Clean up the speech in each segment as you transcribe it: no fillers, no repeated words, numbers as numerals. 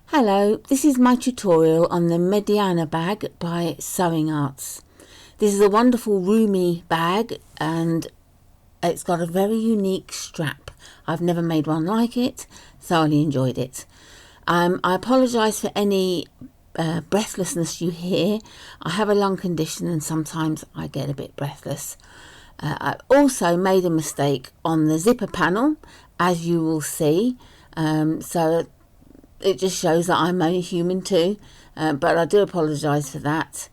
Hello, this is my tutorial on the Mediana bag by Sewing ArtZ. This is a wonderful roomy bag and it's got a very unique strap. I've never made one like it, thoroughly enjoyed it. I apologise for any breathlessness you hear. I have a lung condition and sometimes I get a bit breathless. I've also made a mistake on the zipper panel, as you will see, so it just shows that I'm only human too, but I do apologise for that.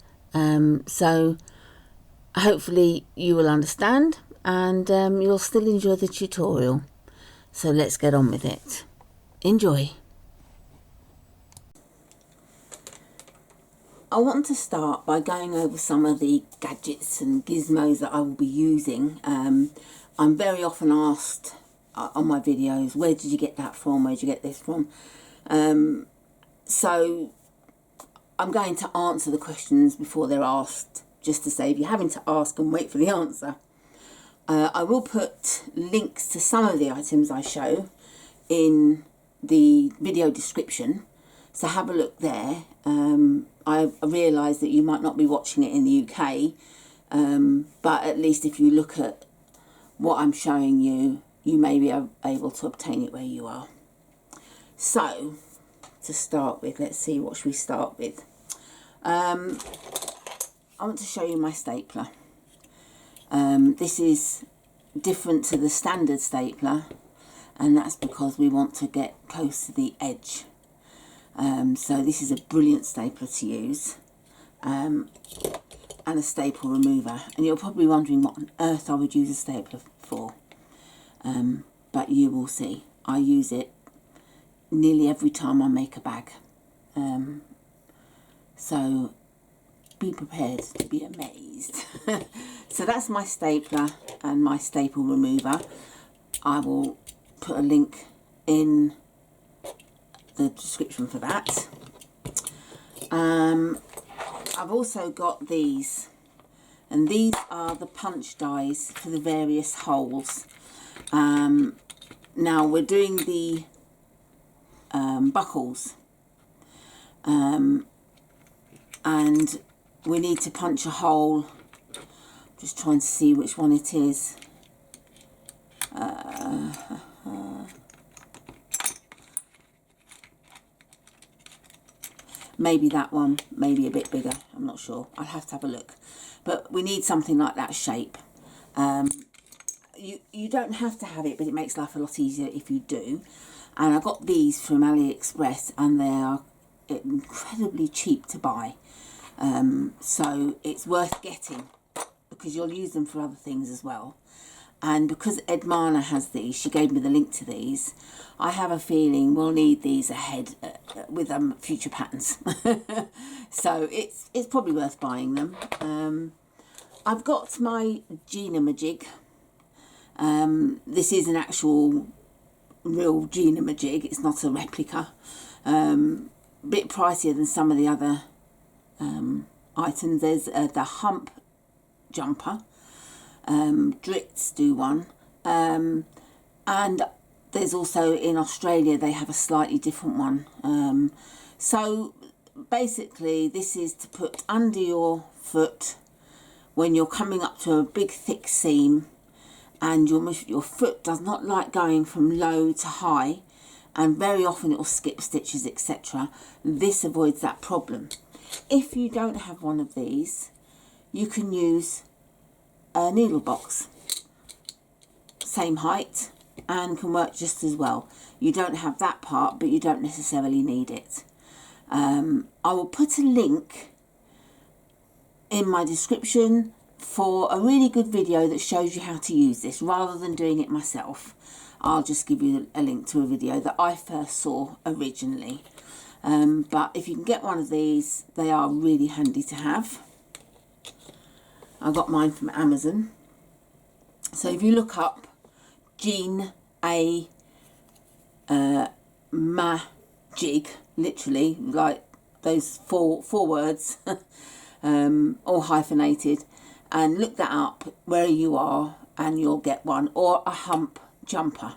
So hopefully you will understand and you'll still enjoy the tutorial. So let's get on with it. Enjoy. I want to start by going over some of the gadgets and gizmos that I will be using. I'm very often asked on my videos, where did you get that from? Where did you get this from? So I'm going to answer the questions before they're asked, just to save you having to ask and wait for the answer. I will put links to some of the items I show in the video description, so have a look there. I realise that you might not be watching it in the UK, but at least if you look at what I'm showing you, you may be able to obtain it where you are. So, to start with, let's see, what should we start with? I want to show you my stapler. This is different to the standard stapler, and that's because we want to get close to the edge. So this is a brilliant stapler to use, and a staple remover. And you're probably wondering what on earth I would use a stapler for, but you will see. I use it nearly every time I make a bag, so be prepared to be amazed. So that's my stapler and my staple remover. I will put a link in the description for that. I've also got these, and these are the punch dies for the various holes. Now we're doing the buckles, and we need to punch a hole. Just trying to see which one it is. Maybe that one, maybe a bit bigger, I'm not sure, I'll have to have a look. But we need something like that shape. You don't have to have it, but it makes life a lot easier if you do. And I got these from AliExpress, and they are incredibly cheap to buy. So it's worth getting, because you'll use them for other things as well. And because Edmana has these, she gave me the link to these, I have a feeling we'll need these ahead with future patterns. So it's probably worth buying them. I've got my Majig. This is an actual real Majig, it's not a replica. Bit pricier than some of the other items. There's the hump jumper. Drits do one, and there's also in Australia they have a slightly different one. So basically this is to put under your foot when you're coming up to a big thick seam and your foot does not like going from low to high, and very often it will skip stitches, etc. This avoids that problem. If you don't have one of these, you can use a needle box, same height, and can work just as well. You don't have that part, but you don't necessarily need it. I will put a link in my description for a really good video that shows you how to use this. Rather than doing it myself, I'll just give you a link to a video that I first saw originally. But if you can get one of these, they are really handy to have. I got mine from Amazon. So if you look up Jean A Majig, literally like those four words, all hyphenated, and look that up where you are and you'll get one, or a hump jumper,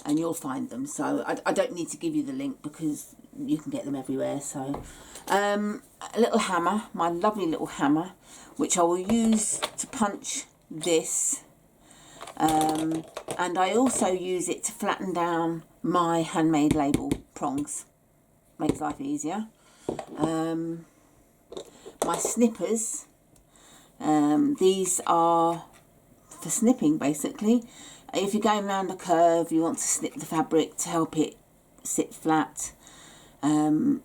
and you'll find them. So I don't need to give you the link because you can get them everywhere. So a little hammer, my lovely little hammer, which I will use to punch this, and I also use it to flatten down my handmade label prongs. Makes life easier. My snippers, these are for snipping basically. If you're going around a curve, you want to snip the fabric to help it sit flat. When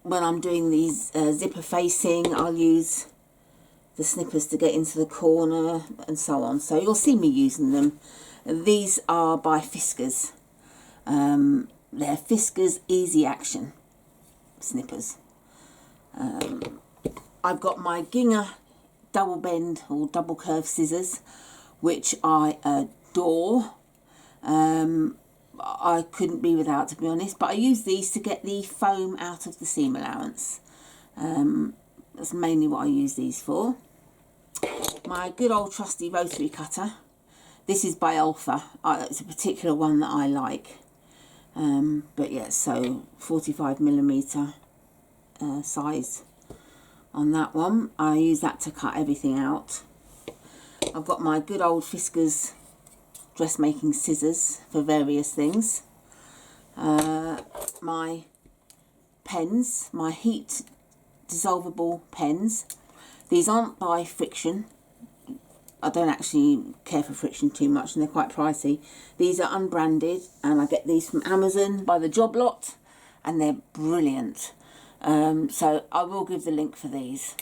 I'm doing these zipper facing, I'll use the snippers to get into the corner and so on. So you'll see me using them. These are by Fiskars. They're Fiskars Easy Action snippers. I've got my Ginger double bend or double curve scissors, which I adore. I couldn't be without, to be honest, but I use these to get the foam out of the seam allowance. That's mainly what I use these for. My good old trusty rotary cutter. This is by Alpha. It's a particular one that I like. But yeah, so 45mm size on that one. I use that to cut everything out. I've got my good old Fiskars dressmaking scissors for various things. My pens, my heat dissolvable pens. These aren't by Friction. I don't actually care for Friction too much, and they're quite pricey. These are unbranded, and I get these from Amazon by the job lot, and they're brilliant. So I will give the link for these.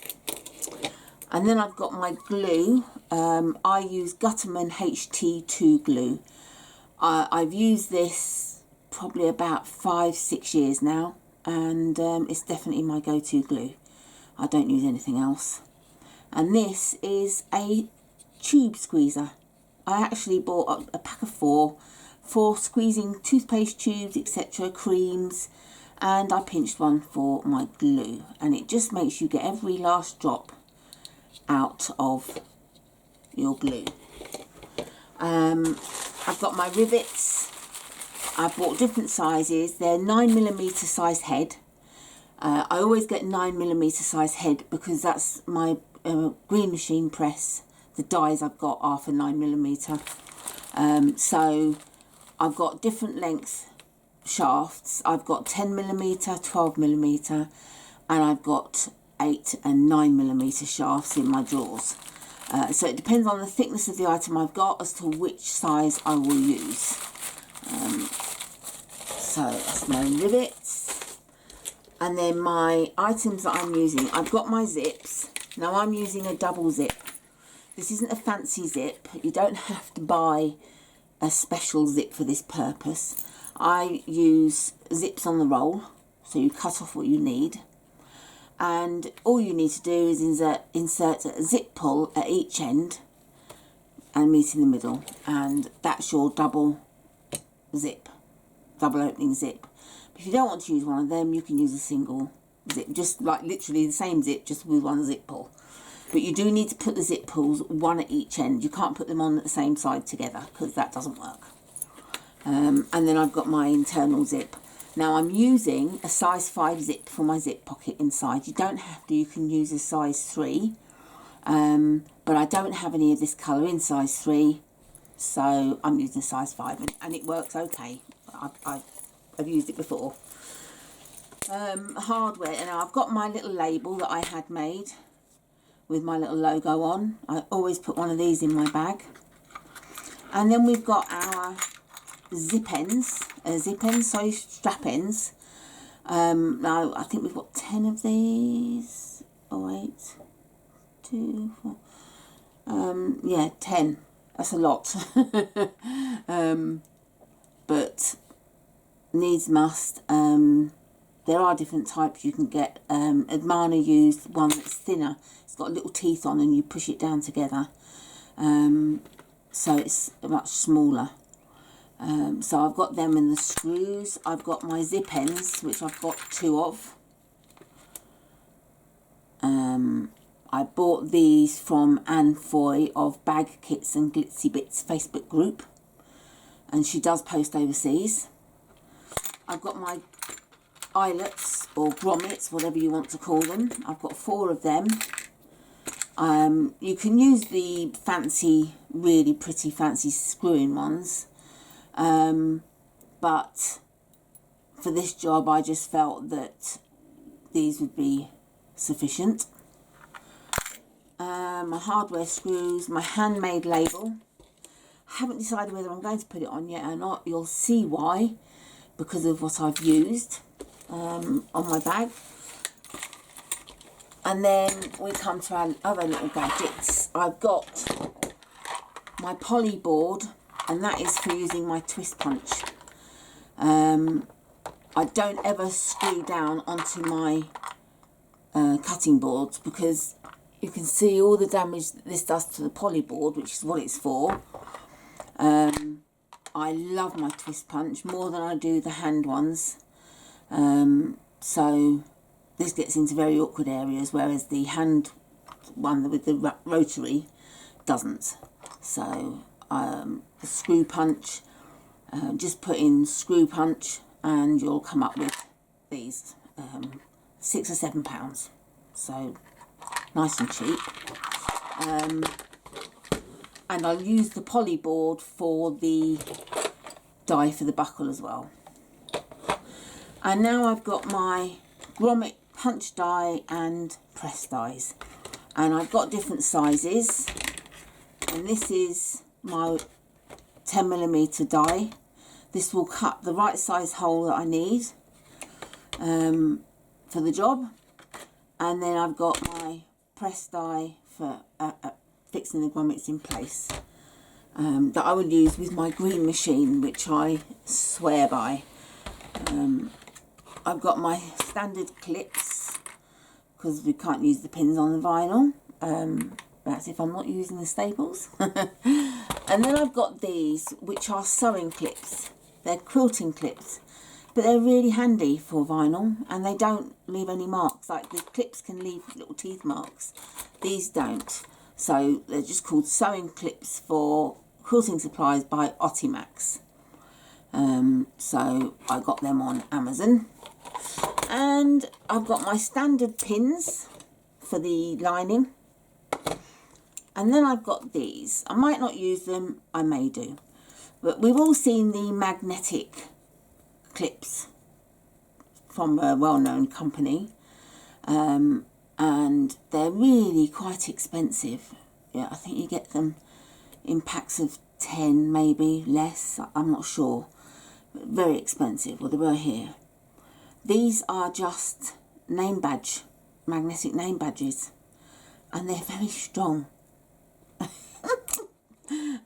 And then I've got my glue. I use Gutterman HT2 glue. I've used this probably about 5-6 years now, and it's definitely my go-to glue. I don't use anything else. And this is a tube squeezer. I actually bought a pack of four for squeezing toothpaste tubes, etc., creams, and I pinched one for my glue, and it just makes you get every last drop out of your glue. I've got my rivets. I bought different sizes. They're 9mm size head. I always get 9mm size head because that's my green machine press. The dies I've got are for 9mm. So I've got different length shafts. I've got 10mm, 12mm, and I've got 8 and 9mm shafts in my drawers. So it depends on the thickness of the item I've got as to which size I will use. So that's my rivets. And then my items that I'm using. I've got my zips. Now I'm using a double zip. This isn't a fancy zip. You don't have to buy a special zip for this purpose. I use zips on the roll, so you cut off what you need. And all you need to do is insert a zip pull at each end and meet in the middle. And that's your double zip, double opening zip. But if you don't want to use one of them, you can use a single zip, just like literally the same zip, just with one zip pull. But you do need to put the zip pulls one at each end. You can't put them on at the same side together because that doesn't work. And then I've got my internal zip. Now I'm using a size 5 zip for my zip pocket inside. You don't have to, you can use a size 3. But I don't have any of this colour in size 3. So I'm using a size 5 and it works okay. I've used it before. Hardware, and I've got my little label that I had made with my little logo on. I always put one of these in my bag. And then we've got our zip ends, so strap ends. Now I think we've got 10 of these. Oh, 8, 2, 4. Yeah, 10. That's a lot. But needs must. There are different types you can get. Admana used one that's thinner. It's got little teeth on and you push it down together. So it's much smaller. So I've got them in the screws. I've got my zip ends, which I've got 2 of. I bought these from Anne Foy of Bag Kits and Glitzy Bits Facebook group. And she does post overseas. I've got my eyelets or grommets, whatever you want to call them. I've got 4 of them. You can use the fancy, really pretty fancy screwing ones, but for this job I just felt that these would be sufficient. My hardware screws, my handmade label. I haven't decided whether I'm going to put it on yet or not. You'll see why, because of what I've used on my bag. And then we come to our other little gadgets. I've got my poly board, and that is for using my twist punch. I don't ever screw down onto my cutting boards, because you can see all the damage that this does to the poly board, which is what it's for. I love my twist punch more than I do the hand ones. So this gets into very awkward areas, whereas the hand one with the rotary doesn't. So the screw punch, just put in screw punch and you'll come up with these, £6 or £7. So nice and cheap. And I'll use the poly board for the die for the buckle as well. And now I've got my grommet punch die and press dies, and I've got different sizes, and this is my 10mm die. This will cut the right size hole that I need for the job. And then I've got my press die for fixing the grommets in place, that I will use with my green machine, which I swear by. I've got my standard clips, because we can't use the pins on the vinyl. That's if I'm not using the staples. And then I've got these, which are sewing clips. They're quilting clips, but they're really handy for vinyl, and they don't leave any marks. Like the clips can leave little teeth marks, these don't. So they're just called sewing clips for quilting supplies by Otimax. So I got them on Amazon. And I've got my standard pins for the lining. And then I've got these. I might not use them, I may do. But we've all seen the magnetic clips from a well-known company. And they're really quite expensive. Yeah, I think you get them in packs of 10, maybe less. I'm not sure. But very expensive. Well, they were here. These are just name badge, magnetic name badges, and they're very strong.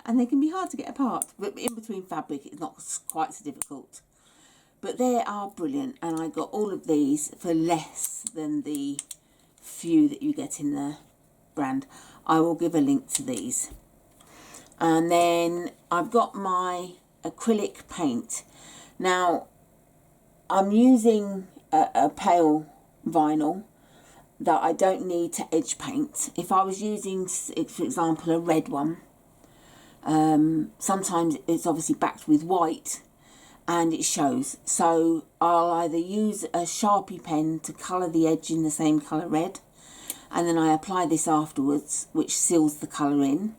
And they can be hard to get apart, but in between fabric it's not quite so difficult. But they are brilliant, and I got all of these for less than the few that you get in the brand. I will give a link to these. And then I've got my acrylic paint. Now I'm using a pale vinyl that I don't need to edge paint. If I was using, for example, a red one, sometimes it's obviously backed with white and it shows. So I'll either use a Sharpie pen to colour the edge in the same colour red, and then I apply this afterwards, which seals the colour in,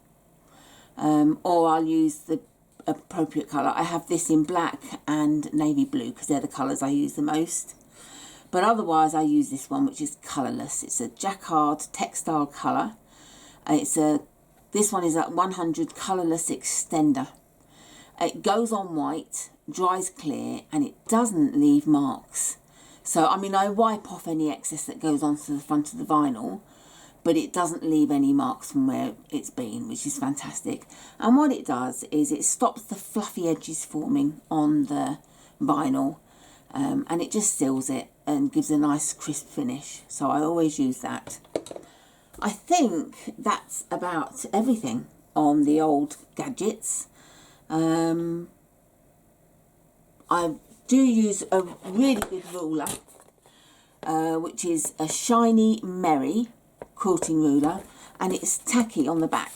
or I'll use the appropriate colour. I have this in black and navy blue because they're the colours I use the most. But otherwise I use this one, which is colourless. It's a jacquard textile colour. This one is a 100 colourless extender. It goes on white, dries clear, and it doesn't leave marks. So, I mean, I wipe off any excess that goes onto the front of the vinyl, but it doesn't leave any marks from where it's been, which is fantastic. And what it does is it stops the fluffy edges forming on the vinyl, and it just seals it and gives a nice crisp finish. So I always use that. I think that's about everything on the old gadgets. I do use a really good ruler, which is a Shiny Merry quilting ruler, and it's tacky on the back,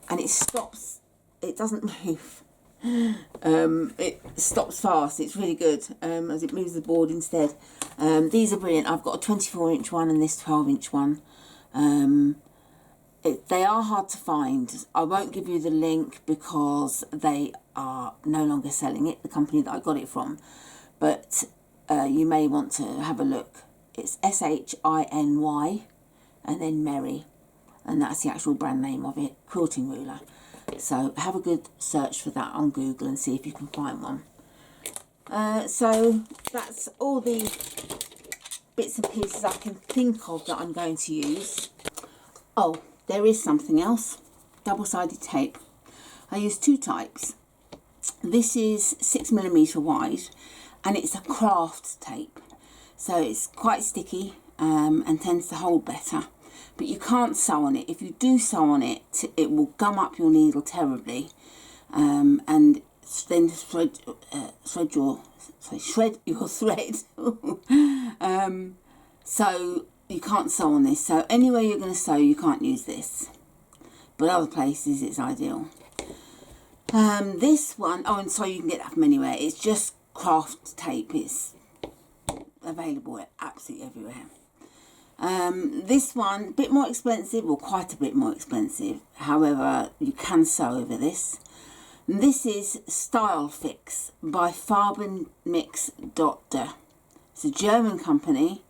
and it stops, it doesn't move. It stops fast. It's really good as it moves the board instead. These are brilliant. I've got a 24-inch one and this 12-inch one. They are hard to find. I won't give you the link because they are no longer selling it, the company that I got it from. But you may want to have a look. It's SHINY and then Merry. And that's the actual brand name of it, quilting ruler. So have a good search for that on Google and see if you can find one. So that's all the bits and pieces I can think of that I'm going to use. Oh, there is something else. Double-sided tape. I use two types. This is 6mm wide and it's a craft tape. So it's quite sticky and tends to hold better. But you can't sew on it. If you do sew on it, it will gum up your needle terribly, and then shred your thread. So you can't sew on this. So anywhere you're going to sew, you can't use this. But other places, it's ideal. This one, oh, and so you can get that from anywhere. It's just craft tape. It's available at absolutely everywhere. This one, a bit more expensive, or quite a bit more expensive. However, you can sew over this. And this is Style Fix by Farbenmix.de. It's a German company.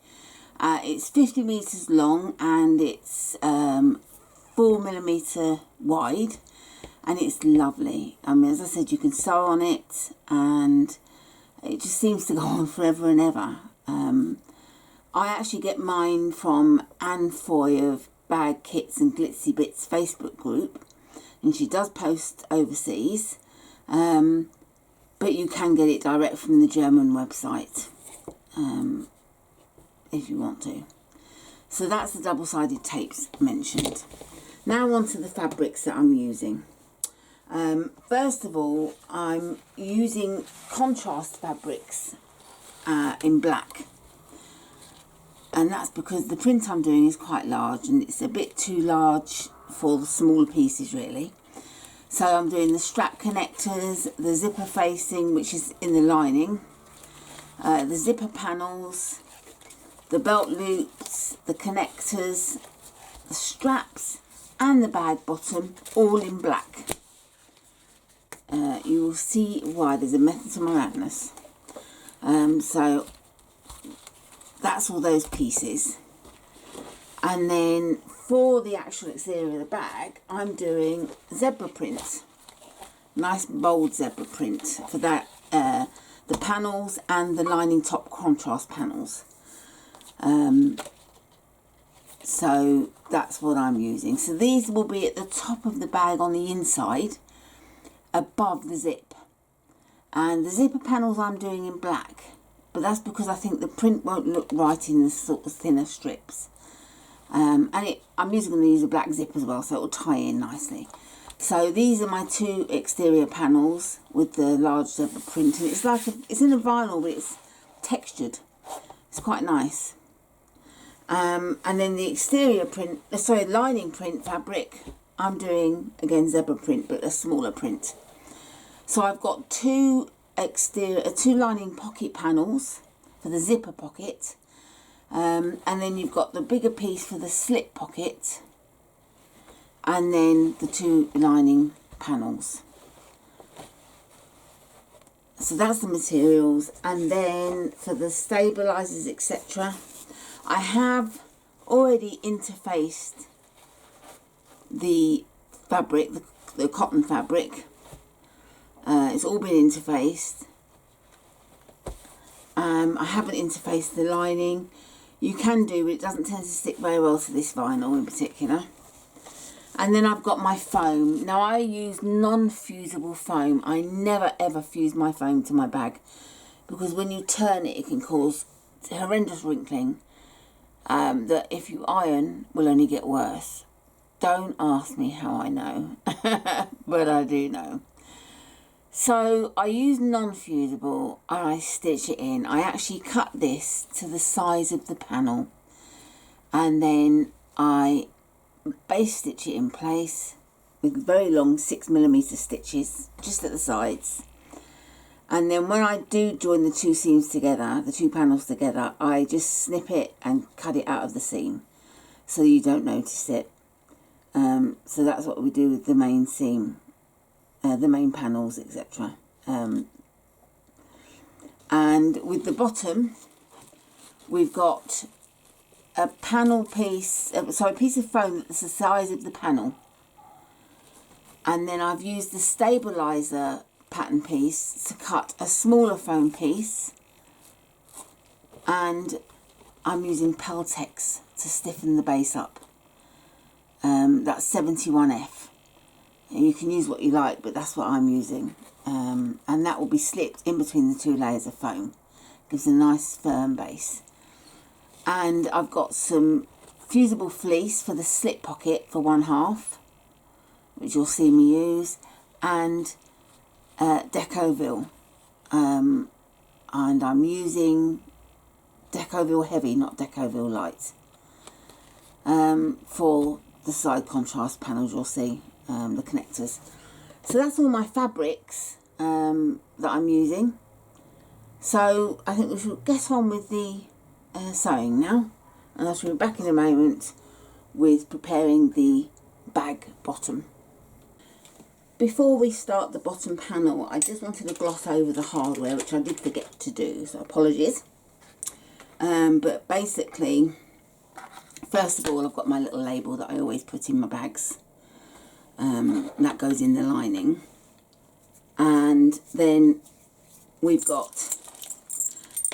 It's 50 meters long and it's 4mm wide, and it's lovely. I mean, as I said, you can sew on it, and it just seems to go on forever and ever. I actually get mine from Anne Foy of Bag Kits and Glitzy Bits Facebook group, and she does post overseas, but you can get it direct from the German website if you want to. So that's the double-sided tapes mentioned. Now on to the fabrics that I'm using. First of all, I'm using contrast fabrics in black. And that's because the print I'm doing is quite large and it's a bit too large for the smaller pieces really. So I'm doing the strap connectors, the zipper facing, which is in the lining, the zipper panels, the belt loops, the connectors, the straps and the bag bottom, all in black. You will see why. There's a method to my madness. So that's all those pieces. And then for the actual exterior of the bag, I'm doing zebra print. Nice bold zebra print for that, the panels and the lining top contrast panels. So that's what I'm using. So these will be at the top of the bag on the inside, above the zip. And the zipper panels I'm doing in black. But that's because I think the print won't look right in the sort of thinner strips. I'm going to use a black zip as well, so it will tie in nicely. So these are my two exterior panels with the large zebra print. And it's like it's in a vinyl, but it's textured. It's quite nice. And then the exterior print, lining print fabric, I'm doing again zebra print, but a smaller print. So I've got two lining pocket panels for the zipper pocket, and then you've got the bigger piece for the slip pocket, and then the two lining panels. So that's the materials. And then for the stabilizers, etc., I have already interfaced the fabric, the cotton fabric. It's all been interfaced. I haven't interfaced the lining. You can do, but it doesn't tend to stick very well to this vinyl in particular. And then I've got my foam. Now I use non-fusible foam. I never ever fuse my foam to my bag, because when you turn it, it can cause horrendous wrinkling that if you iron will only get worse. Don't ask me how I know, but I do know. So I use non-fusible and I stitch it in. I actually cut this to the size of the panel, and then I base stitch it in place with very long 6mm stitches just at the sides. And then when I do join the two seams together, the two panels together, I just snip it and cut it out of the seam so you don't notice it. So that's what we do with the main seam, the main panels, etc. And with the bottom, we've got a panel piece, a piece of foam that's the size of the panel. And then I've used the stabilizer pattern piece to cut a smaller foam piece, and I'm using Peltex to stiffen the base up. That's 71F. And you can use what you like, but that's what I'm using. And that will be slipped in between the two layers of foam. Gives a nice firm base. And I've got some fusible fleece for the slip pocket for 1/2, which you'll see me use, and Decoville, and I'm using Decoville Heavy, not Decoville Light, for the side contrast panels. You'll see the connectors. So that's all my fabrics that I'm using. So I think we should get on with the sewing now, and I shall be back in a moment with preparing the bag bottom. Before we start the bottom panel, I just wanted to gloss over the hardware, which I did forget to do, so apologies. But basically, first of all, I've got my little label that I always put in my bags. That goes in the lining. And then we've got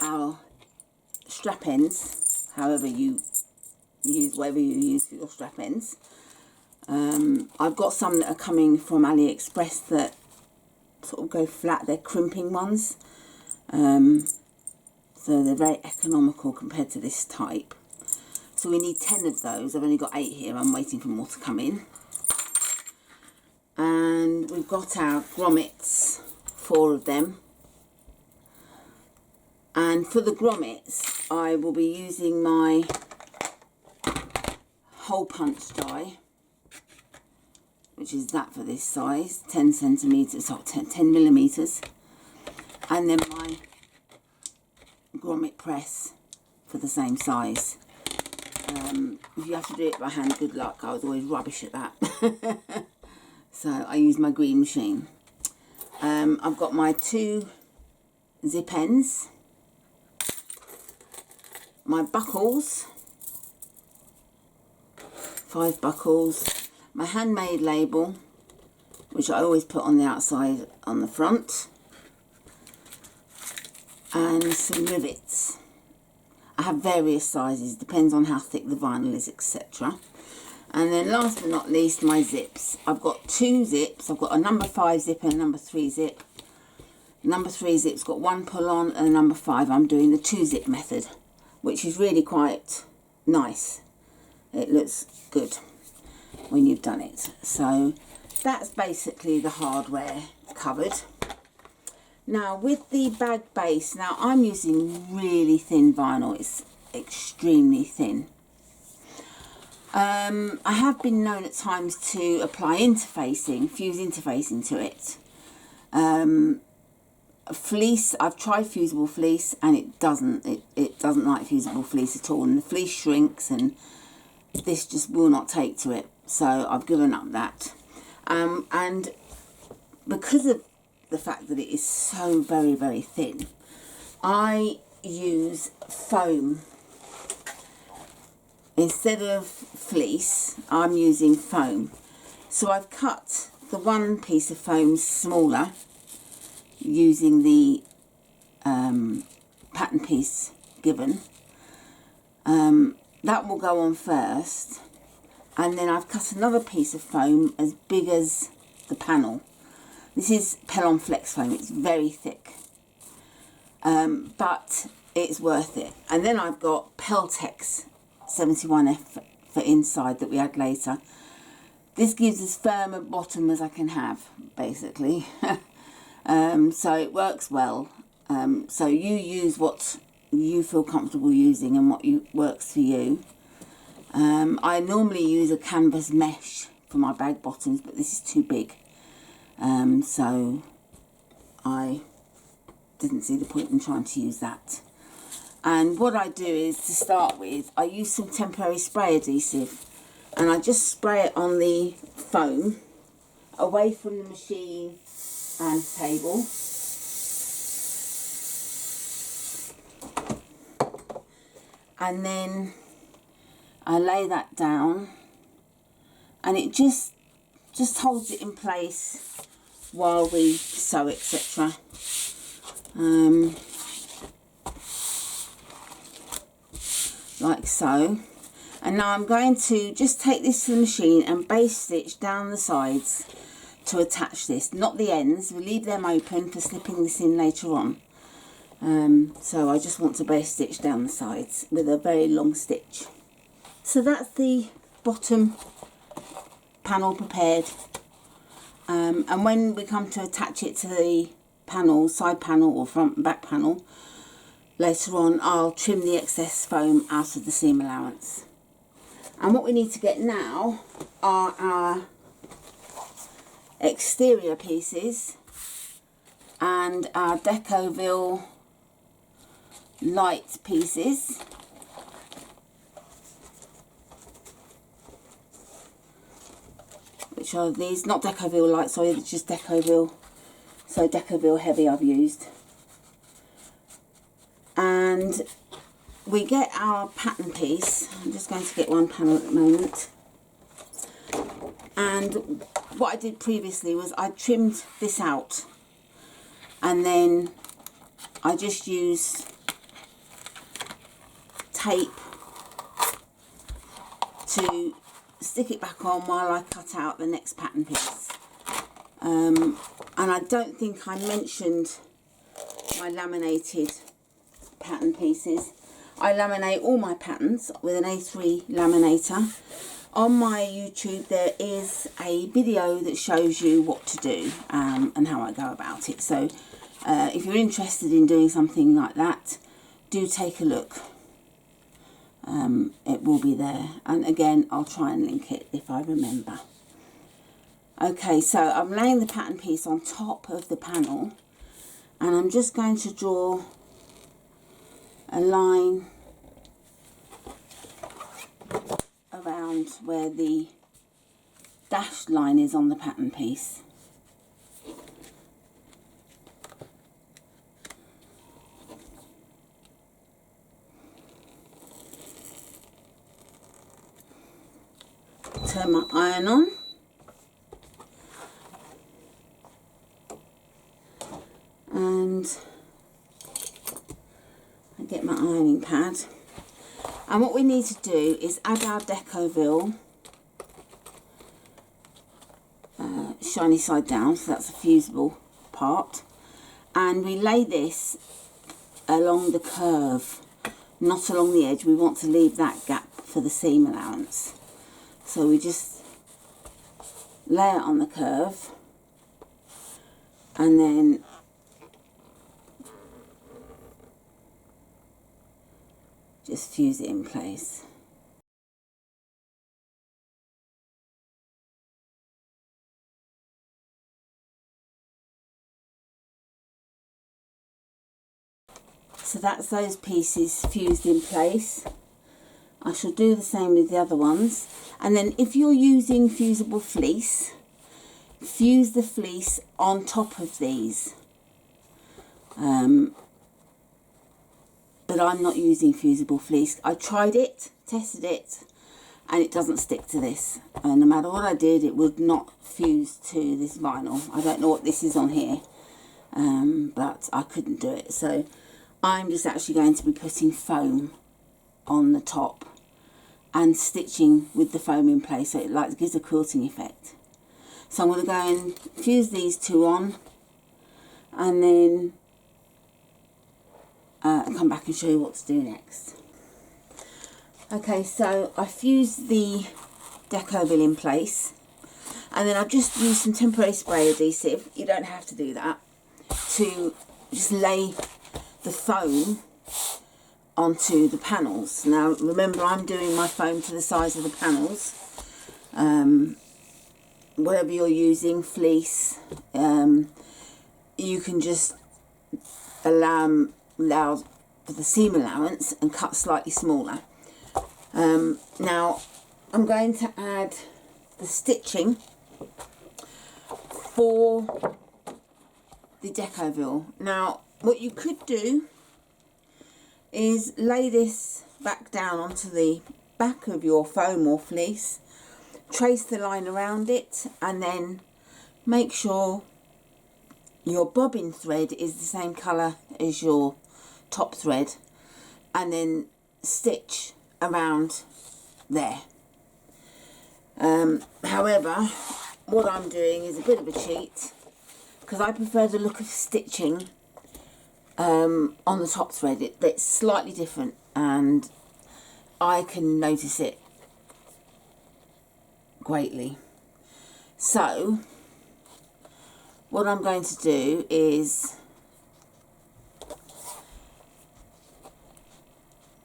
our strap ends, however you use, whatever you use for your strap ends. I've got some that are coming from AliExpress that sort of go flat. They're crimping ones, so they're very economical compared to this type. So we need 10 of those. I've only got 8 here. I'm waiting for more to come in. And we've got our grommets, 4 of them. And for the grommets, I will be using my hole punch die, which is that for this size, 10 centimetres, or 10 millimetres, and then my grommet press for the same size. If you have to do it by hand, good luck. I was always rubbish at that. So I use my green machine. I've got my 2 zip ends, my buckles, 5 buckles, my handmade label, which I always put on the outside on the front, and some rivets. I have various sizes, depends on how thick the vinyl is, etc. And then last but not least, my zips. I've got 2 zips. I've got a number 5 zip and a number 3 zip. Number 3 zip's got 1 pull on, and number 5 I'm doing the 2 zip method, which is really quite nice. It looks good when you've done it. So that's basically the hardware covered. Now with the bag base, now I'm using really thin vinyl. It's extremely thin. I have been known at times to apply interfacing, fuse interfacing to it. Fleece, I've tried fusible fleece and it doesn't like fusible fleece at all, and the fleece shrinks and this just will not take to it. So I've given up that. And because of the fact that it is so very, very thin, I use foam. Instead of fleece, I'm using foam. So I've cut the one piece of foam smaller using the pattern piece given. That will go on first, and then I've cut another piece of foam as big as the panel. This is Pellon Flex foam. It's very thick, but it's worth it. And then I've got Peltex 71F for inside that we add later. This gives as firm a bottom as I can have, basically. So it works well. So you use what you feel comfortable using and what works for you. I normally use a canvas mesh for my bag bottoms, but this is too big, so I didn't see the point in trying to use that. And what I do is, to start with, I use some temporary spray adhesive, and I just spray it on the foam away from the machine and table. And then I lay that down, and it just holds it in place while we sew, etc. Like so. And now I'm going to just take this to the machine and base stitch down the sides to attach this, not the ends. We leave them open for slipping this in later on. So I just want to base stitch down the sides with a very long stitch. So that's the bottom panel prepared, and when we come to attach it to the panel, side panel or front and back panel later on, I'll trim the excess foam out of the seam allowance. And what we need to get now are our exterior pieces and our Decoville light pieces. Which are these, not Decoville light, sorry, it's just Decoville. So Decoville heavy I've used. And we get our pattern piece. I'm just going to get one panel at the moment. And what I did previously was I trimmed this out, and then I just use tape to stick it back on while I cut out the next pattern piece. And I don't think I mentioned my laminated pattern pieces. I laminate all my patterns with an A3 laminator. On my YouTube there is a video that shows you what to do and how I go about it. So if you're interested in doing something like that, do take a look. It will be there, and again I'll try and link it if I remember. Okay, so I'm laying the pattern piece on top of the panel, and I'm just going to draw a line around where the dashed line is on the pattern piece. Turn my iron on. And I get my ironing pad. And what we need to do is add our Decoville shiny side down, so that's a fusible part. And we lay this along the curve, not along the edge. We want to leave that gap for the seam allowance. So we just lay it on the curve, and then just fuse it in place. So that's those pieces fused in place. I shall do the same with the other ones. And then if you're using fusible fleece, fuse the fleece on top of these. But I'm not using fusible fleece. I tried it, tested it, and it doesn't stick to this. And no matter what I did, it would not fuse to this vinyl. I don't know what this is on here, but I couldn't do it. So I'm just actually going to be putting foam on the top and stitching with the foam in place, so it gives a quilting effect. So I'm going to go and fuse these two on, and then come back and show you what to do next. Okay, so I fused the Decoville in place, and then I've just used some temporary spray adhesive. You don't have to do that, to just lay the foam onto the panels. Now remember, I'm doing my foam to the size of the panels, whatever you're using, fleece, you can just allow for the seam allowance and cut slightly smaller. Now I'm going to add the stitching for the decoville. Now what you could do is lay this back down onto the back of your foam or fleece, trace the line around it, and then make sure your bobbin thread is the same colour as your top thread, and then stitch around there. However, what I'm doing is a bit of a cheat, because I prefer the look of stitching on the top thread. It's slightly different and I can notice it greatly. So what I'm going to do is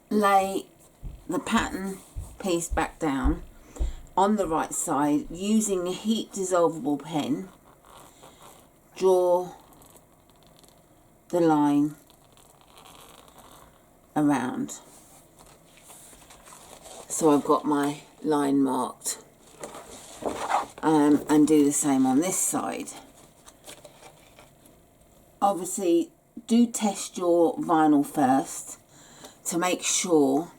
lay the pattern piece back down on the right side using a heat dissolvable pen. Draw the line around. So I've got my line marked, and do the same on this side. Obviously do test your vinyl first to make sure.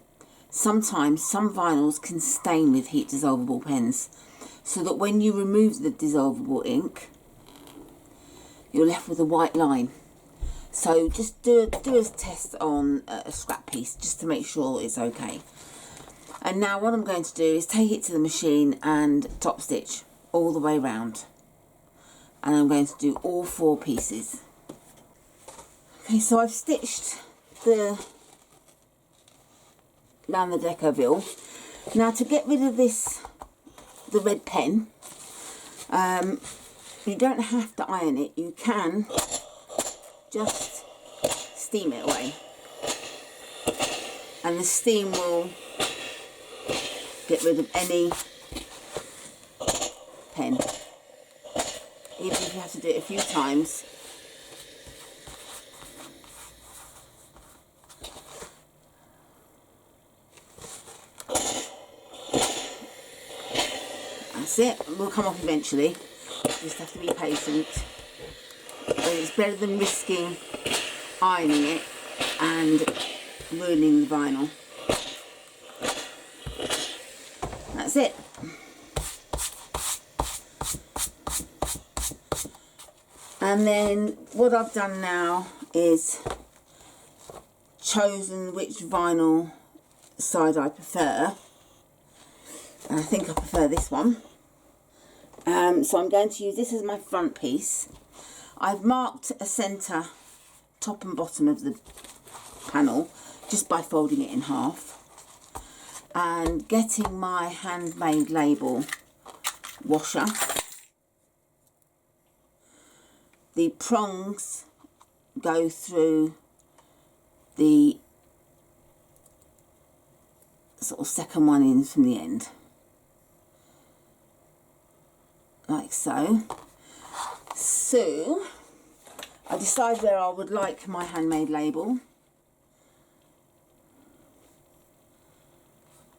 Sometimes some vinyls can stain with heat dissolvable pens, so that when you remove the dissolvable ink you're left with a white line. So just do a test on a scrap piece just to make sure it's okay. And now what I'm going to do is take it to the machine and top stitch all the way round, and I'm going to do all 4 pieces. Okay, so I've stitched around the decoville. Now to get rid of the red pen, you don't have to iron it, you can just steam it away, and the steam will get rid of any pen, even if you have to do it a few times. That's it, it will come off eventually, you just have to be patient. But it's better than risking ironing it and ruining the vinyl. That's it. And then what I've done now is chosen which vinyl side I prefer. And I think I prefer this one. So I'm going to use this as my front piece. I've marked a centre top and bottom of the panel just by folding it in half, and getting my handmade label washer. The prongs go through the sort of second one in from the end, like so. So I decide where I would like my handmade label,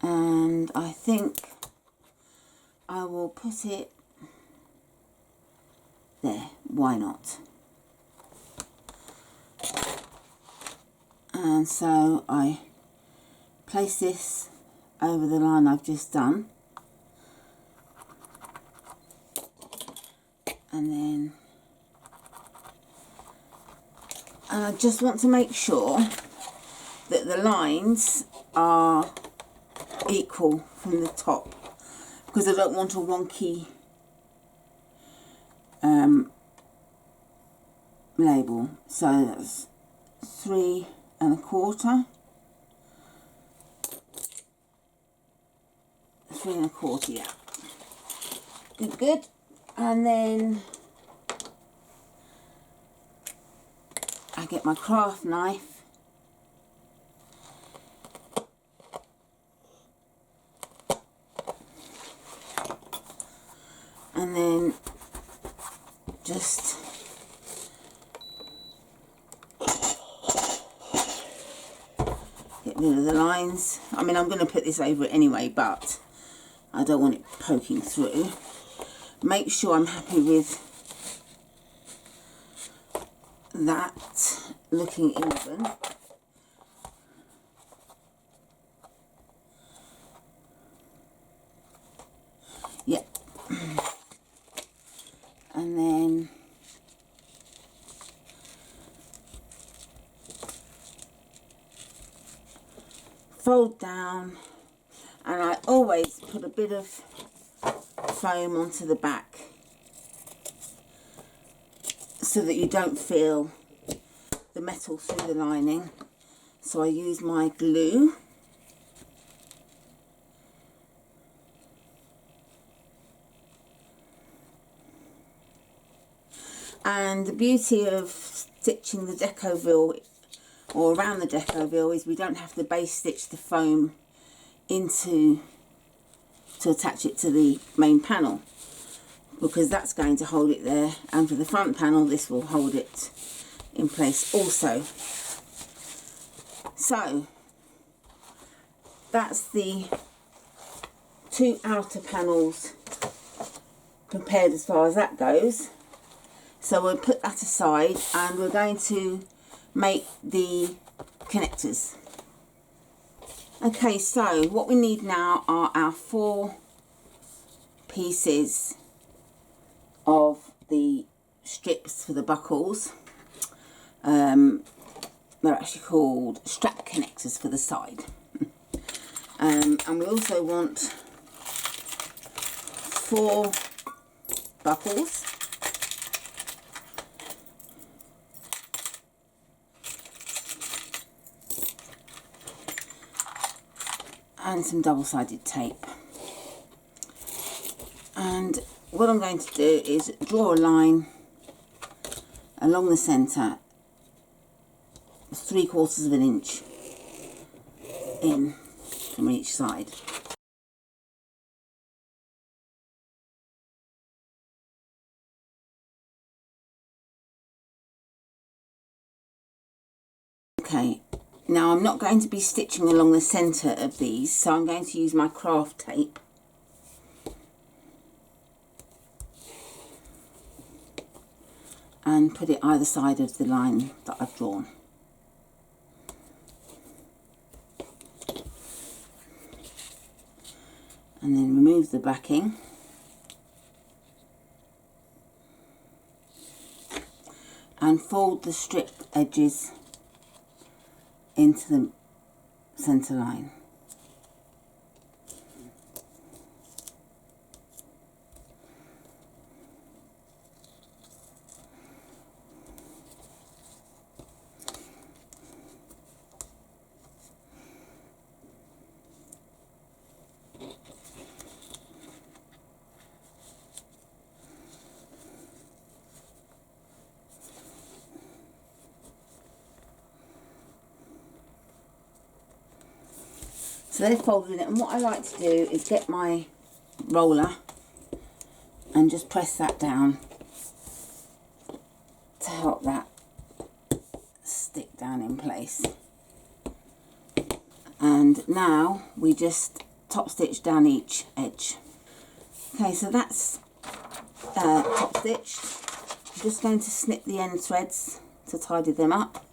and I think I will put it there, why not? And so I place this over the line I've just done, and I just want to make sure that the lines are equal from the top, because I don't want a wonky label. So that's 3 1/4, 3 1/4, yeah, good. And then I get my craft knife and then just get rid of the lines. I mean, I'm going to put this over it anyway, but I don't want it poking through. Make sure I'm happy with that looking even. Yep. And then fold down, and I always put a bit of foam onto the back so that you don't feel the metal through the lining. So I use my glue. And the beauty of stitching the decoville or around the decoville is we don't have to base stitch the foam into to attach it to the main panel, because that's going to hold it there, and for the front panel this will hold it in place also. So that's the two outer panels prepared as far as that goes. So we'll put that aside, and we're going to make the connectors. Okay, so what we need now are our 4 pieces of the strips for the buckles. They're actually called strap connectors for the side. And we also want 4 buckles. And some double-sided tape. And what I'm going to do is draw a line along the centre, 3/4 of an inch in from each side. Okay. Now I'm not going to be stitching along the centre of these, so I'm going to use my craft tape. And put it either side of the line that I've drawn. And then remove the backing. And fold the strip edges into the centre line. So they're folded in it, and what I like to do is get my roller and just press that down to help that stick down in place. And now we just top stitch down each edge. Okay, so that's top stitched. I'm just going to snip the end threads to tidy them up.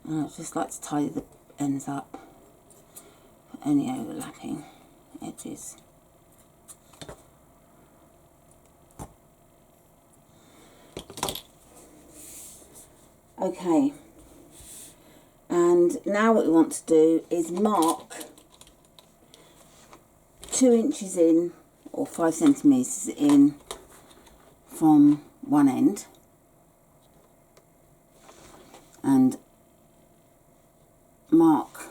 And I just like to tidy the ends up for any overlapping edges. Okay, and now what we want to do is mark 2 inches in, or 5 centimetres in from one end, and mark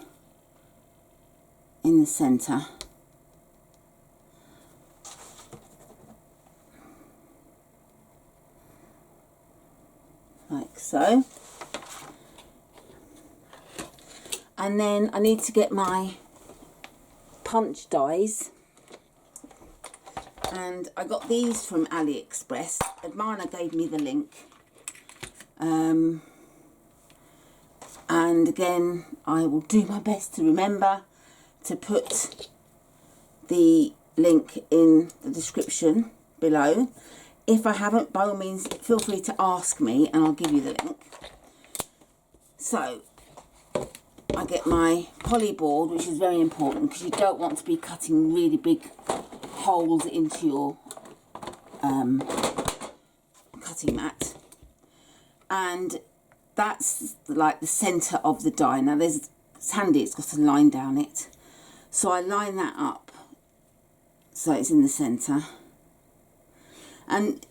in the centre like so. And then I need to get my punch dies, and I got these from AliExpress. Mediana gave me the link, and again I will do my best to remember to put the link in the description below. If I haven't, by all means feel free to ask me and I'll give you the link. So I get my poly board, which is very important because you don't want to be cutting really big holes into your cutting mat, and that's like the centre of the die. Now it's handy, it's got a line down it, so I line that up so it's in the centre. And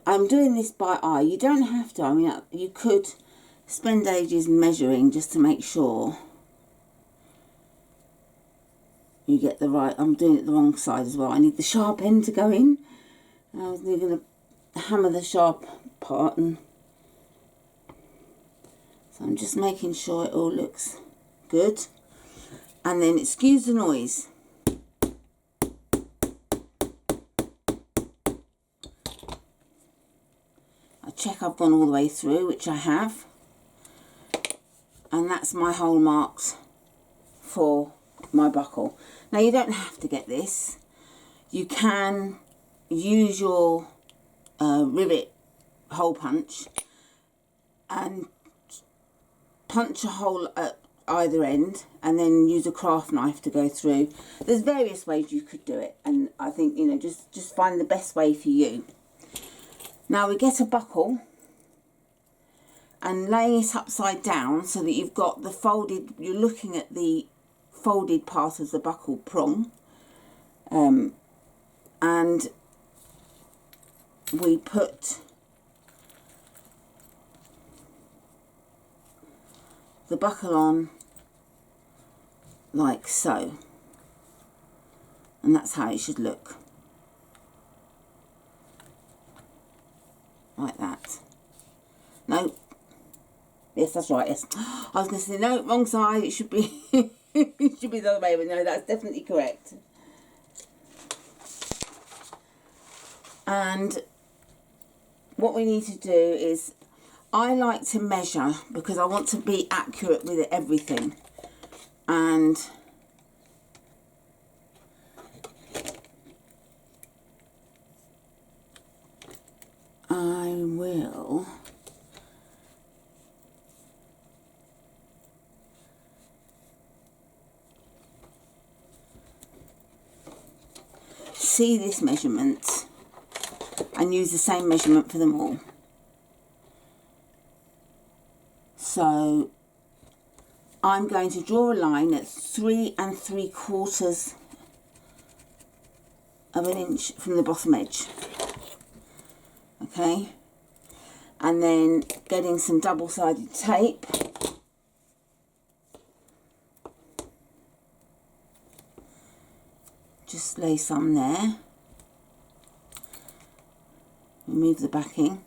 I'm doing this by eye. You don't have to. I mean, you could spend ages measuring just to make sure you get the right. I'm doing it the wrong side as well. I need the sharp end to go in. I was going to hammer the sharp part, and so I'm just making sure it all looks good. And then excuse the noise. Check I've gone all the way through, which I have, and that's my hole marks for my buckle. Now you don't have to get this. You can use your rivet hole punch and punch a hole at either end and then use a craft knife to go through. There's various ways you could do it, and I think, you know, just find the best way for you. Now we get a buckle and lay it upside down so that you've got the folded, you're looking at the folded part of the buckle prong, and we put the buckle on like so, and that's how it should look. Like that. No. Yes, that's right. Yes. I was going to say no, wrong side. It should be. It should be the other way, but no, that's definitely correct. And what we need to do is, I like to measure because I want to be accurate with everything, and I will see this measurement and use the same measurement for them all. So I'm going to draw a line at 3 3/4 of an inch from the bottom edge. Okay, and then getting some double-sided tape, just lay some there, remove the backing,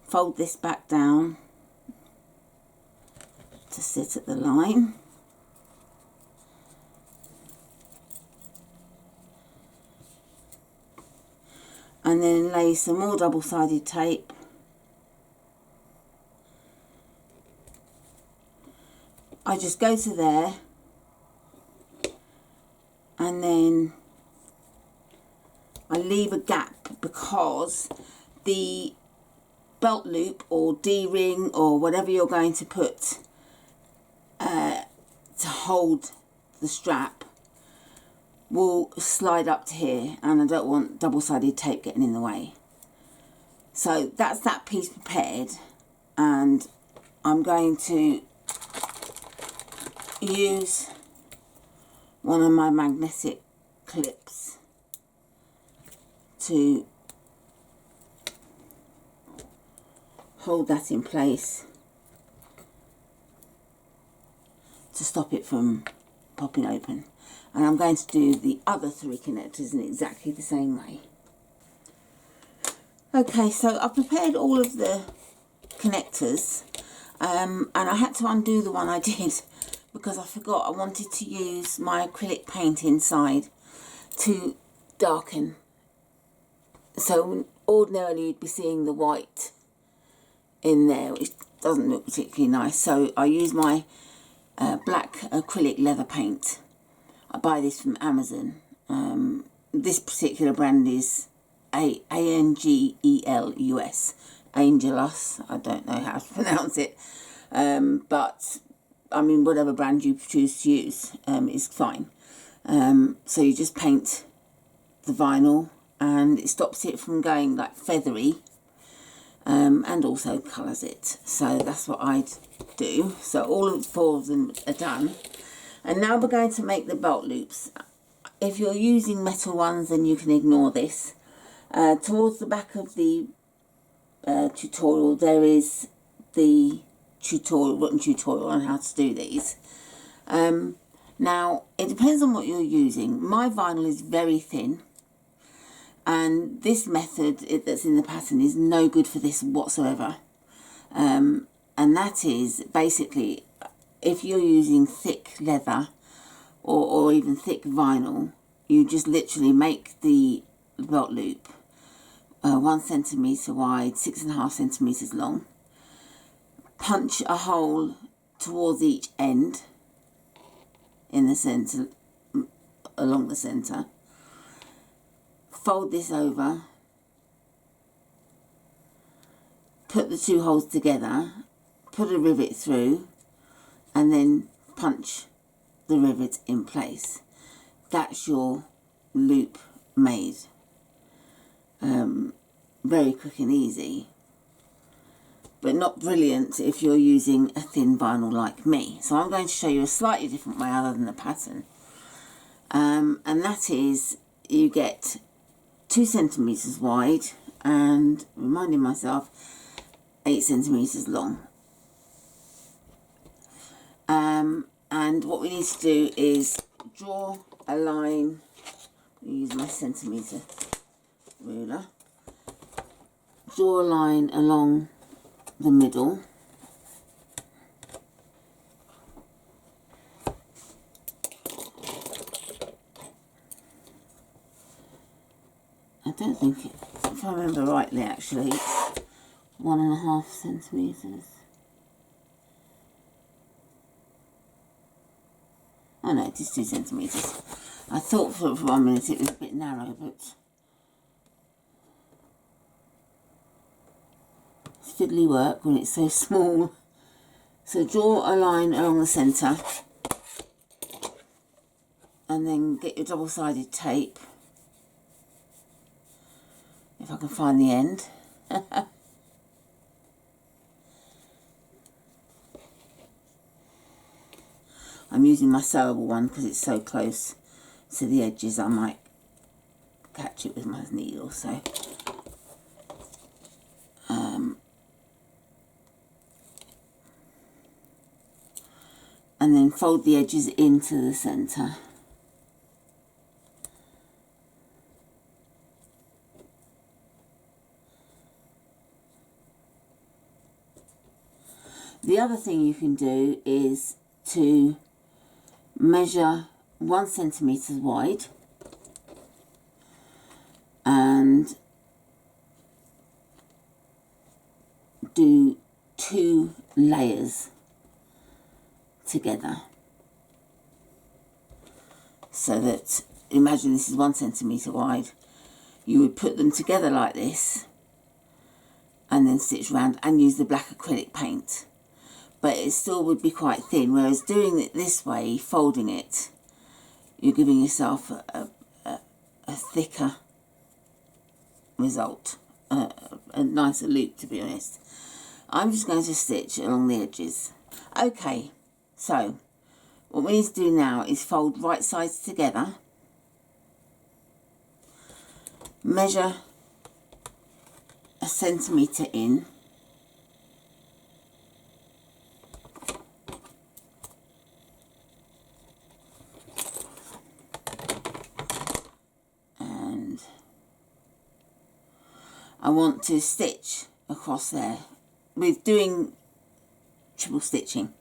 fold this back down to sit at the line, and then lay some more double-sided tape I just go to there, and then I leave a gap because the belt loop or D-ring or whatever you're going to put to hold the strap will slide up to here, and I don't want double-sided tape getting in the way. So that's that piece prepared, and I'm going to use one of my magnetic clips to hold that in place to stop it from popping open. And I'm going to do the other 3 connectors in exactly the same way. Okay, so I've prepared all of the connectors, and I had to undo the one I did because I forgot I wanted to use my acrylic paint inside to darken. So ordinarily you'd be seeing the white in there, which doesn't look particularly nice. So I use my black acrylic leather paint. I buy this from Amazon. This particular brand is Angelus. Angelus. I don't know how to pronounce it. But, I mean, whatever brand you choose to use is fine. So you just paint the vinyl and it stops it from going like feathery, and also colours it. So that's what I'd do. So all of 4 of them are done. And now we're going to make the belt loops. If you're using metal ones, then you can ignore this. Towards the back of the tutorial, there is the written tutorial on how to do these. Now, it depends on what you're using. My vinyl is very thin, and this method that's in the pattern is no good for this whatsoever. And that is basically, if you're using thick leather or even thick vinyl, you just literally make the belt loop 1 centimetre wide, 6.5 centimetres long. Punch a hole towards each end in the centre, along the centre. Fold this over, put the 2 holes together, put a rivet through, and then punch the rivet in place. That's your loop made. Very quick and easy, but not brilliant if you're using a thin vinyl like me. So I'm going to show you a slightly different way other than the pattern, and that is you get 2 centimetres wide and, reminding myself, 8 centimetres long. And what we need to do is draw a line. Use my centimetre ruler. Draw a line along the middle. I don't think it, if I remember rightly, actually, it's 1.5 centimetres. Oh no, it is 2 centimetres. I thought for 1 minute it was a bit narrow, but it's fiddly work when it's so small. So draw a line along the centre and then get your double-sided tape, if I can find the end. I'm using my sewable one because it's so close to the edges I might catch it with my needle. So and then fold the edges into the centre. The other thing you can do is to measure 1 centimetre wide and do 2 layers together. So that, imagine this is 1 centimetre wide, you would put them together like this and then stitch round and use the black acrylic paint. But it still would be quite thin, whereas doing it this way, folding it, you're giving yourself a thicker result, a nicer loop, to be honest. I'm just going to stitch along the edges. Okay, so what we need to do now is fold right sides together, measure 1 centimetre in, I want to stitch across there. With doing triple stitching,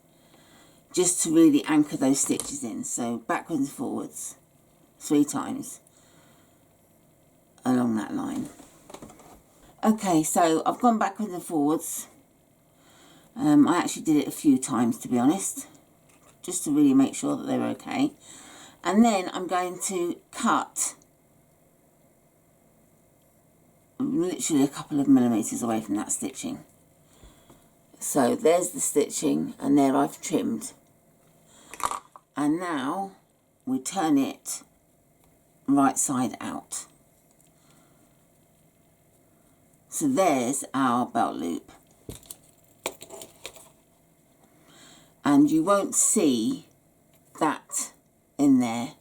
just to really anchor those stitches in. So backwards and forwards 3 times along that line. Okay, so I've gone backwards and forwards. I actually did it a few times, to be honest, just to really make sure that they were okay. And then I'm going to cut literally a couple of millimetres away from that stitching. So there's the stitching, and there I've trimmed. And now we turn it right side out. So there's our belt loop. And you won't see that in there.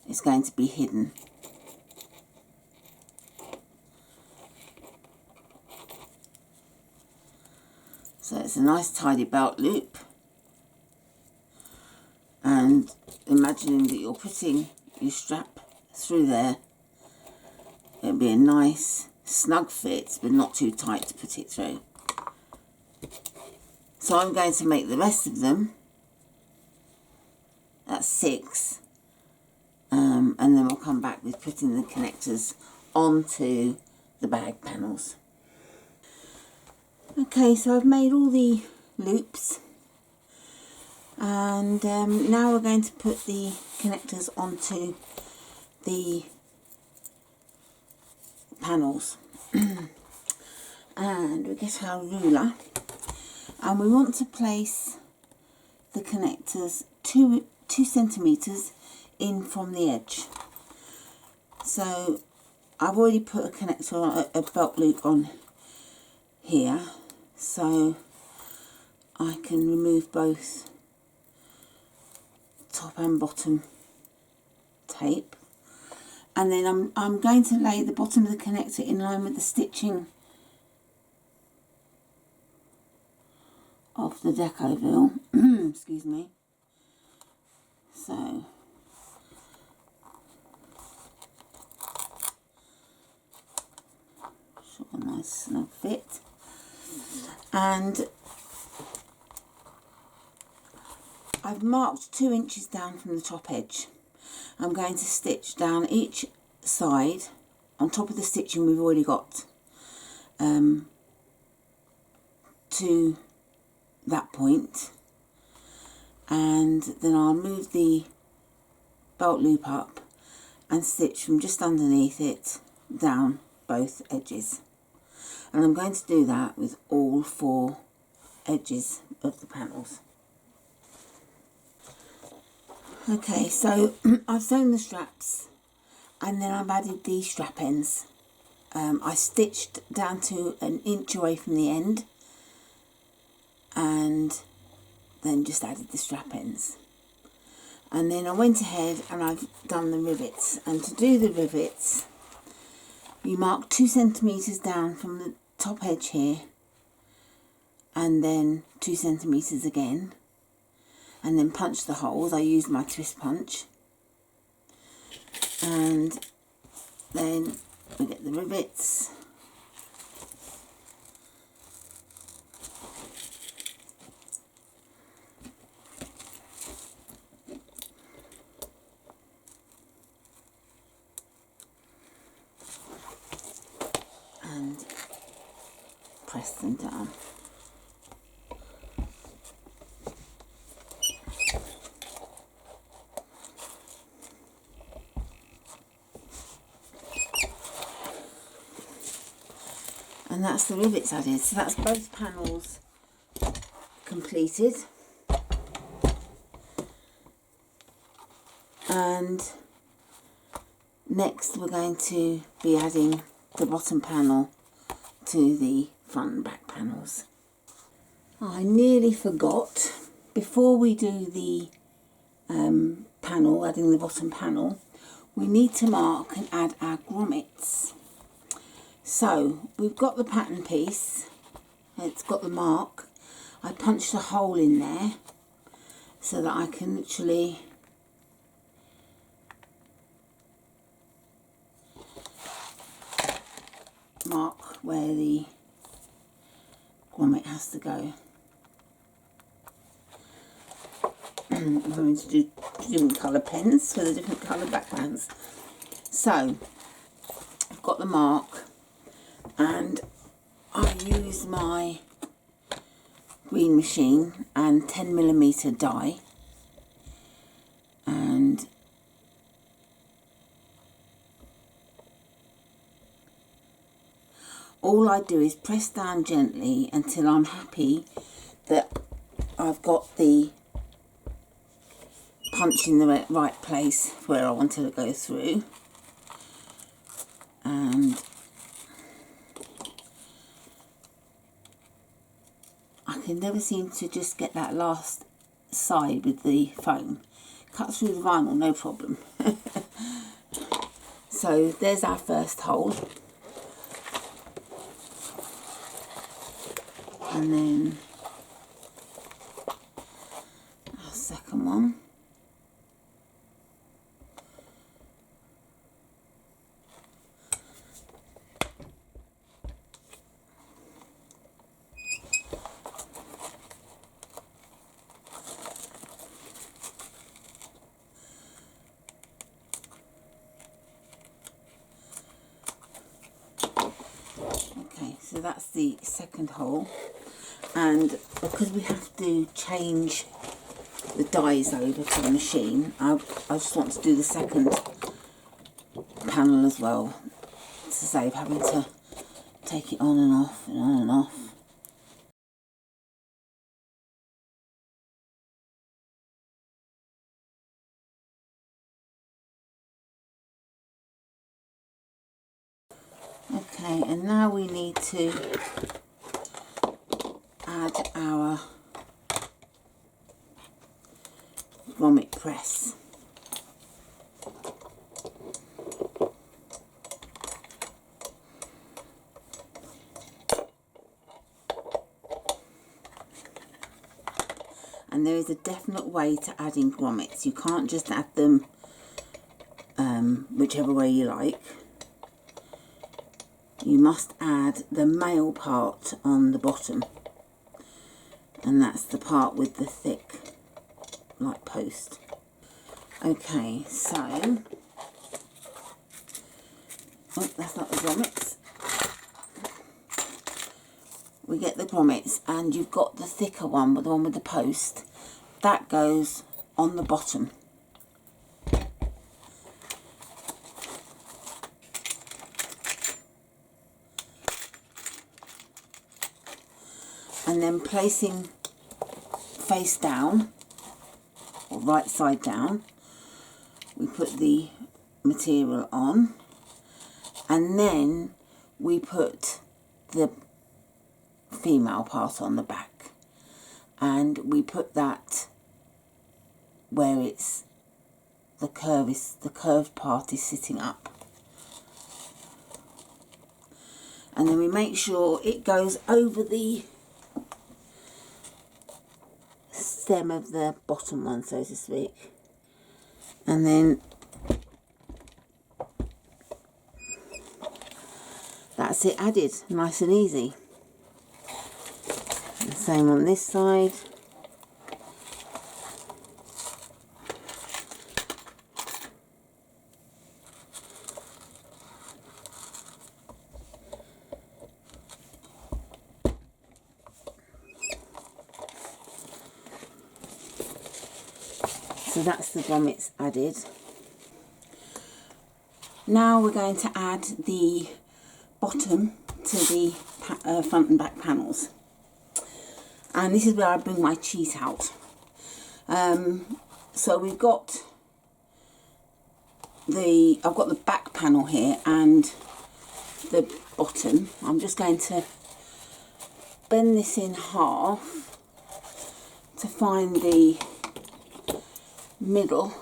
It's going to be hidden. So it's a nice tidy belt loop. And imagining that you're putting your strap through there, it'll be a nice snug fit, but not too tight to put it through. So I'm going to make the rest of them. That's 6. And then we'll come back with putting the connectors onto the bag panels. Okay, so I've made all the loops. And now we're going to put the connectors onto the panels. And we get our ruler. And we want to place the connectors 2 centimetres in from the edge. So I've already put a connector, a belt loop on here, so I can remove both top and bottom tape. And then I'm going to lay the bottom of the connector in line with the stitching of the deco excuse me. So a nice snug fit. And I've marked 2 inches down from the top edge. I'm going to stitch down each side on top of the stitching we've already got to that point, and then I'll move the belt loop up and stitch from just underneath it down both edges. And I'm going to do that with all 4 edges of the panels. Okay, so I've sewn the straps and then I've added the strap ends. I stitched down to 1 inch away from the end and then just added the strap ends. And then I went ahead and I've done the rivets. And to do the rivets, you mark 2 centimetres down from the top edge here, and then 2 centimetres again, and then punch the holes. I used my twist punch, and then we get the rivets. And press them down. And that's the rivets added. So that's both panels completed. And next we're going to be adding the bottom panel to the front and back panels. I nearly forgot, before we do the panel, adding the bottom panel, we need to mark and add our grommets. So we've got the pattern piece, it's got the mark. I punched a hole in there so that I can literally mark where the grommet has to go. I'm going to do different colour pens for the different colour backgrounds. So I've got the mark, and I use my green machine and 10mm die, and all I do is press down gently until I'm happy that I've got the punch in the right place where I want it to go through. And I can never seem to just get that last side with the foam. Cut through the vinyl, no problem. So there's our first hole. And then our second one. So that's the second hole, and because we have to change the dies over to the machine, I just want to do the second panel as well, to save having to take it on and off and on and off. Okay, and now we need to add our grommet press. And there is a definite way to adding grommets. You can't just add them whichever way you like. You must add the male part on the bottom, and that's the part with the thick like post. Okay, so that's not the grommets. We get the grommets, and you've got the thicker one, the one with the post, that goes on the bottom. And then placing face down, or right side down, we put the material on, and then we put the female part on the back, and we put that where it's the curved part is sitting up, and then we make sure it goes over the stem of the bottom one, so to speak, and then that's it added, nice and easy. And same on this side. So that's the grommets added. Now we're going to add the bottom to the front and back panels, and this is where I bring my cheat out. So we've got I've got the back panel here and the bottom. I'm just going to bend this in half to find the middle.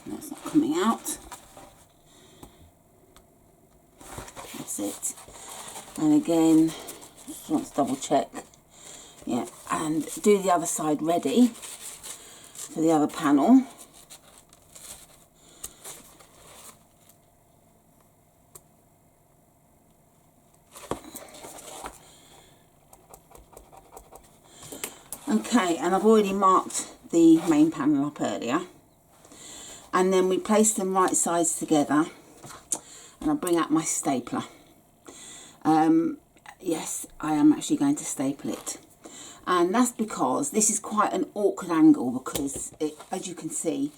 That's not coming out. That's it. And again, just want to double check. Yeah, and do the other side ready for the other panel. Okay, and I've already marked the main panel up earlier. And then we place them right sides together, and I'll bring out my stapler. Yes, I am actually going to staple it. And that's because this is quite an awkward angle, because it, as you can see,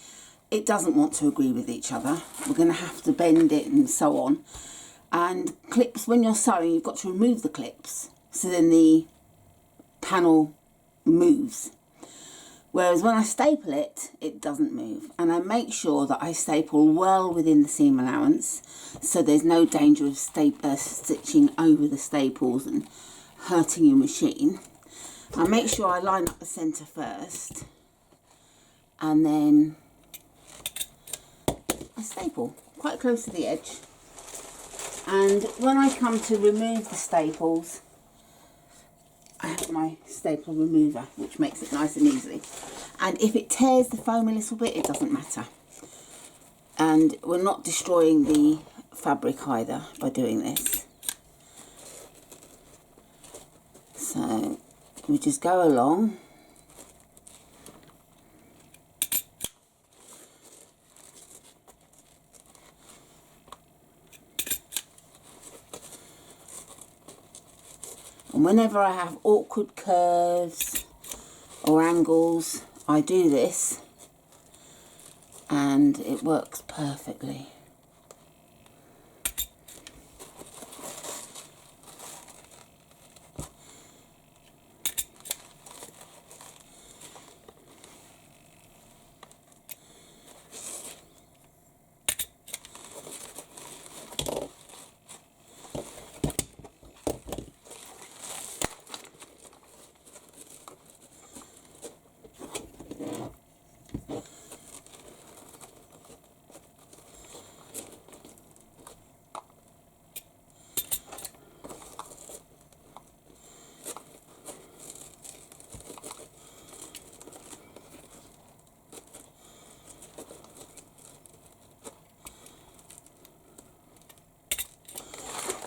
it doesn't want to agree with each other. We're going to have to bend it and so on. And clips, when you're sewing, you've got to remove the clips, so then the panel moves. Whereas when I staple it, it doesn't move. And I make sure that I staple well within the seam allowance, so there's no danger of stitching over the staples and hurting your machine. I make sure I line up the centre first, and then I staple quite close to the edge. And when I come to remove the staples, I have my staple remover, which makes it nice and easy. And if it tears the foam a little bit, it doesn't matter. And we're not destroying the fabric either by doing this. So we just go along. And whenever I have awkward curves or angles, I do this, and it works perfectly.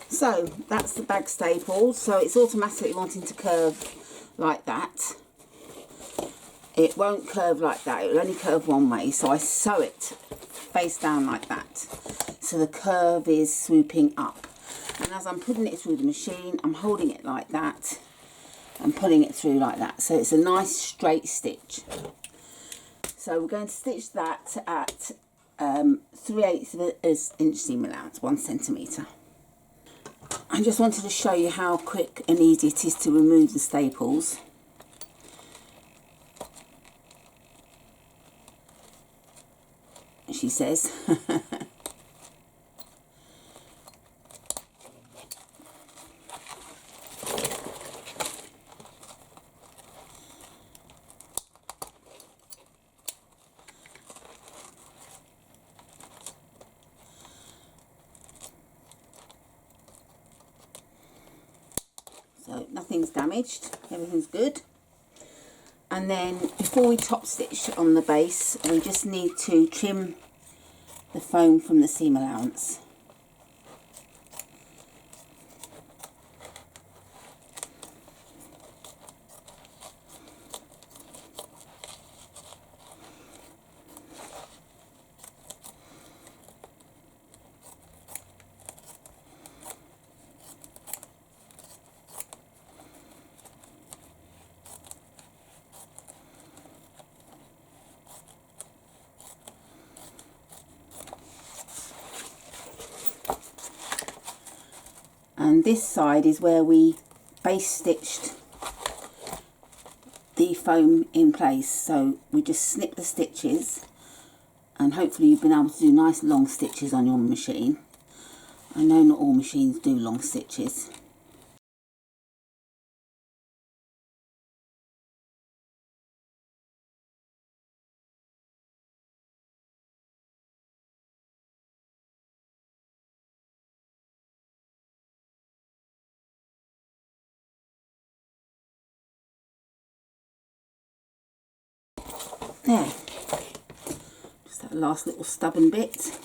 So that's the bag stapled, so it's automatically wanting to curve like that. It won't curve like that, it will only curve one way, so I sew it face down like that, so the curve is swooping up. And as I'm putting it through the machine, I'm holding it like that and pulling it through like that, so it's a nice straight stitch. So we're going to stitch that at 3/8 of an inch seam allowance, 1 centimetre. I just wanted to show you how quick and easy it is to remove the staples. She says. So nothing's damaged, everything's good. And then before we top stitch on the base, we just need to trim the foam from the seam allowance. And this side is where we base stitched the foam in place. So we just snip the stitches, and hopefully you've been able to do nice long stitches on your machine. I know not all machines do long stitches. There, just that last little stubborn bit.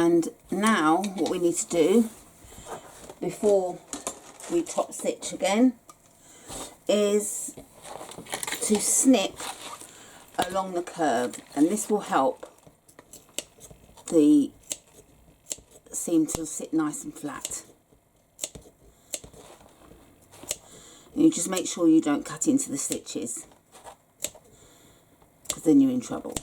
And now what we need to do before we top stitch again is to snip along the curve, and this will help the seam to sit nice and flat. And you just make sure you don't cut into the stitches, because then you're in trouble.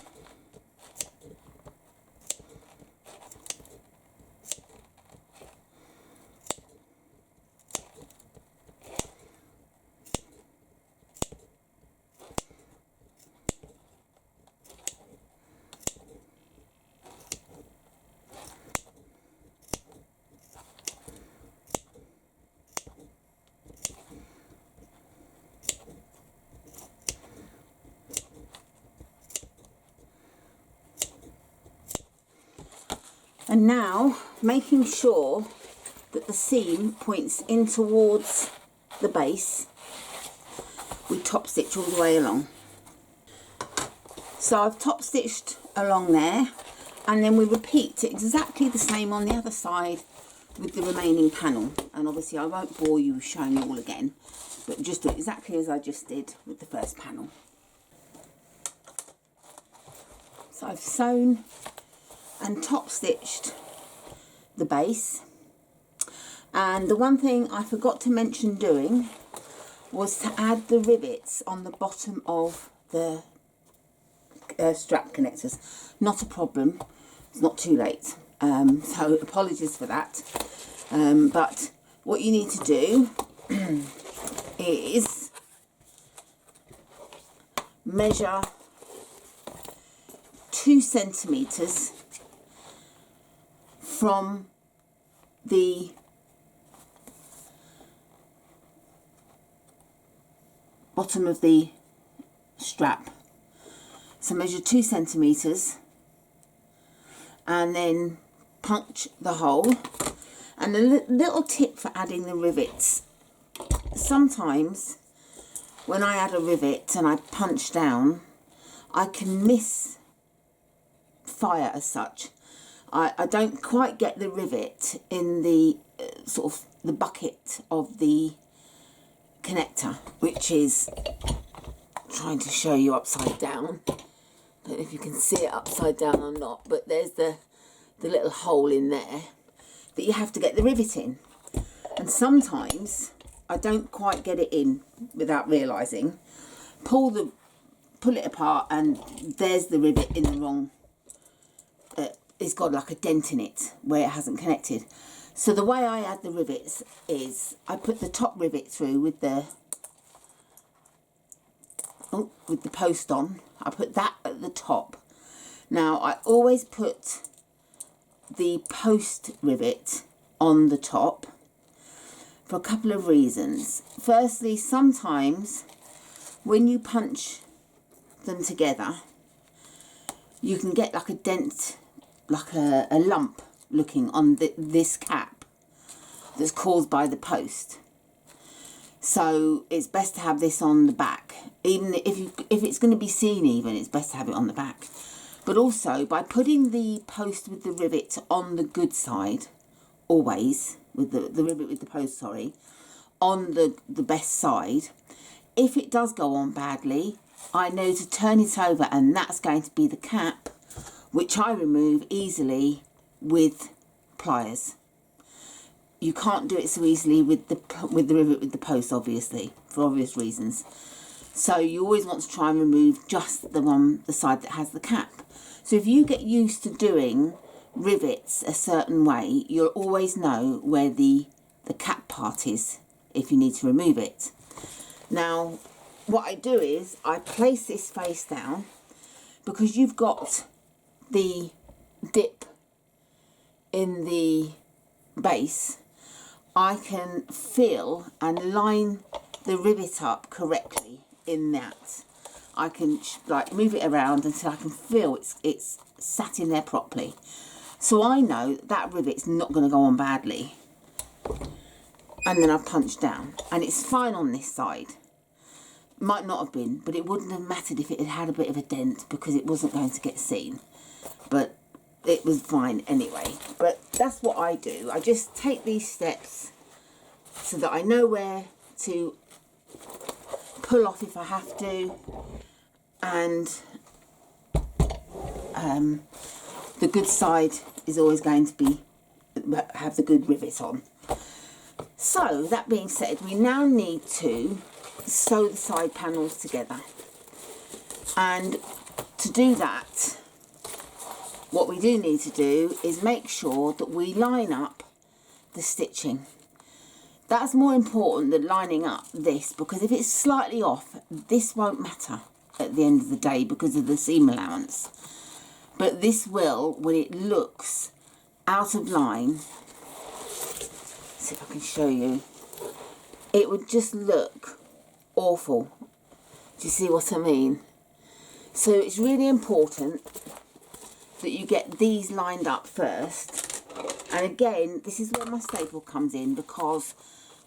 And now, making sure that the seam points in towards the base, we top stitch all the way along. So I've top stitched along there, and then we repeat exactly the same on the other side with the remaining panel. And obviously I won't bore you showing you all again, but just do it exactly as I just did with the first panel. So I've sewn and top stitched the base, and the one thing I forgot to mention doing was to add the rivets on the bottom of the strap connectors. Not a problem, it's not too late, so apologies for that, but what you need to do is measure 2 centimeters from the bottom of the strap. So measure 2 centimeters and then punch the hole. And a little tip for adding the rivets: sometimes when I add a rivet and I punch down, I can miss fire as such. I don't quite get the rivet in the sort of the bucket of the connector, which is, trying to show you upside down. Don't know if you can see it upside down or not, but there's the little hole in there that you have to get the rivet in. And sometimes I don't quite get it in without realising. Pull it apart and there's the rivet in the wrong, it's got like a dent in it where it hasn't connected. So the way I add the rivets is I put the top rivet through with the post on. I put that at the top. Now I always put the post rivet on the top for a couple of reasons. Firstly, sometimes when you punch them together, you can get like a dent, like a lump looking on this cap that's caused by the post. So it's best to have this on the back. Even if it's going to be seen even, it's best to have it on the back. But also, by putting the post with the rivet on the good side, always, with the rivet with the post, sorry, on the best side, if it does go on badly, I know to turn it over, and that's going to be the cap, which I remove easily with pliers. You can't do it so easily with the rivet with the post, obviously, for obvious reasons. So you always want to try and remove just the side that has the cap. So if you get used to doing rivets a certain way, you'll always know where the cap part is if you need to remove it. Now, what I do is I place this face down, because you've got the dip in the base. I can feel and line the rivet up correctly in that. I can like move it around until I can feel it's sat in there properly. So I know that rivet's not going to go on badly. And then I punch down, and it's fine on this side. Might not have been, but it wouldn't have mattered if it had had a bit of a dent, because it wasn't going to get seen. But it was fine anyway. But that's what I do. I just take these steps so that I know where to pull off if I have to, and the good side is always going to be have the good rivets on. So that being said, we now need to sew the side panels together, and to do that, what we do need to do is make sure that we line up the stitching. That's more important than lining up this, because if it's slightly off, this won't matter at the end of the day because of the seam allowance. But this will, when it looks out of line, let's see if I can show you, it would just look awful. Do you see what I mean? So it's really important that you get these lined up first. And again, this is where my staple comes in, because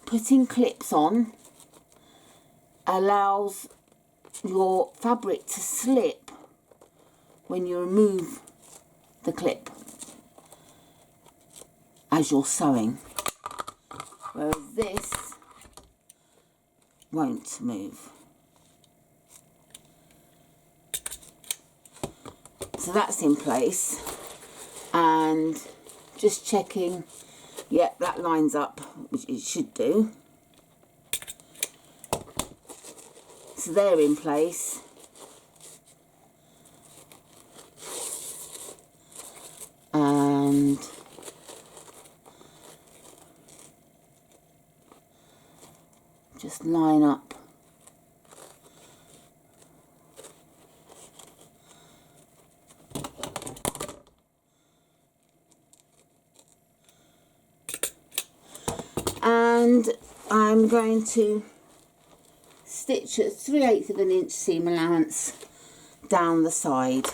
putting clips on allows your fabric to slip when you remove the clip as you're sewing, whereas this won't move. So that's in place, and just checking, yep, that lines up, which it should do. So they're in place. And just line up and I'm going to stitch at 3/8 of an inch seam allowance down the side.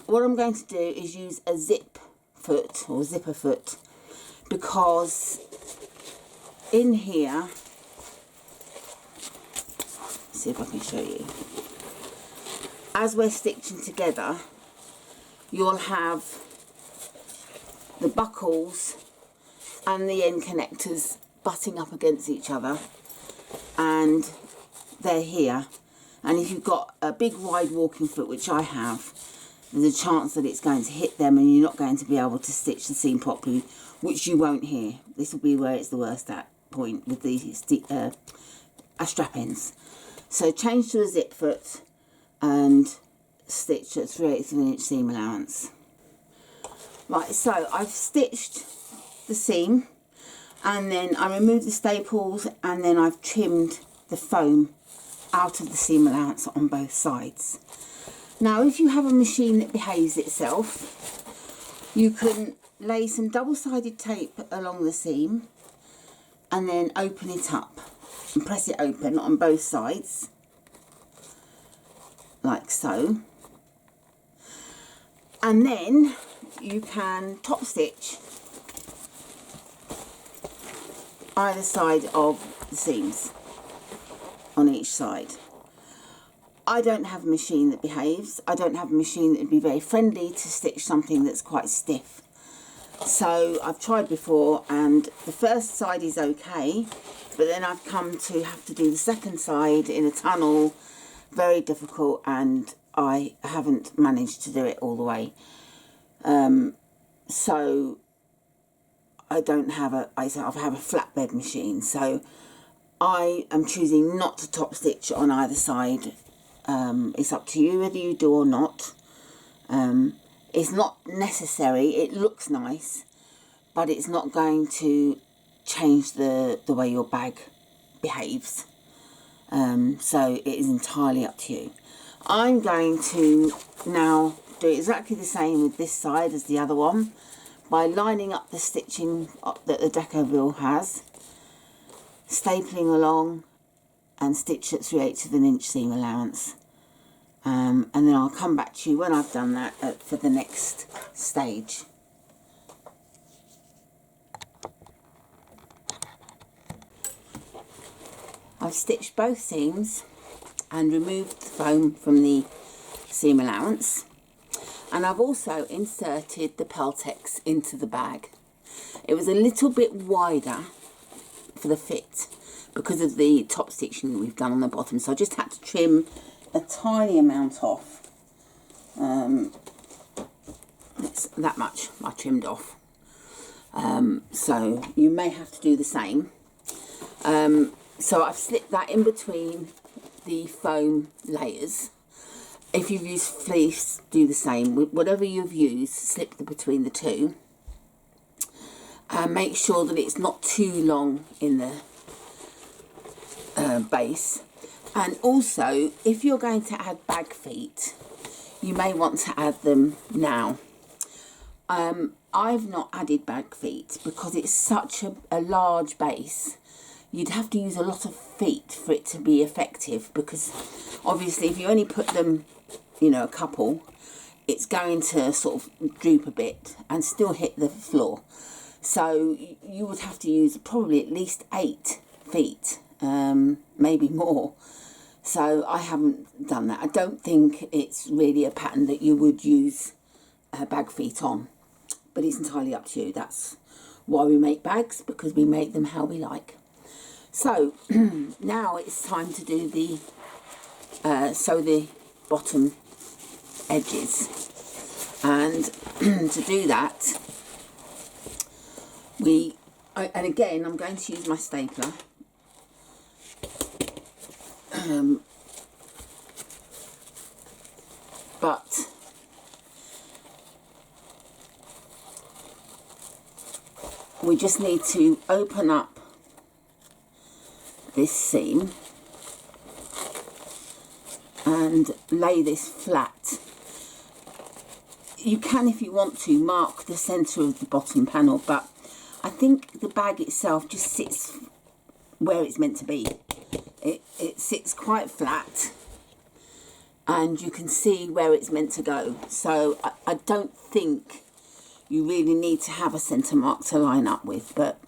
What I'm going to do is use a zip foot or zipper foot, because in here, see if I can show you, as we're stitching together, you'll have the buckles and the end connectors butting up against each other, and they're here. And if you've got a big wide walking foot, which I have, there's a chance that it's going to hit them and you're not going to be able to stitch the seam properly, which you won't here. This will be where it's the worst at point with the strap ends. So change to a zip foot and stitch at 3/8 of an inch seam allowance. Right, so I've stitched the seam, and then I removed the staples, and then I've trimmed the foam out of the seam allowance on both sides. Now, if you have a machine that behaves itself, you can lay some double-sided tape along the seam and then open it up and press it open on both sides, like so. And then you can top stitch either side of the seams on each side. I don't have a machine that behaves. I don't have a machine that would be very friendly to stitch something that's quite stiff. So I've tried before, and the first side is okay, but then I've come to have to do the second side in a tunnel, very difficult, and I haven't managed to do it all the way. So I don't have I have a flatbed machine, so I am choosing not to top stitch on either side. It's up to you whether you do or not. It's not necessary. It looks nice, but it's not going to change the way your bag behaves. So it is entirely up to you. I'm going to now do exactly the same with this side as the other one by lining up the stitching that the deco wheel has, stapling along, and stitch at 3/8 of an inch seam allowance. And then I'll come back to you when I've done that for the next stage. I've stitched both seams and removed the foam from the seam allowance. And I've also inserted the Peltex into the bag. It was a little bit wider for the fit because of the top stitching that we've done on the bottom, so I just had to trim a tiny amount off. It's that much I trimmed off. So you may have to do the same. So I've slipped that in between the foam layers. If you've used fleece, do the same. Whatever you've used, slip between the two. And make sure that it's not too long in the base. And also, if you're going to add bag feet, you may want to add them now. I've not added bag feet because it's such a large base. You'd have to use a lot of feet for it to be effective, because obviously if you only put them, you know, a couple, it's going to sort of droop a bit and still hit the floor. So you would have to use probably at least 8 feet, maybe more. So I haven't done that. I don't think it's really a pattern that you would use bag feet on, but it's entirely up to you. That's why we make bags, because we make them how we like. So now it's time to do the sew the bottom edges, and to do that and again I'm going to use my stapler. But we just need to open up this seam and lay this flat. You can, if you want to, mark the centre of the bottom panel, but I think the bag itself just sits where it's meant to be. It sits quite flat and you can see where it's meant to go. So I don't think you really need to have a centre mark to line up with, but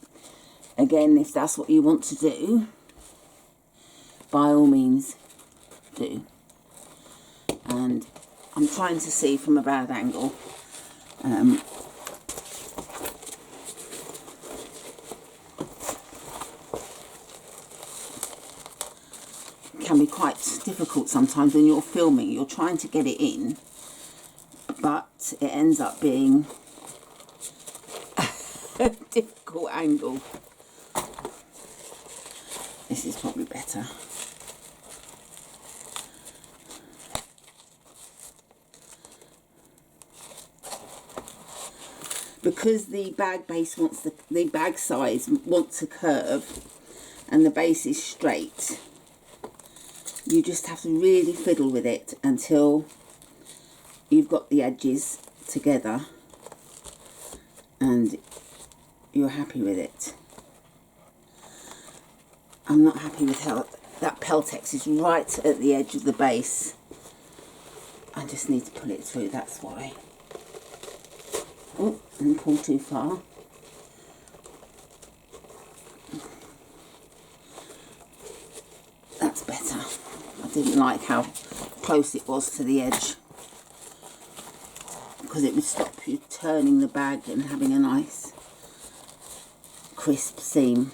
again, if that's what you want to do, by all means do. And I'm trying to see from a bad angle. It can be quite difficult sometimes when you're filming. You're trying to get it in, but it ends up being a difficult angle. This is probably better. Because the bag base wants the bag size wants to curve and the base is straight, you just have to really fiddle with it until you've got the edges together and you're happy with it. I'm not happy with how that Peltex is right at the edge of the base. I just need to pull it through, that's why. Oh, and pull too far. That's better. I didn't like how close it was to the edge, because it would stop you turning the bag and having a nice crisp seam.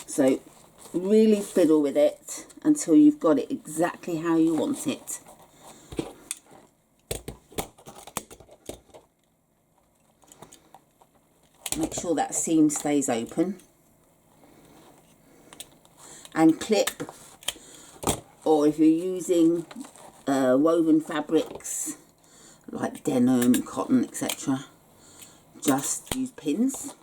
So really fiddle with it until you've got it exactly how you want it. Make sure that seam stays open, and clip, or if you're using woven fabrics like denim, cotton, etc., just use pins.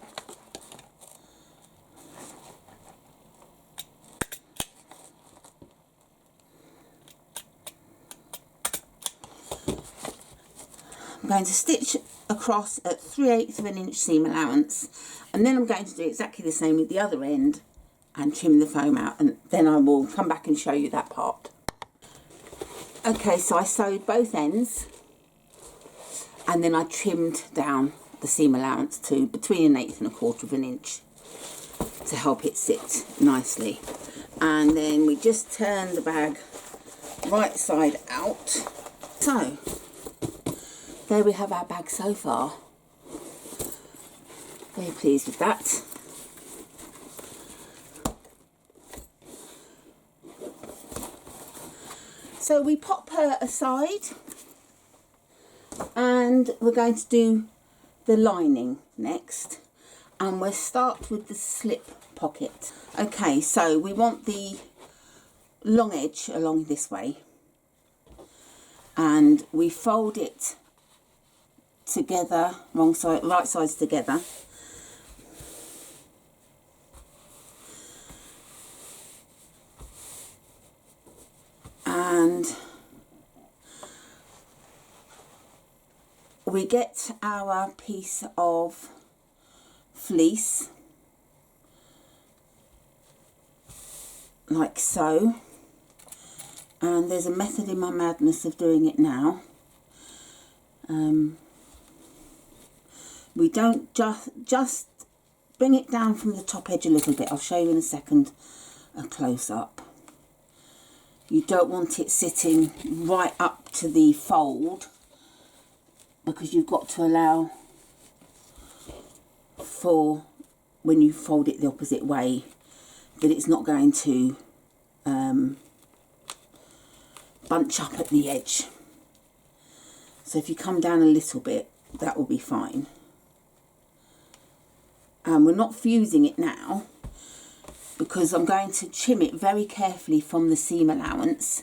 I'm going to stitch across at 3/8 of an inch seam allowance, and then I'm going to do exactly the same with the other end and trim the foam out, and then I will come back and show you that part. Okay, so I sewed both ends and then I trimmed down the seam allowance to between 1/8 and 1/4 of an inch to help it sit nicely. And then we just turn the bag right side out. So there we have our bag so far. Very pleased with that. So we pop her aside and we're going to do the lining next, and we'll start with the slip pocket. Okay, so we want the long edge along this way, and we fold it together, wrong side, right sides together, and we get our piece of fleece like so, and there's a method in my madness of doing it now. We don't just bring it down from the top edge a little bit. I'll show you in a second a close-up. You don't want it sitting right up to the fold, because you've got to allow for, when you fold it the opposite way, that it's not going to bunch up at the edge. So if you come down a little bit, that will be fine. And we're not fusing it now, because I'm going to trim it very carefully from the seam allowance,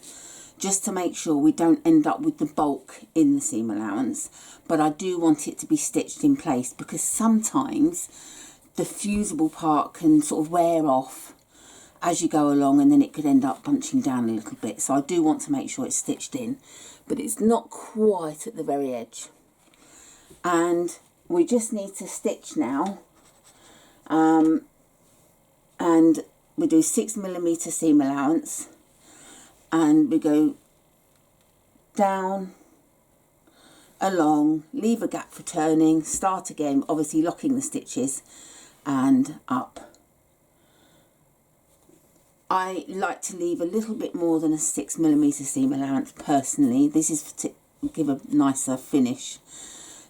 just to make sure we don't end up with the bulk in the seam allowance. But I do want it to be stitched in place, because sometimes the fusible part can sort of wear off as you go along, and then it could end up bunching down a little bit. So I do want to make sure it's stitched in, but it's not quite at the very edge. And we just need to stitch now, and we do 6mm seam allowance, and we go down, along, leave a gap for turning, start again, obviously locking the stitches, and up. I like to leave a little bit more than a 6mm seam allowance personally. This is to give a nicer finish.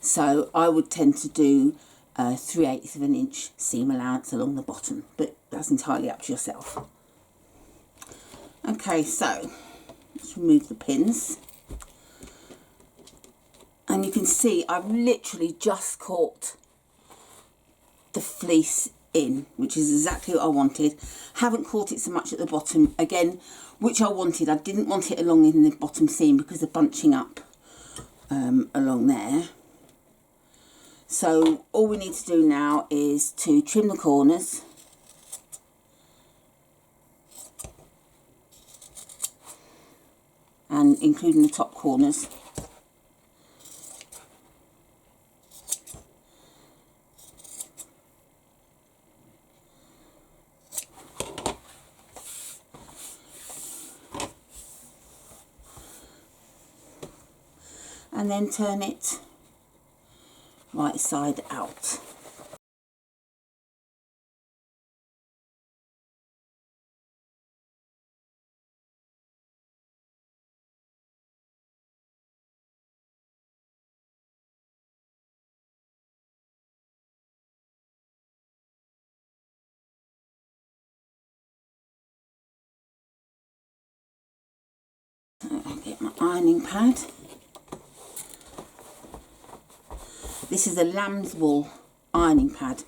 So I would tend to do 3/8 of an inch seam allowance along the bottom, but that's entirely up to yourself. Okay, so let's remove the pins. And you can see I've literally just caught the fleece in, which is exactly what I wanted. Haven't caught it so much at the bottom again, which I wanted. I didn't want it along in the bottom seam because of bunching up along there. So all we need to do now is to trim the corners, and including the top corners. And then turn it right side out. I'll get my ironing pad. This is a lamb's wool ironing pad,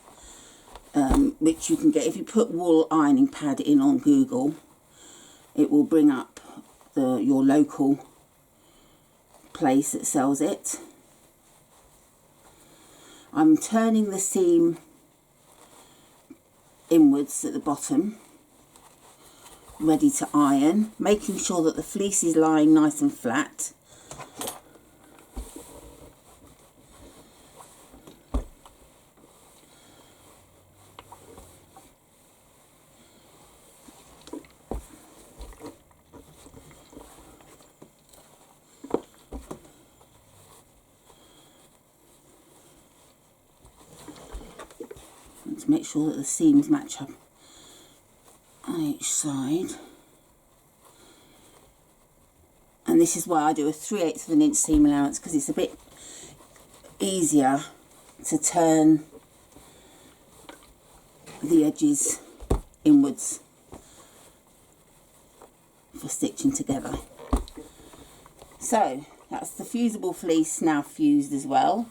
which you can get if you put wool ironing pad in on Google. It will bring up your local place that sells it. I'm turning the seam inwards at the bottom, ready to iron, making sure that the fleece is lying nice and flat. To make sure that the seams match up on each side, And this is why I do a 3/8 of an inch seam allowance, because it's a bit easier to turn the edges inwards for stitching together. So that's the fusible fleece now fused as well.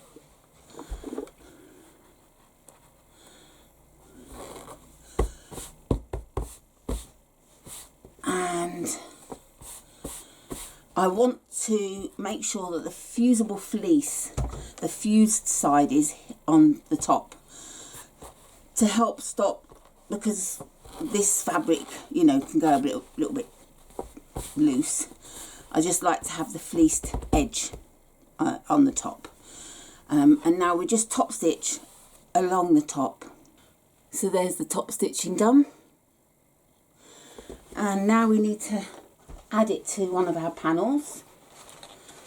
And I want to make sure that the fusible fleece, the fused side, is on the top to help stop, because this fabric, you know, can go a little bit loose. I just like to have the fleeced edge on the top. And now we just top stitch along the top. So there's the top stitching done. And now we need to add it to one of our panels,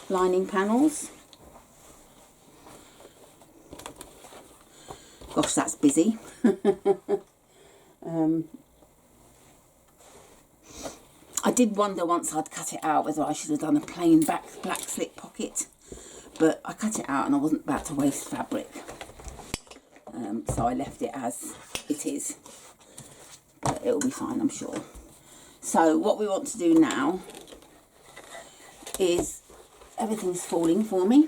lining panels. Gosh, that's busy. I did wonder once I'd cut it out whether I should have done a plain black slip pocket, but I cut it out and I wasn't about to waste fabric, so I left it as it is, but it'll be fine, I'm sure. So what we want to do now is, everything's falling for me,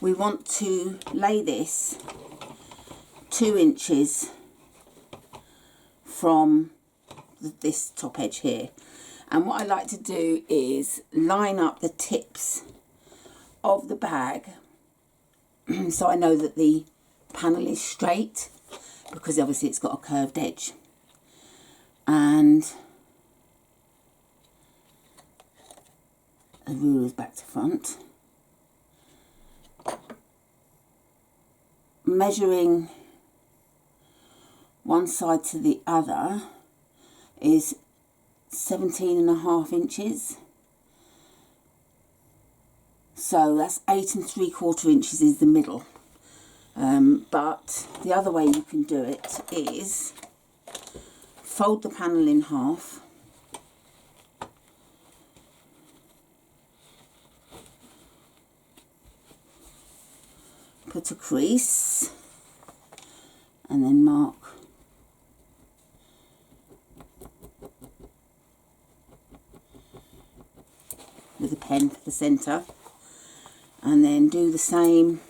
we want to lay this 2 inches from this top edge here. And what I like to do is line up the tips of the bag so I know that the panel is straight, because obviously it's got a curved edge. And a ruler's back to front. Measuring one side to the other is 17.5 inches. So that's 8 3/4 inches is the middle. But the other way you can do it is fold the panel in half, put a crease, and then mark with a pen for the centre, and then do the same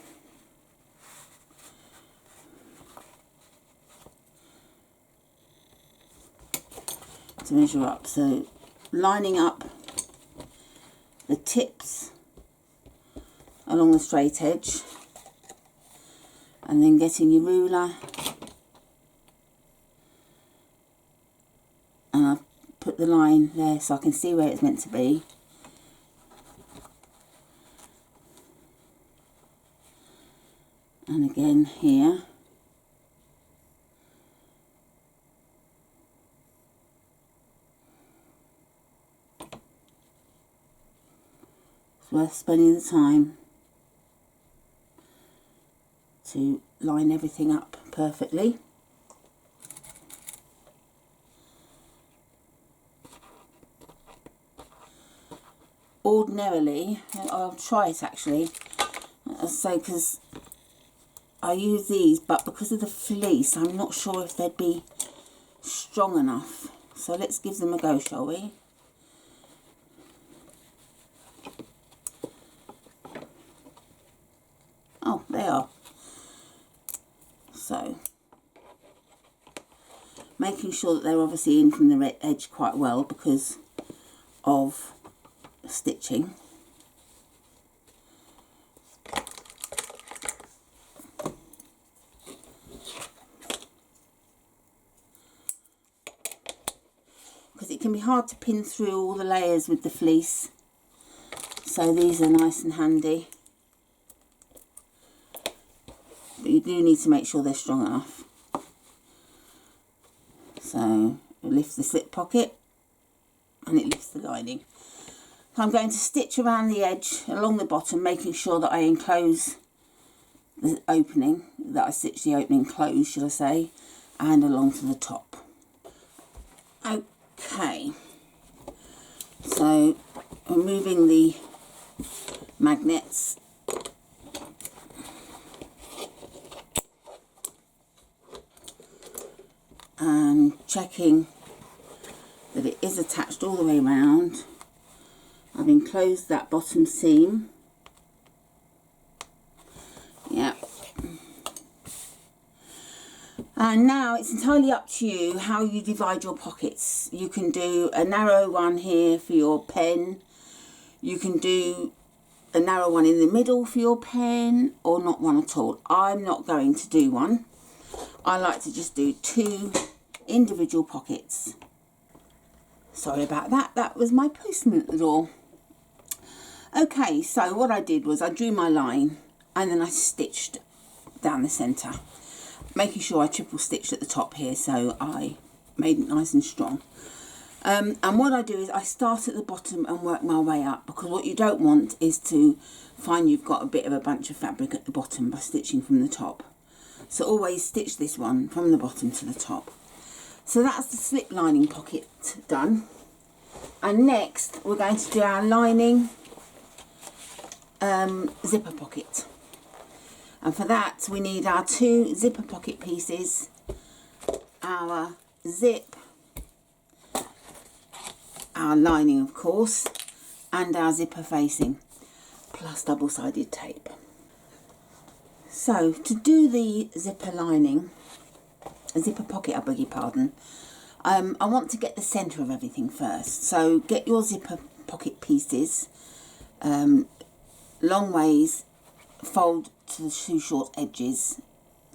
to measure up. So lining up the tips along the straight edge, and then getting your ruler, and I've put the line there so I can see where it's meant to be. And again here. It's worth spending the time to line everything up perfectly. Ordinarily, I'll try it actually, so because I use these, but because of the fleece I'm not sure if they'd be strong enough, so let's give them a go, shall we? Oh, they are. So making sure that they're obviously in from the edge quite well because of the stitching. Because it can be hard to pin through all the layers with the fleece, so these are nice and handy. But you do need to make sure they're strong enough. So it lifts the slip pocket and it lifts the lining. So I'm going to stitch around the edge along the bottom, making sure that I enclose the opening, that I stitch the opening closed, should I say, and along to the top. Okay, So removing the magnets, and checking that it is attached all the way around. I've enclosed that bottom seam. Yeah. And now it's entirely up to you how you divide your pockets. You can do a narrow one here for your pen. You can do a narrow one in the middle for your pen, or not one at all. I'm not going to do one. I like to just do 2 individual pockets. Sorry about that. That was my postman at the door. Okay, so what I did was I drew my line and then I stitched down the centre, making sure I triple stitched at the top here, so I made it nice and strong. And what I do is I start at the bottom and work my way up, because what you don't want is to find you've got a bit of a bunch of fabric at the bottom by stitching from the top. So always stitch this one from the bottom to the top. So that's the slip lining pocket done. And next we're going to do our lining zipper pocket. And for that we need our 2 zipper pocket pieces, our zip, our lining of course, and our zipper facing, plus double-sided tape. So to do the zipper lining, zipper pocket, I beg your pardon, I want to get the centre of everything first. So get your zipper pocket pieces long ways, fold to the 2 short edges,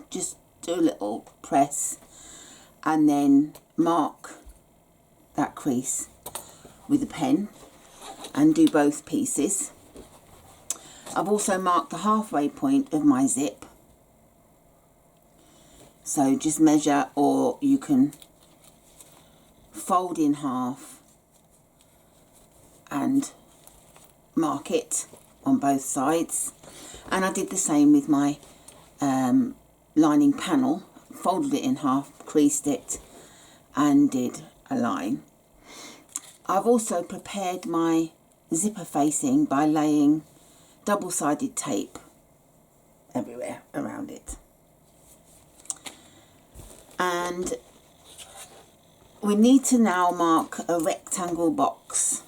just do a little press and then mark that crease with a pen and do both pieces. I've also marked the halfway point of my zip, so just measure, or you can fold in half and mark it on both sides. And I did the same with my lining panel, folded it in half, creased it and did a line. I've also prepared my zipper facing by laying double-sided tape everywhere around it. And we need to now mark a rectangle box,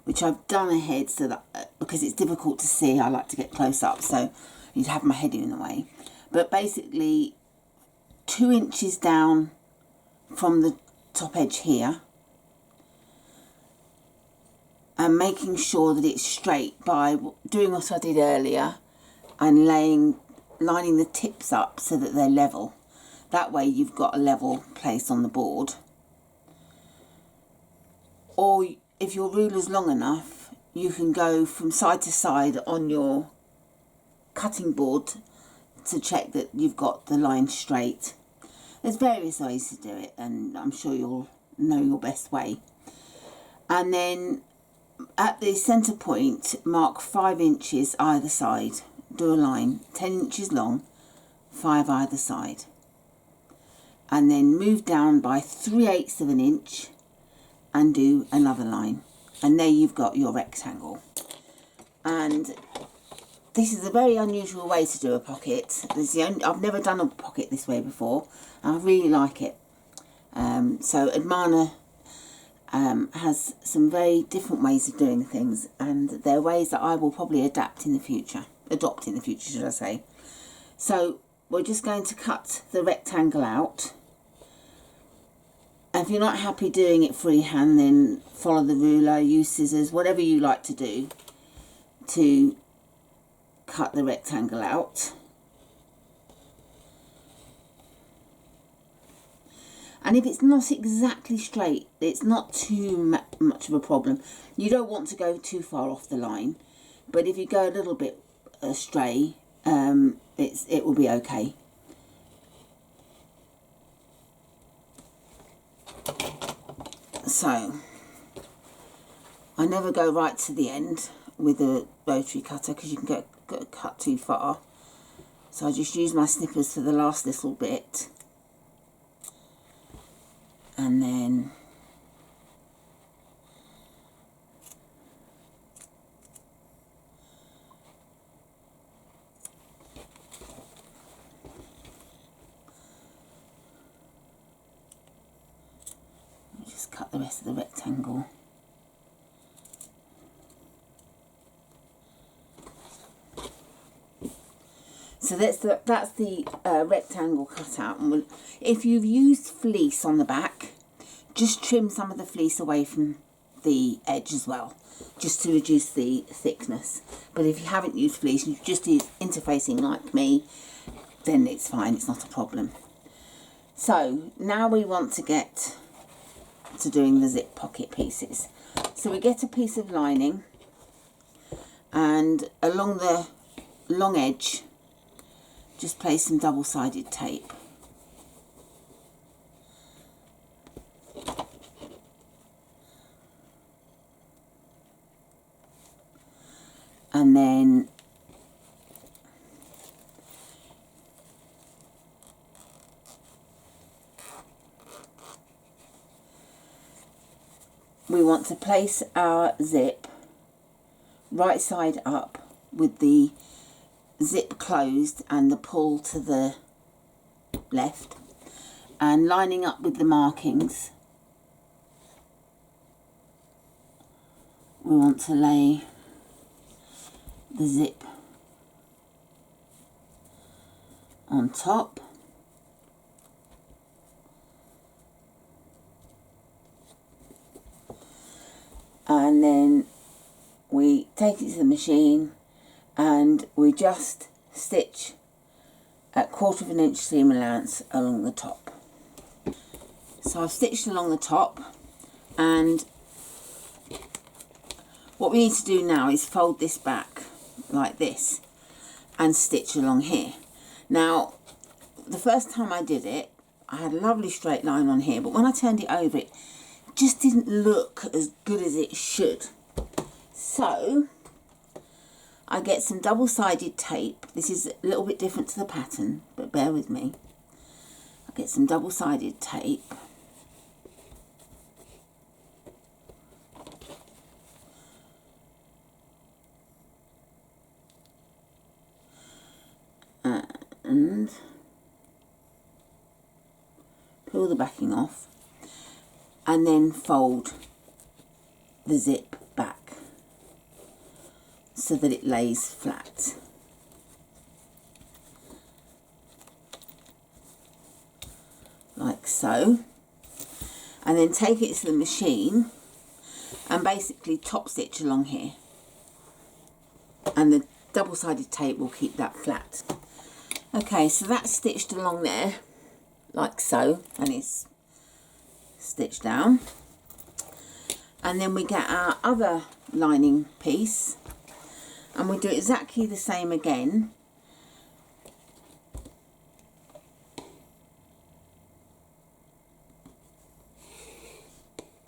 which I've done ahead so that, because it's difficult to see, I like to get close up, so you'd have my head in the way. But basically 2 inches down from the top edge here, and making sure that it's straight by doing what I did earlier and lining the tips up so that they're level. That way you've got a level place on the board. Or if your ruler's long enough, you can go from side to side on your cutting board to check that you've got the line straight. There's various ways to do it, and I'm sure you'll know your best way. And then at the centre point, mark 5 inches either side. Do a line 10 inches long, 5 either side. And then move down by 3/8 of an inch and do another line. And there you've got your rectangle. And this is a very unusual way to do a pocket. I've never done a pocket this way before, and I really like it. So Admana has some very different ways of doing things, and they're ways that I will probably adopt in the future, should I say. So we're just going to cut the rectangle out. If you're not happy doing it freehand, then follow the ruler, use scissors, whatever you like to do to cut the rectangle out. And if it's not exactly straight, it's not too much of a problem. You don't want to go too far off the line, but if you go a little bit astray, it will be okay. So I never go right to the end with a rotary cutter, because you can get cut too far. So I just use my snippers for the last little bit, and then cut the rest of the rectangle. So that's the rectangle cut out. And if you've used fleece on the back, just trim some of the fleece away from the edge as well, just to reduce the thickness. But if you haven't used fleece, you've just used interfacing like me, then it's fine, it's not a problem. So now we want to get to doing the zip pocket pieces. So we get a piece of lining, and along the long edge just place some double-sided tape. And then we want to place our zip right side up with the zip closed and the pull to the left, and lining up with the markings we want to lay the zip on top, and then we take it to the machine and we just stitch at 1/4 inch seam allowance along the top. So I've stitched along the top, and what we need to do now is fold this back like this and stitch along here. Now, the first time I did it, I had a lovely straight line on here, but when I turned it over, it just didn't look as good as it should. So I get some double-sided tape. This is a little bit different to the pattern, but bear with me. I get some double-sided tape. And peel the backing off, and then fold the zip back so that it lays flat. Like so. And then take it to the machine and basically top stitch along here. And the double-sided tape will keep that flat. Okay, so that's stitched along there, like so, and it's stitched down. And then we get our other lining piece, and we do exactly the same again.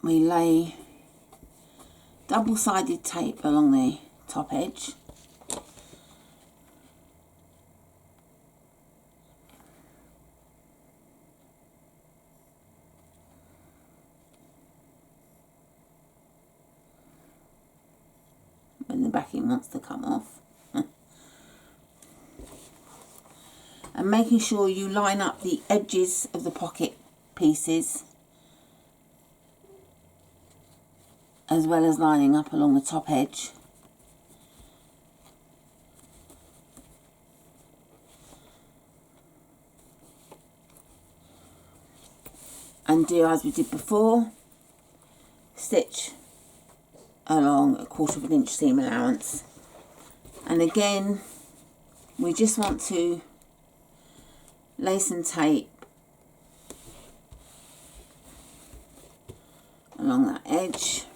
We lay double-sided tape along the top edge. When the backing wants to come off. And making sure you line up the edges of the pocket pieces as well as lining up along the top edge. And do as we did before, stitch along 1/4 inch seam allowance. And again, we just want to lay some tape along that edge.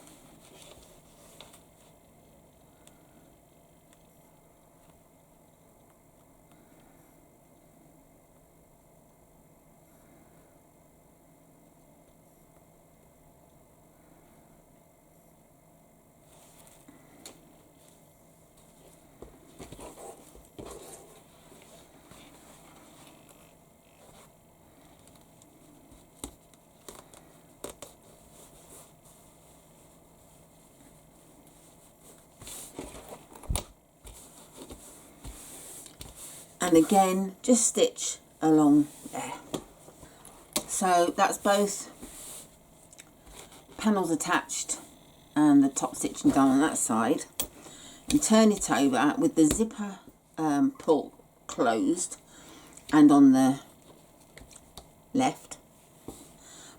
And again, just stitch along there. So that's both panel's attached and the top stitching done on that side, and turn it over with the zipper pull closed and on the left.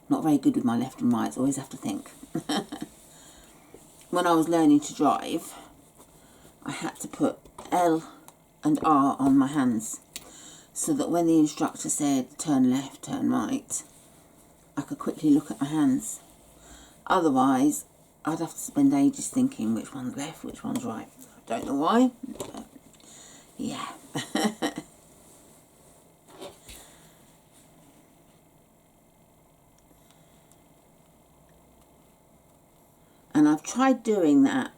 Not very good with my left and right, always have to think. When I was learning to drive, I had to put L and R on my hands so that when the instructor said turn left, turn right, I could quickly look at my hands. Otherwise, I'd have to spend ages thinking which one's left, which one's right. I don't know why, but yeah. And I've tried doing that.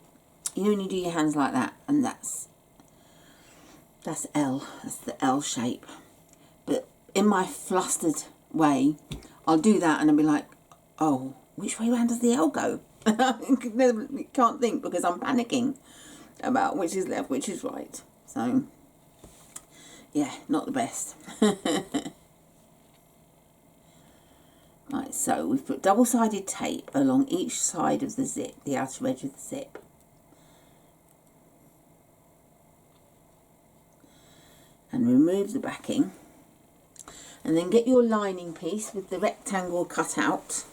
You know when you do your hands like that, and that's L, that's the L shape. But in my flustered way, I'll do that and I'll be like, oh, which way round does the L go? I can't think because I'm panicking about which is left, which is right. So, yeah, not the best. Right, so we've put double-sided tape along each side of the zip, the outer edge of the zip. And remove the backing. And then get your lining piece with the rectangle cut out.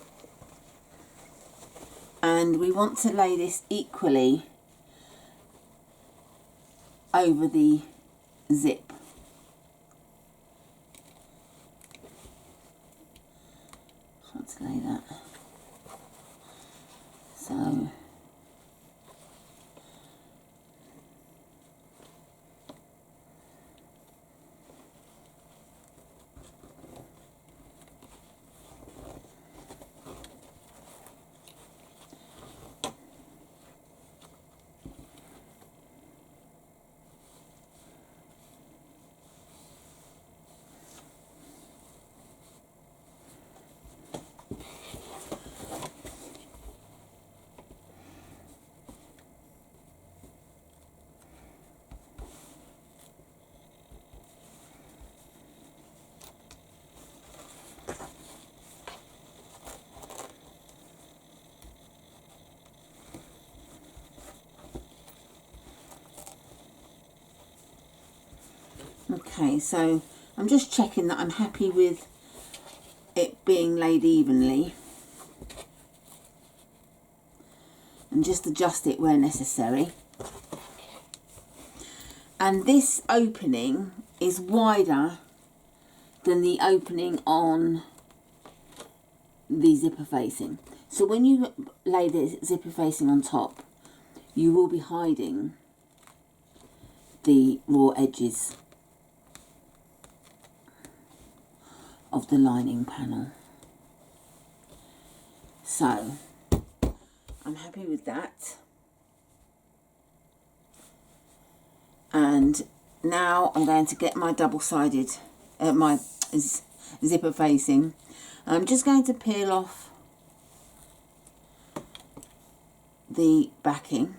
And we want to lay this equally over the zip. Just want to lay that. So okay, so I'm just checking that I'm happy with it being laid evenly, and just adjust it where necessary. And this opening is wider than the opening on the zipper facing. So when you lay the zipper facing on top, you will be hiding the raw edges of the lining panel. So I'm happy with that. And now I'm going to get my double-sided, my zipper facing. I'm just going to peel off the backing.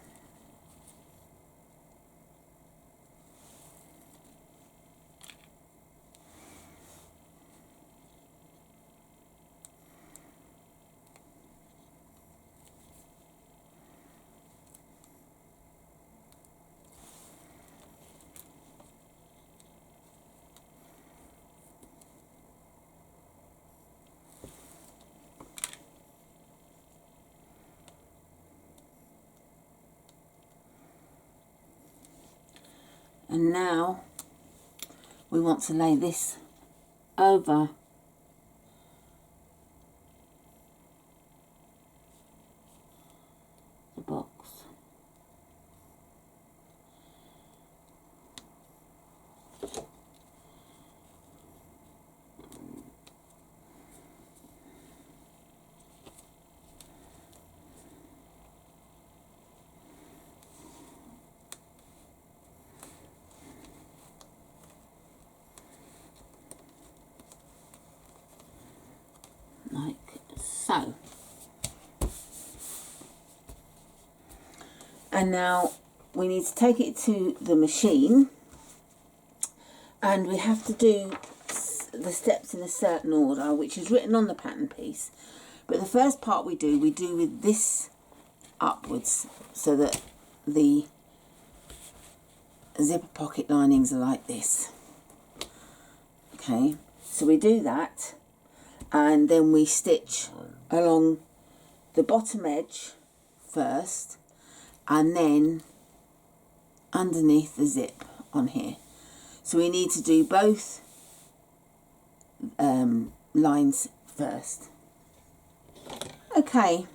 And now we want to lay this over the box. Like so. And now we need to take it to the machine, and we have to do the steps in a certain order, which is written on the pattern piece, But the first part we do with this upwards, so that the zipper pocket linings are like this. Okay, so we do that, and then we stitch along the bottom edge first, and then underneath the zip on here. So we need to do both lines first. Okay,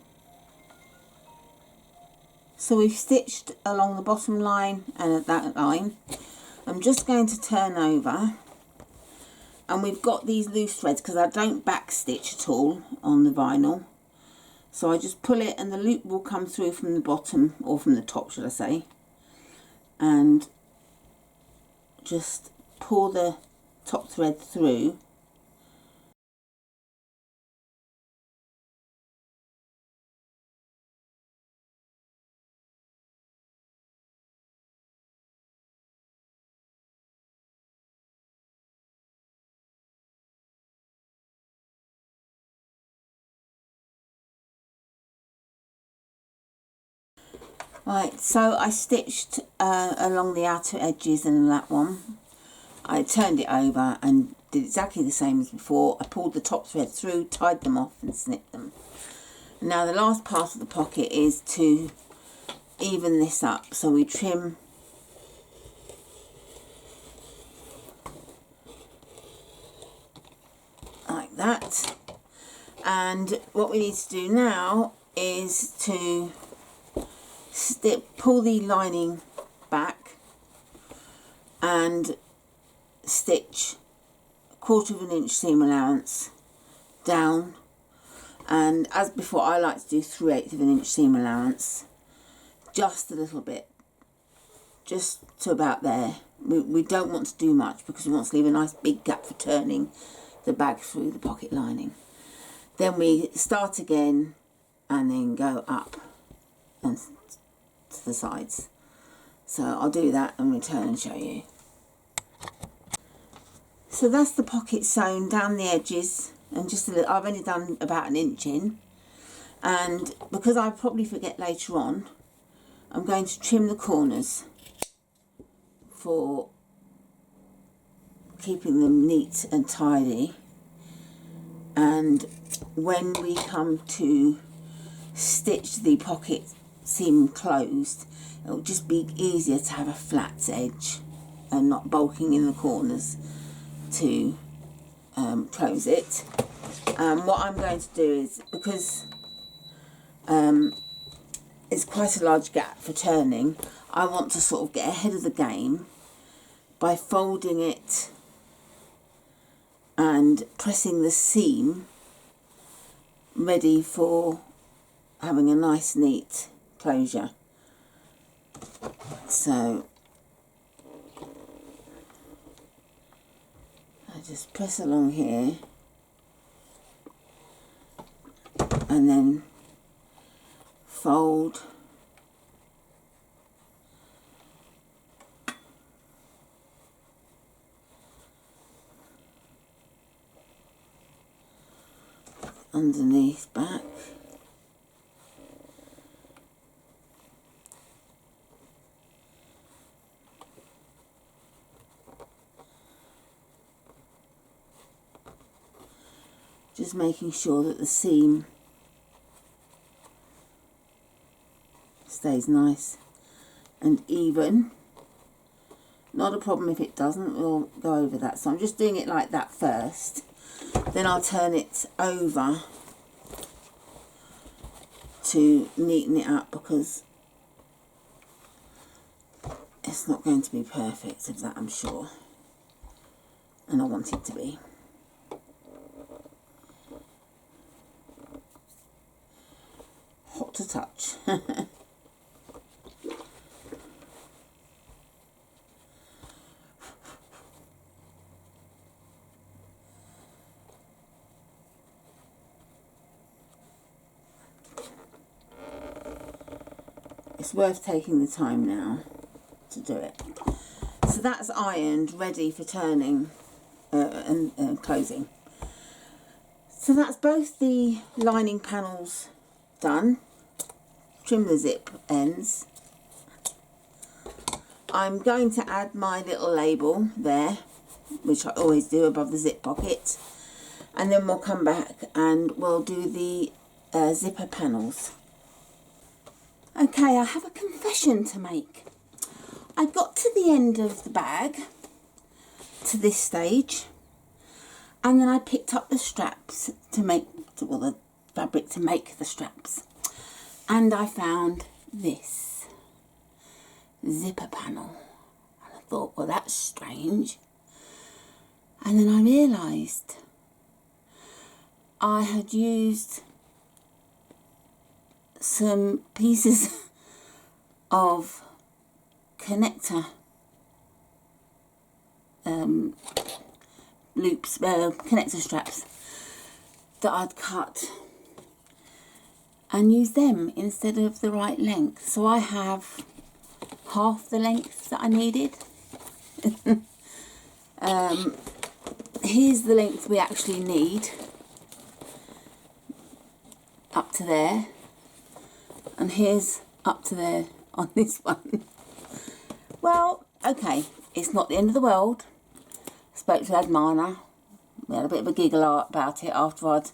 so we've stitched along the bottom line and at that line. I'm just going to turn over, and we've got these loose threads because I don't back stitch at all on the vinyl. So I just pull it and the loop will come through from the bottom, or from the top should I say, and just pull the top thread through. Right, so I stitched along the outer edges and that one. I turned it over and did exactly the same as before. I pulled the top thread through, tied them off and snipped them. Now the last part of the pocket is to even this up. So we trim like that. And what we need to do now is to pull the lining back and stitch 1/4 of an inch seam allowance down, and as before I like to do 3/8 of an inch seam allowance, just a little bit, just to about there. We don't want to do much because we want to leave a nice big gap for turning the bag through the pocket lining. Then we start again and then go up and to the sides. So I'll do that and return and show you. So that's the pocket sewn down the edges, and just a little, I've only done about 1 inch in, and because I probably forget later on, I'm going to trim the corners for keeping them neat and tidy. And when we come to stitch the pocket seam closed, it'll just be easier to have a flat edge and not bulking in the corners to close it. What I'm going to do is, because it's quite a large gap for turning, I want to sort of get ahead of the game by folding it and pressing the seam ready for having a nice neat closure. So I just press along here and then fold underneath back. Just making sure that the seam stays nice and even. Not a problem if it doesn't, we'll go over that. So I'm just doing it like that first. Then I'll turn it over to neaten it up, because it's not going to be perfect of that, I'm sure. And I want it to be. Hot to touch. It's worth taking the time now to do it. So that's ironed, ready for turning and closing. So that's both the lining panels done. Trim the zip ends. I'm going to add my little label there, which I always do above the zip pocket, and then we'll come back and we'll do the zipper panels. Okay, I have a confession to make. I got to the end of the bag, to this stage, and then I picked up the straps to make, well, the fabric to make the straps, and I found this zipper panel, and I thought, well, that's strange. And then I realised I had used some pieces of connector loops, connector straps that I'd cut and used them instead of the right length. So I have half the length that I needed. Here's the length we actually need, up to there, and here's up to there on this one. Well, okay, it's not the end of the world. I spoke to Admana. We had a bit of a giggle about it after I'd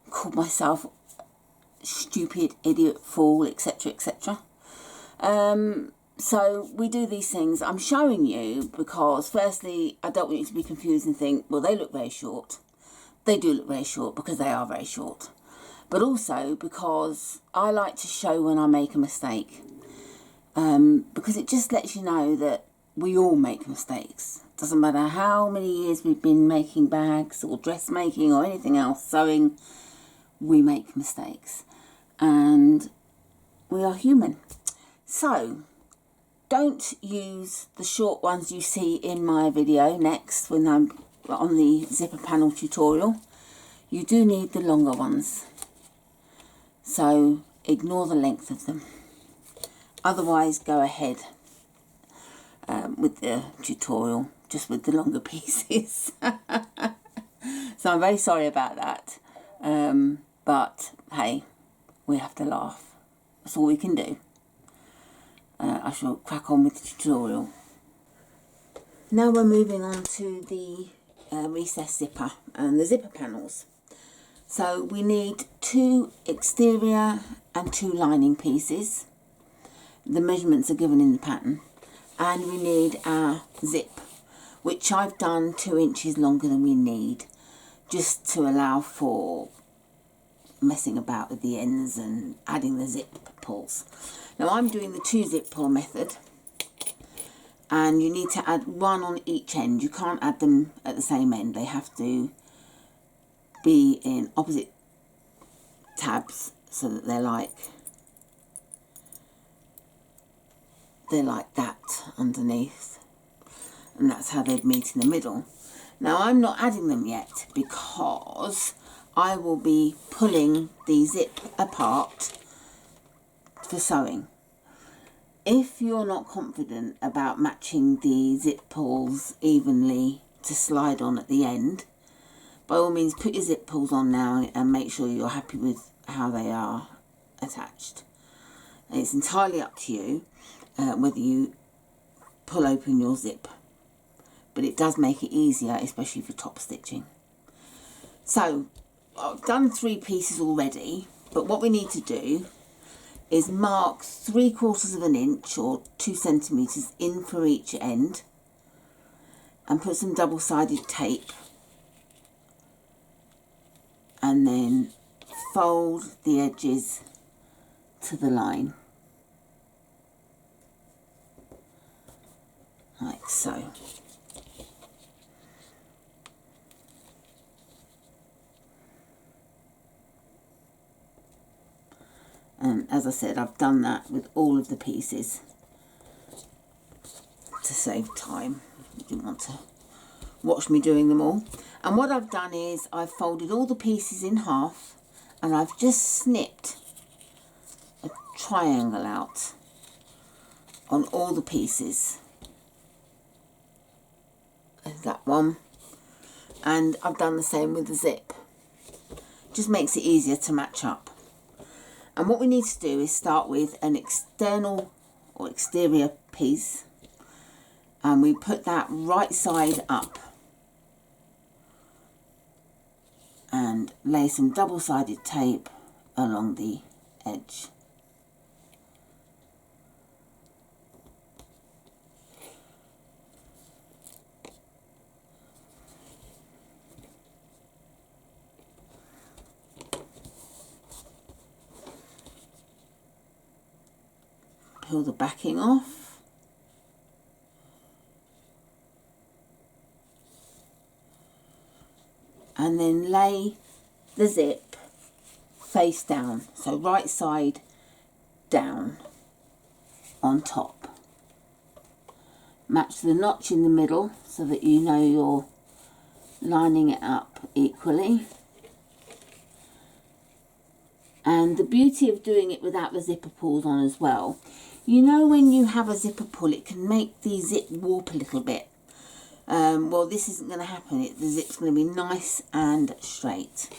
called myself stupid, idiot, fool, etc, etc. So we do these things. I'm showing you because, firstly, I don't want you to be confused and think, well, they look very short. They do look very short because they are very short. But also because I like to show when I make a mistake. Because it just lets you know that we all make mistakes. Doesn't matter how many years we've been making bags or dressmaking or anything else, sewing, we make mistakes. And we are human. So don't use the short ones you see in my video next when I'm on the zipper panel tutorial. You do need the longer ones. So ignore the length of them. Otherwise, go ahead with the tutorial, just with the longer pieces. So I'm very sorry about that. But hey, we have to laugh. That's all we can do. I shall crack on with the tutorial. Now we're moving on to the recess zipper and the zipper panels. So we need 2 exterior and 2 lining pieces. The measurements are given in the pattern. And we need our zip, which I've done 2 inches longer than we need, just to allow for messing about with the ends and adding the zip pulls. Now I'm doing the 2 zip pull method, and you need to add 1 on each end. You can't add them at the same end. They have to be in opposite tabs so that they're like that underneath, and that's how they'd meet in the middle. Now I'm not adding them yet because I will be pulling the zip apart for sewing. If you're not confident about matching the zip pulls evenly to slide on at the end, by all means put your zip pulls on now and make sure you're happy with how they are attached. And it's entirely up to you whether you pull open your zip, but it does make it easier, especially for top stitching. So I've done 3 pieces already, but what we need to do is mark 3/4 of an inch or 2 centimeters in for each end and put some double-sided tape, and then fold the edges to the line like so. And as I said, I've done that with all of the pieces to save time. You didn't want to watch me doing them all. And what I've done is I've folded all the pieces in half, and I've just snipped a triangle out on all the pieces. There's that one. And I've done the same with the zip. Just makes it easier to match up. And what we need to do is start with an external or exterior piece, and we put that right side up and lay some double-sided tape along the edge. Peel the backing off. And then lay the zip face down, so right side down on top. Match the notch in the middle so that you know you're lining it up equally. And the beauty of doing it without the zipper pulls on as well, you know, when you have a zipper pull, it can make the zip warp a little bit. Well, this isn't going to happen. The zip's going to be nice and straight.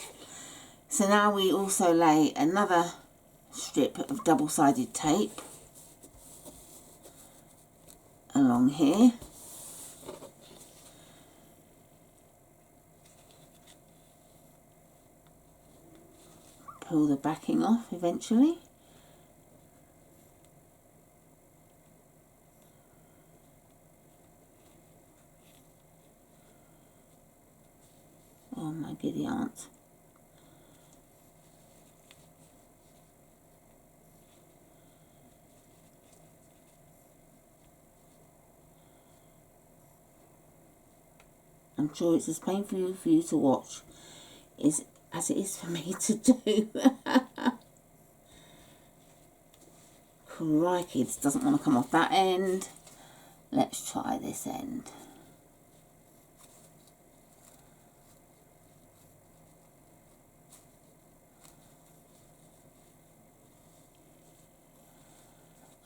So now we also lay another strip of double-sided tape along here. Pull the backing off eventually. Oh my giddy aunt. I'm sure it's as painful for you to watch as it is for me to do. Crikey, this doesn't want to come off that end. Let's try this end.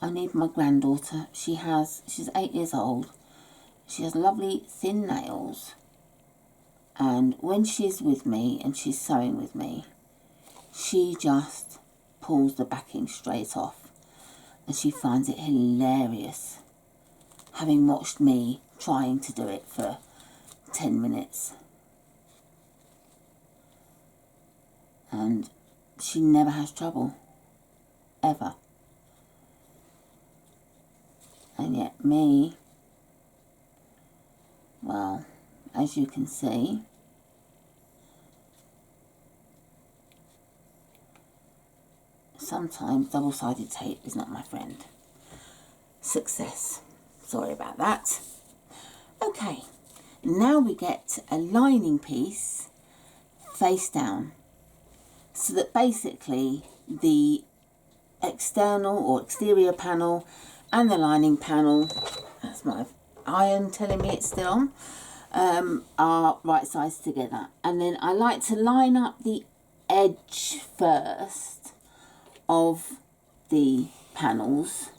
I need my granddaughter. She's 8 years old. She has lovely thin nails. And when she's with me and she's sewing with me, she just pulls the backing straight off. And she finds it hilarious, having watched me trying to do it for 10 minutes. And she never has trouble, ever. And yet me, well, as you can see, sometimes double-sided tape is not my friend. Success. Sorry about that. Okay, now we get a lining piece face down, so that basically the external or exterior panel and the lining panel, that's my iron telling me it's still on, are right sides together. And then I like to line up the edge first of the panels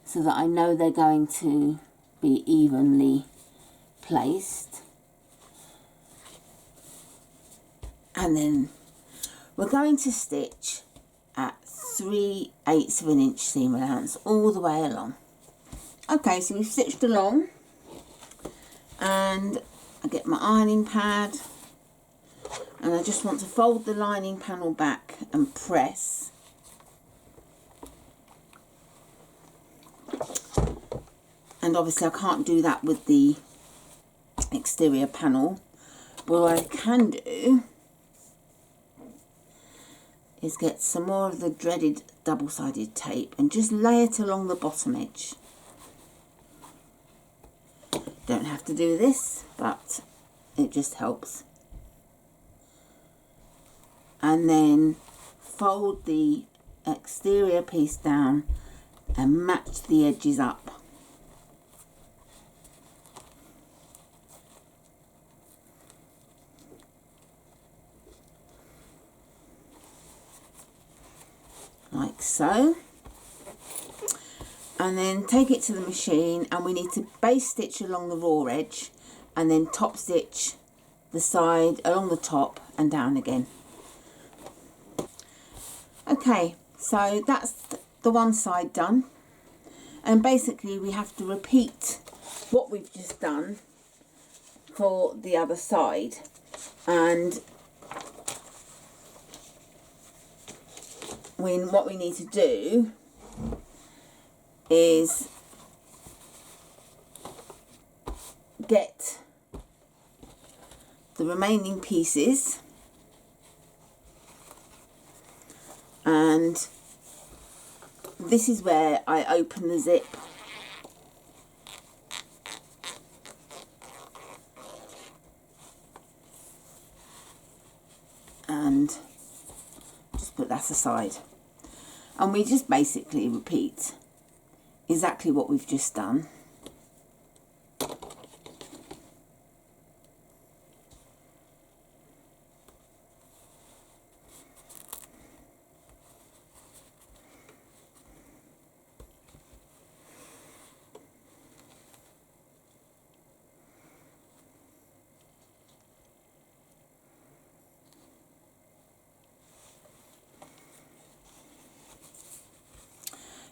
so that I know they're going to be evenly placed. And then we're going to stitch at 3/8 of an inch seam allowance all the way along. Okay, so we've stitched along, and I get my ironing pad, and I just want to fold the lining panel back and press. And obviously I can't do that with the exterior panel, but what I can do is get some more of the dreaded double-sided tape and just lay it along the bottom edge. Don't have to do this, but it just helps. And then fold the exterior piece down and match the edges up. Like so. And then take it to the machine, and we need to base stitch along the raw edge and then top stitch the side along the top and down again. Okay, so that's the one side done, and basically we have to repeat what we've just done for the other side. And what we need to do is get the remaining pieces, and this is where I open the zip and just put that aside, and we just basically repeat exactly what we've just done.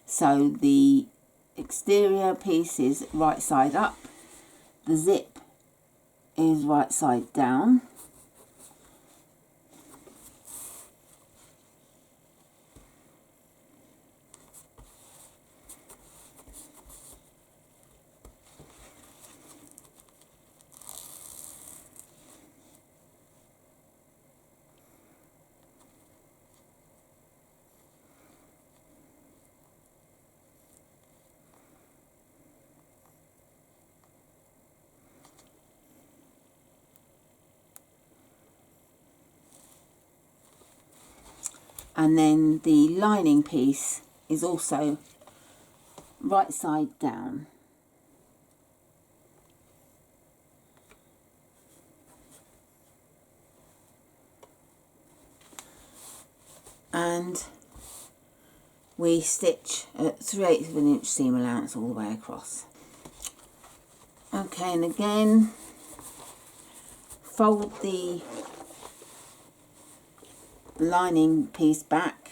So the exterior piece is right side up, the zip is right side down, and then the lining piece is also right side down. And we stitch at 3/8 of an inch seam allowance all the way across. Okay, and again fold the lining piece back,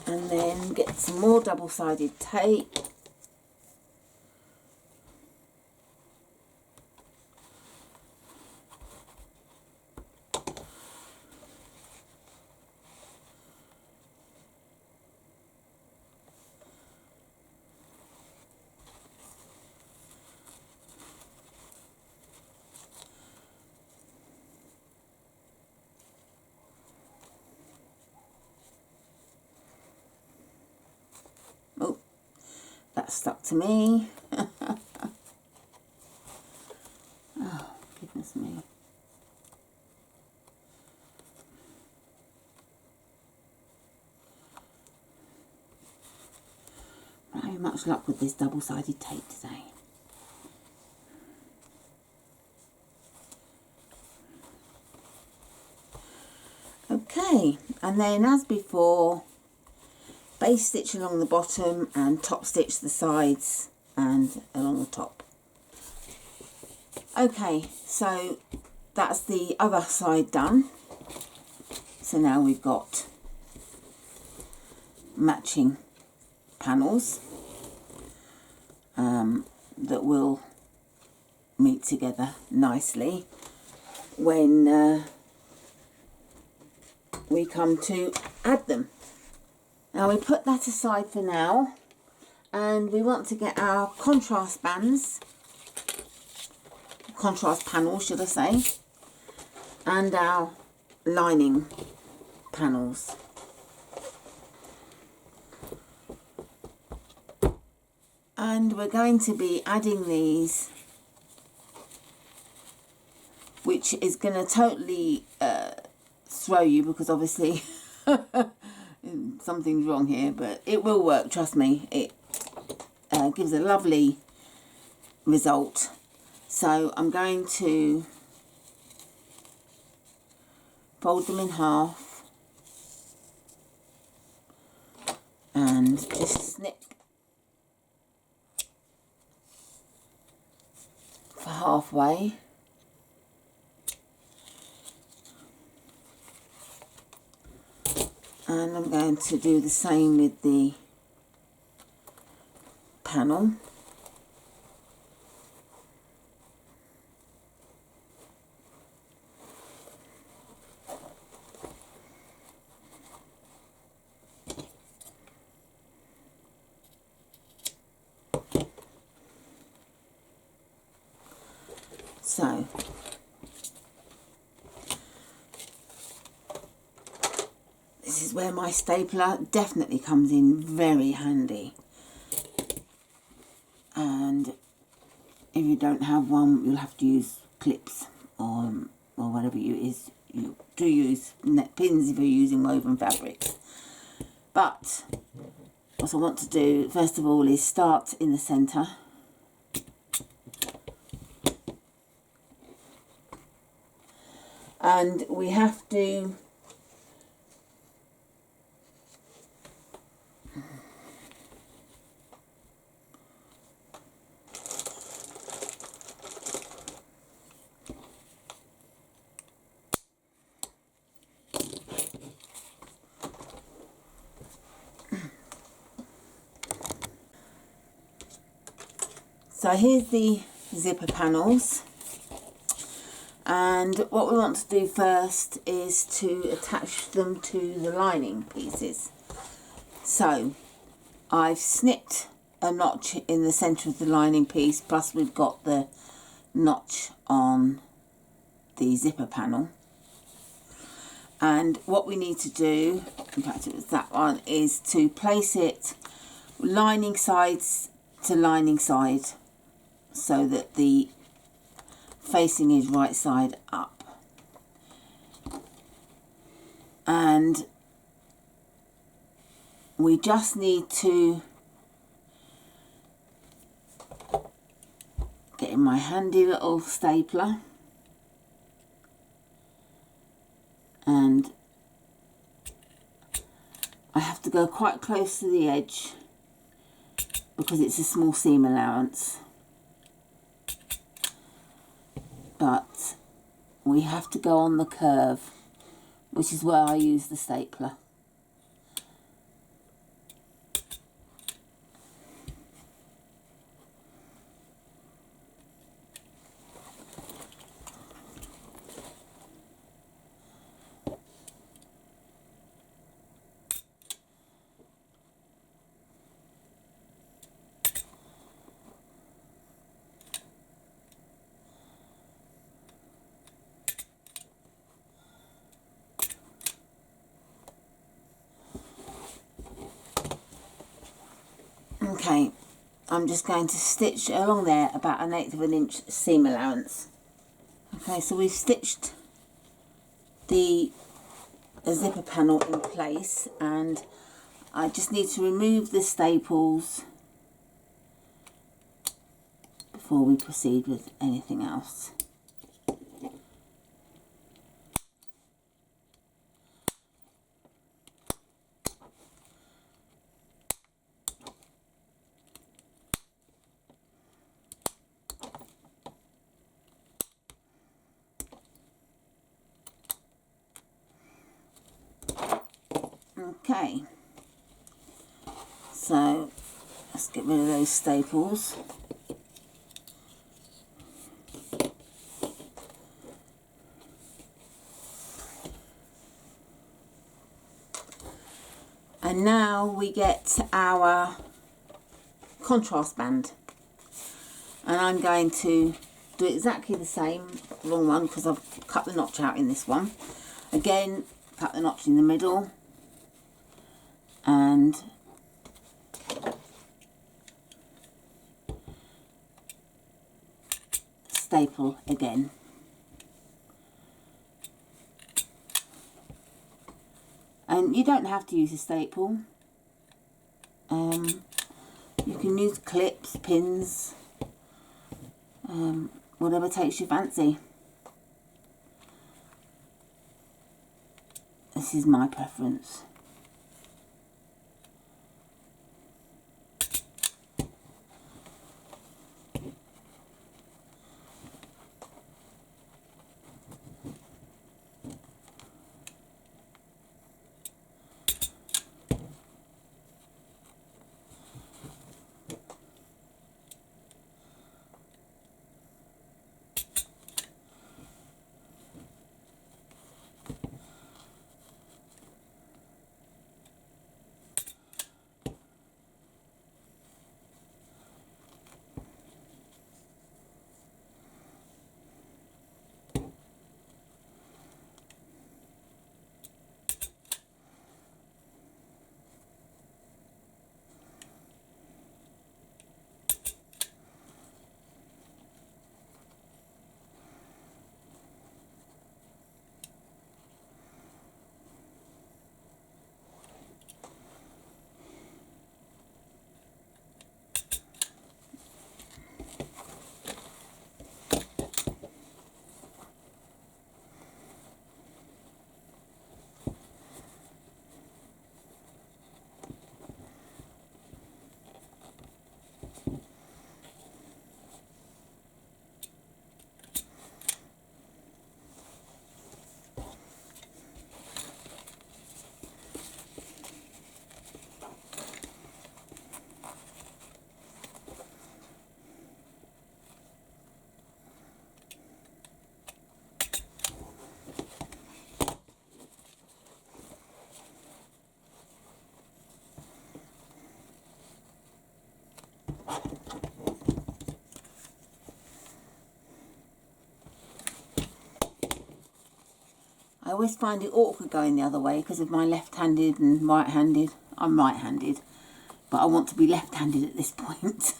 and then get some more double-sided tape that stuck to me. Oh, goodness me. Not having much luck with this double-sided tape today. Okay, and then as before, base stitch along the bottom and top stitch the sides and along the top. Okay, so that's the other side done. So now we've got matching panels that will meet together nicely when we come to add them. Now we put that aside for now, and we want to get our contrast bands, contrast panels should I say, and our lining panels. And we're going to be adding these, which is going to totally throw you, because obviously something's wrong here, but it will work, trust me. It gives a lovely result. So I'm going to fold them in half and just snip for halfway, And I'm going to do the same with the panel. So this is where my stapler definitely comes in very handy. And if you don't have one, you'll have to use clips or whatever you do use net pins if you're using woven fabrics. But what I want to do first of all is start in the centre. And we have to so here's the zipper panels, and what we want to do first is to attach them to the lining pieces. So I've snipped a notch in the centre of the lining piece, plus we've got the notch on the zipper panel. And what we need to do, in fact it was that one, is to place it lining sides to lining side so that the facing is right side up. And we just need to get in my handy little stapler and I have to go quite close to the edge because it's a small seam allowance, but we have to go on the curve, which is where I use the stapler. Okay, I'm just going to stitch along there about 1/8 of an inch seam allowance. Okay, so we've stitched the zipper panel in place, and I just need to remove the staples before we proceed with anything else. Okay, so let's get rid of those staples. And now we get our contrast band, and I'm going to do exactly the same, wrong one because I've cut the notch out in this one. Again, cut the notch in the middle and staple again. And you don't have to use a staple. You can use clips, pins, whatever takes your fancy. This is my preference. I always find it awkward going the other way because of my left-handed and right-handed. I'm right-handed, but I want to be left-handed at this point.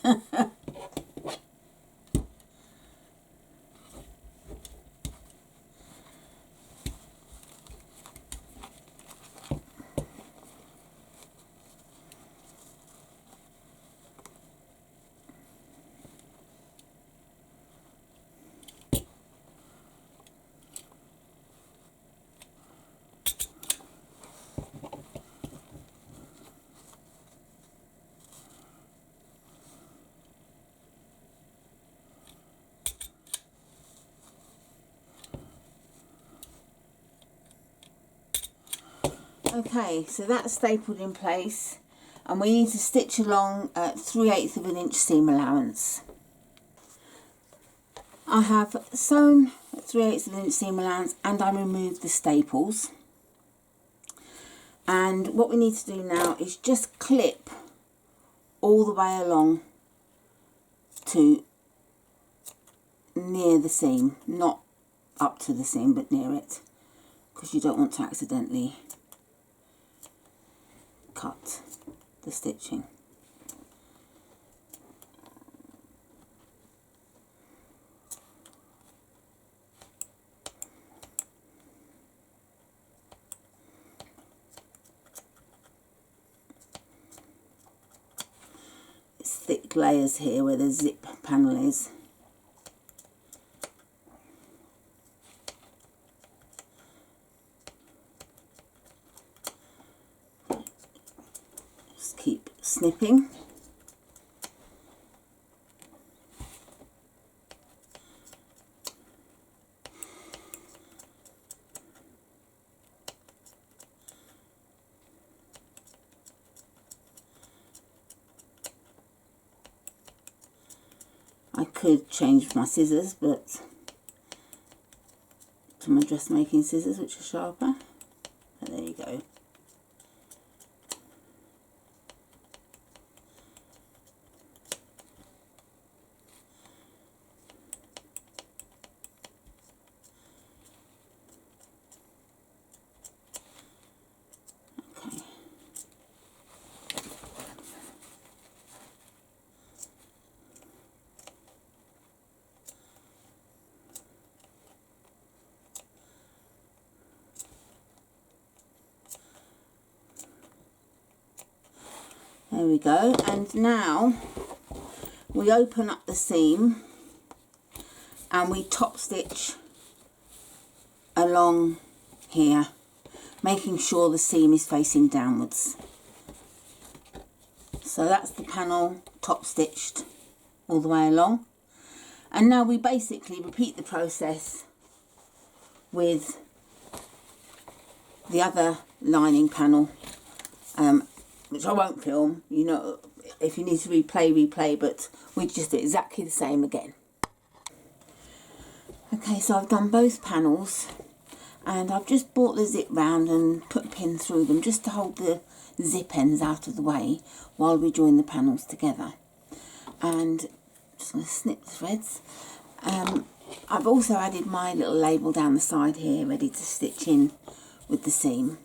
Okay, so that's stapled in place, and we need to stitch along at 3/8 of an inch seam allowance. I have sewn at 3/8 of an inch seam allowance, and I removed the staples. And what we need to do now is just clip all the way along to near the seam, not up to the seam but near it, because you don't want to accidentally cut the stitching. It's thick layers here where the zip panel is. Just keep snipping. I could change my scissors, but to my dressmaking scissors, which are sharper. But there you go. Okay. There we go, and now we open up the seam and we top stitch along here, making sure the seam is facing downwards. So that's the panel top stitched all the way along, and now we basically repeat the process with the other lining panel, which I won't film. You know, if you need to replay, but we just do exactly the same again. Okay, so I've done both panels, and I've just brought the zip round and put a pin through them just to hold the zip ends out of the way while we join the panels together. And just going to snip the threads. I've also added my little label down the side here, ready to stitch in with the seam.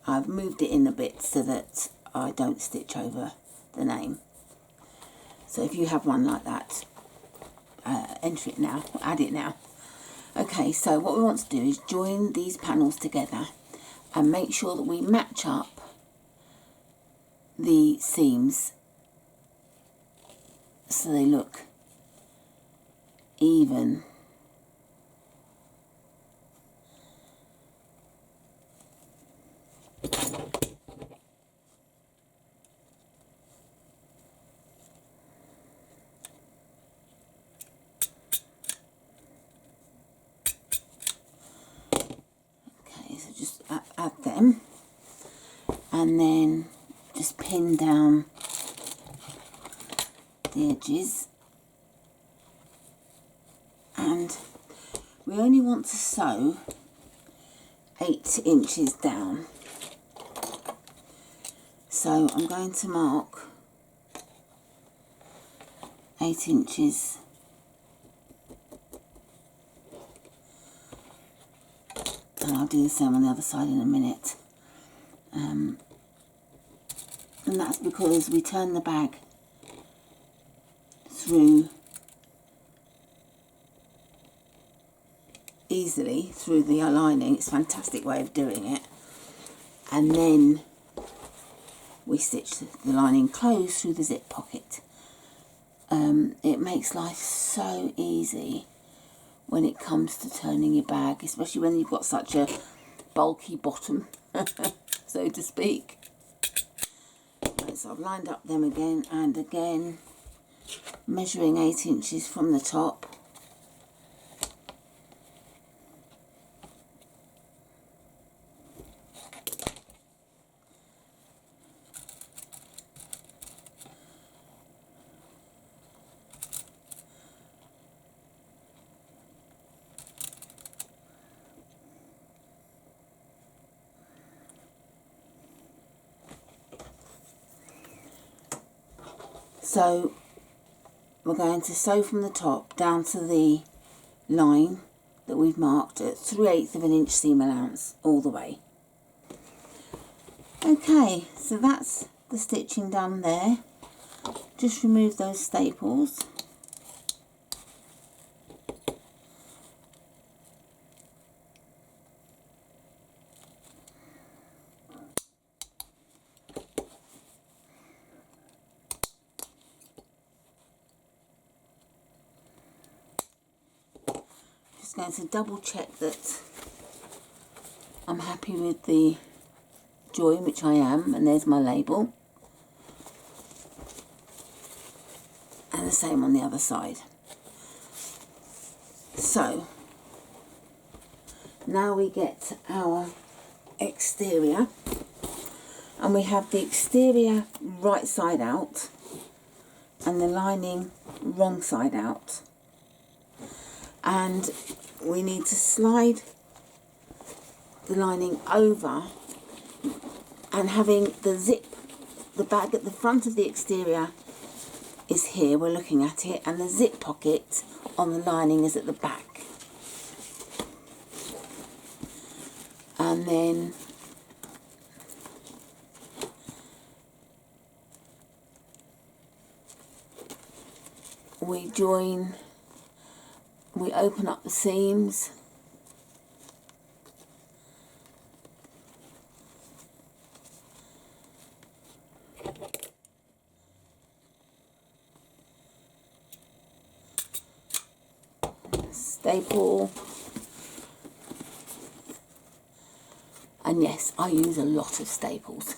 I've moved it in a bit so that I don't stitch over the name. So if you have one like that, enter it now, add it now. Okay, so what we want to do is join these panels together and make sure that we match up the seams so they look even. Just add them, and then just pin down the edges, and we only want to sew 8 inches down. So I'm going to mark 8 inches and I've I'll do the same on the other side in a minute. And that's because we turn the bag through easily through the lining. It's a fantastic way of doing it. And then we stitch the lining closed through the zip pocket. It makes life so easy when it comes to turning your bag, especially when you've got such a bulky bottom, so to speak. Right, so I've lined up them again and again, measuring 8 inches from the top. So we're going to sew from the top down to the line that we've marked at 3/8 of an inch seam allowance all the way. Okay, so that's the stitching done there. Just remove those staples. Going to double check that I'm happy with the join, which I am, and there's my label, and the same on the other side. So now we get our exterior, and we have the exterior right side out and the lining wrong side out, and we need to slide the lining over, and having the zip, the bag at the front of the exterior is here, we're looking at it, and the zip pocket on the lining is at the back. And then we join, we open up the seams, staple, and yes, I use a lot of staples.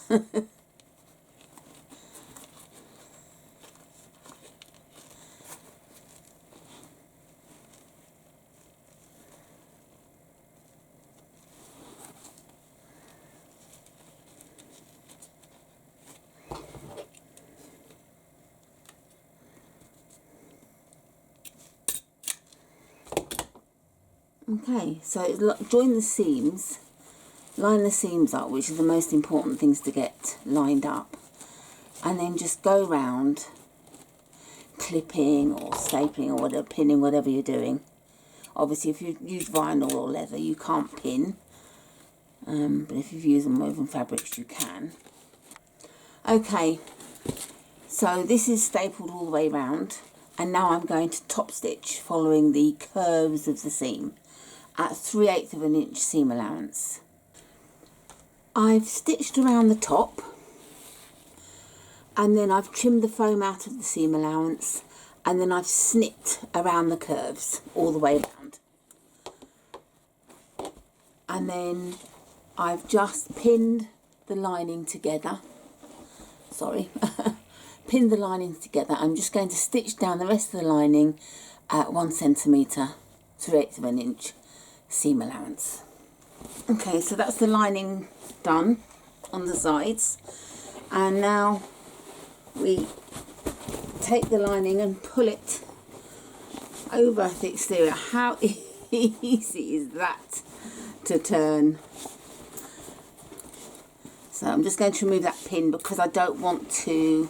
Okay, so join the seams, line the seams up, which are the most important things to get lined up, and then just go round clipping or stapling or whatever, pinning, whatever you're doing. Obviously if you use vinyl or leather you can't pin, but if you've used woven fabrics you can. Okay, so this is stapled all the way round, and now I'm going to top stitch following the curves of the seam at 3/8 of an inch seam allowance. I've stitched around the top, and then I've trimmed the foam out of the seam allowance, and then I've snipped around the curves all the way around. And then I've just pinned the lining together. Sorry, pinned the lining together. I'm just going to stitch down the rest of the lining at 1 centimetre, 3/8 of an inch seam allowance. Okay, so that's the lining done on the sides, and now we take the lining and pull it over the exterior. How easy is that to turn? So I'm just going to remove that pin because I don't want to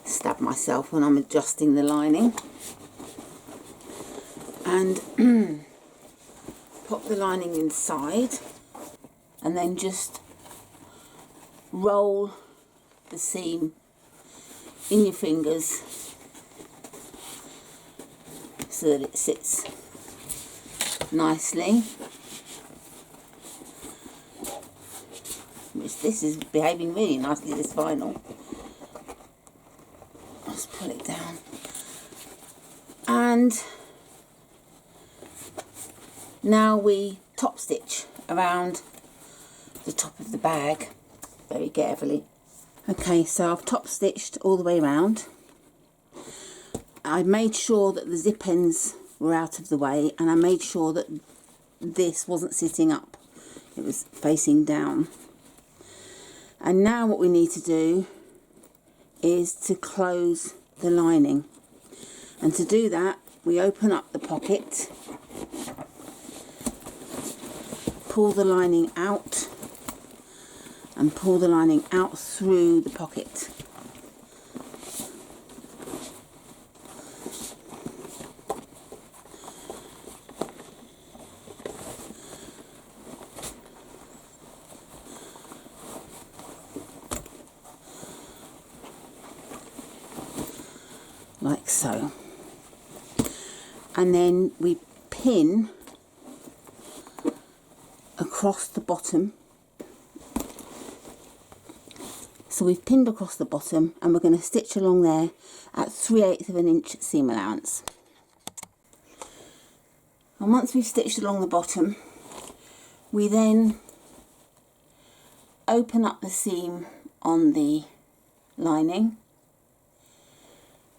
stab myself when I'm adjusting the lining, and pop the lining inside. and then just roll the seam in your fingers so that it sits nicely. Which this is behaving really nicely, this vinyl. Let's pull it down. And now we top stitch around the top of the bag very carefully. Okay, so I've top stitched all the way around. I made sure that the zip ends were out of the way, and I made sure that this wasn't sitting up, it was facing down. And now what we need to do is to close the lining, and to do that we open up the pocket, pull the lining out, and pull the lining out through the pocket. Like so. And then we pin across the bottom. So we've pinned across the bottom, and we're going to stitch along there at 3/8 of an inch seam allowance. And once we've stitched along the bottom, we then open up the seam on the lining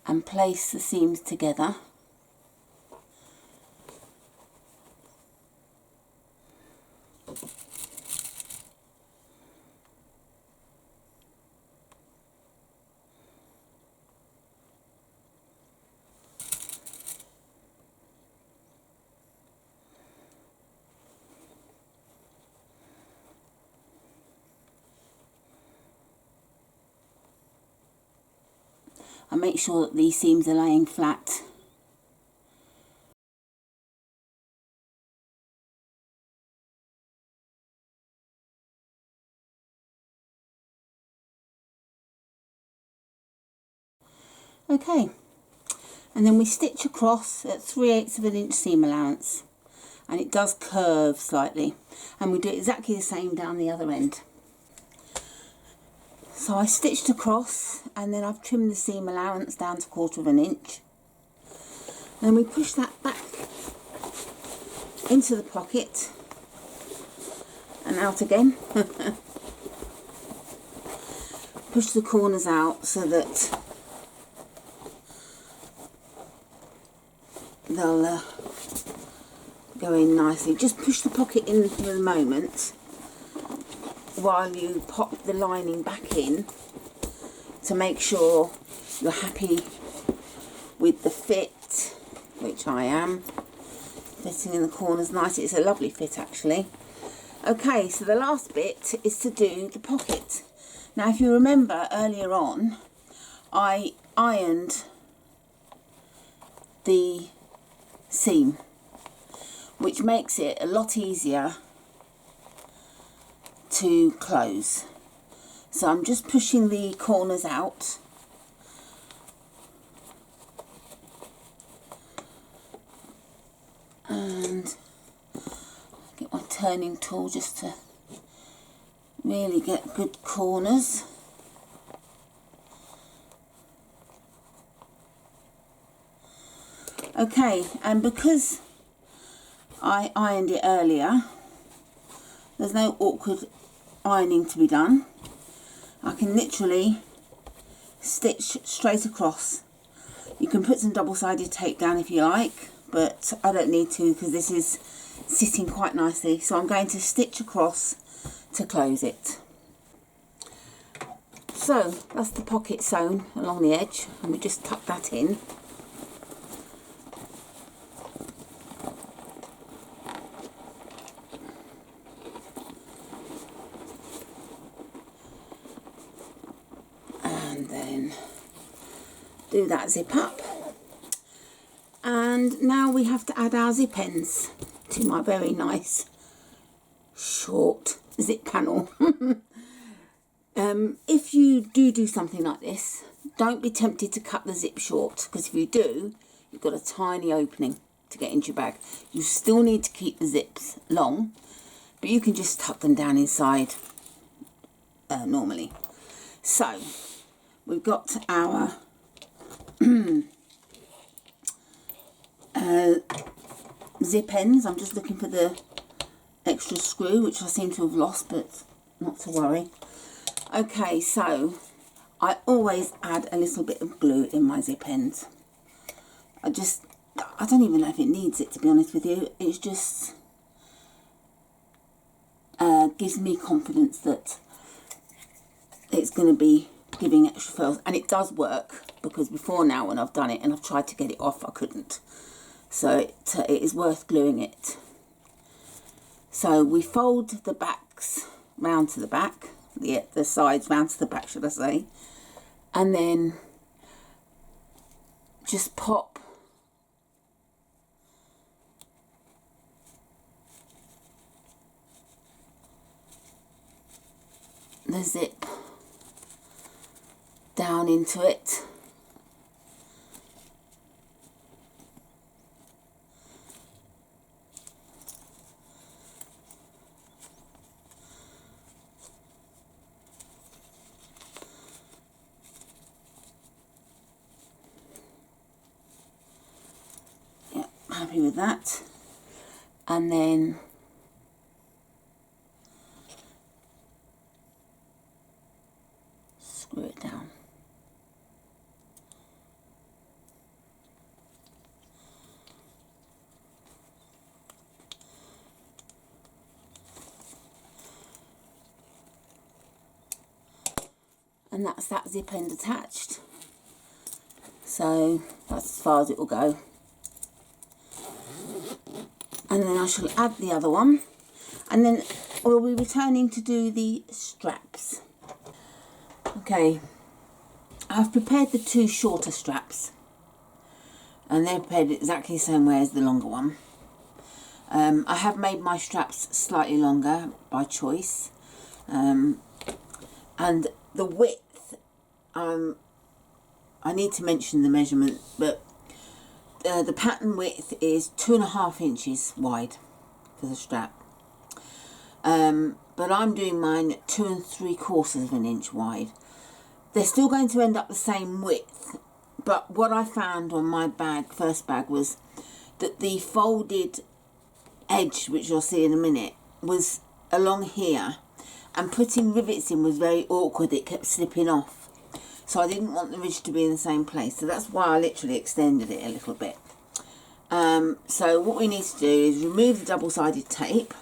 and place the seams together. And make sure that these seams are laying flat. Okay, and then we stitch across at 3/8 of an inch seam allowance, and it does curve slightly, and we do exactly the same down the other end. So I stitched across, and then I've trimmed the seam allowance down to 1/4 of an inch. Then we push that back into the pocket and out again. Push the corners out so that they'll go in nicely. Just push the pocket in for the moment while you pop the lining back in to make sure you're happy with the fit, which I am. Fitting in the corners nicely. It's a lovely fit actually. Okay, so the last bit is to do the pocket. Now if you remember earlier on, I ironed the seam, which makes it a lot easier to close. So I'm just pushing the corners out and get my turning tool just to really get good corners. Okay, and because I ironed it earlier, there's no awkward ironing to be done. I can literally stitch straight across. You can put some double-sided tape down if you like, but I don't need to because this is sitting quite nicely. So I'm going to stitch across to close it. So that's the pocket sewn along the edge, and we just tuck that in. And then do that zip up. And now we have to add our zip ends to my very nice short zip panel. If you do something like this, don't be tempted to cut the zip short, because if you do, you've got a tiny opening to get into your bag. You still need to keep the zips long, but you can just tuck them down inside normally. So we've got our zip ends. I'm just looking for the extra screw, which I seem to have lost, but not to worry. Okay, so I always add a little bit of glue in my zip ends. I don't even know if it needs it, to be honest with you. It's just gives me confidence that it's going to be giving extra frills, and it does work, because before now when I've done it and I've tried to get it off, I couldn't. So it is worth gluing it. So we fold the backs round to the back, the sides round to the back, should I say, and then just pop the zip down into it. Yep, happy with that. And then screw it down. And that's that zip end attached. So that's as far as it will go. And then I shall add the other one. And then we'll be returning to do the straps. Okay, I've prepared the two shorter straps. And they're prepared exactly the same way as the longer one. I have made my straps slightly longer by choice. And the width, I need to mention the measurement, but the pattern width is 2.5 inches wide for the strap. But I'm doing mine at 2 3/4 inch wide. They're still going to end up the same width, but what I found on my bag, first bag, was that the folded edge, which you'll see in a minute, was along here, and putting rivets in was very awkward. It kept slipping off. So I didn't want the ridge to be in the same place. So that's why I literally extended it a little bit. So what we need to do is remove the double-sided tape.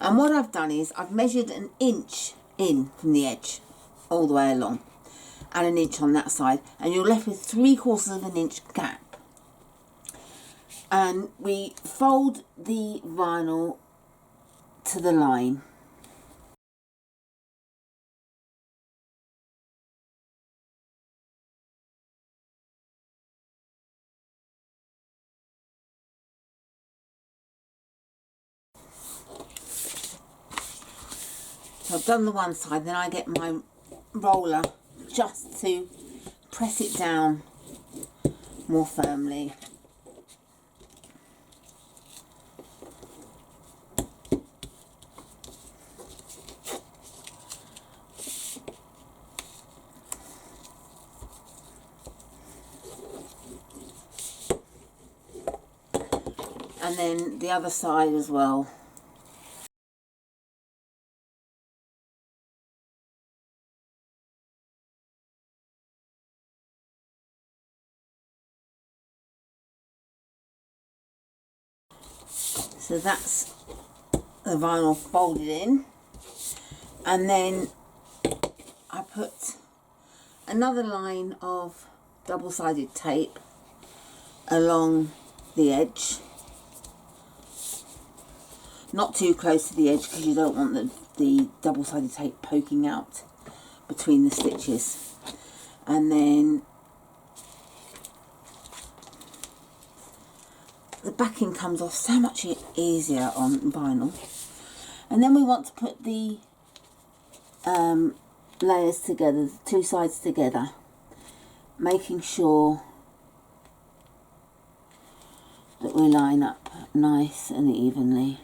And what I've done is I've measured 1 inch in from the edge all the way along, and 1 inch on that side, and you're left with 3/4 inch gap. And we fold the vinyl to the line. So I've done the one side, then I get my roller just to press it down more firmly. And then the other side as well. So that's the vinyl folded in, and then I put another line of double-sided tape along the edge, not too close to the edge because you don't want the double-sided tape poking out between the stitches. And then the backing comes off so much easier on vinyl. And then we want to put the layers together, the two sides together, making sure that we line up nice and evenly.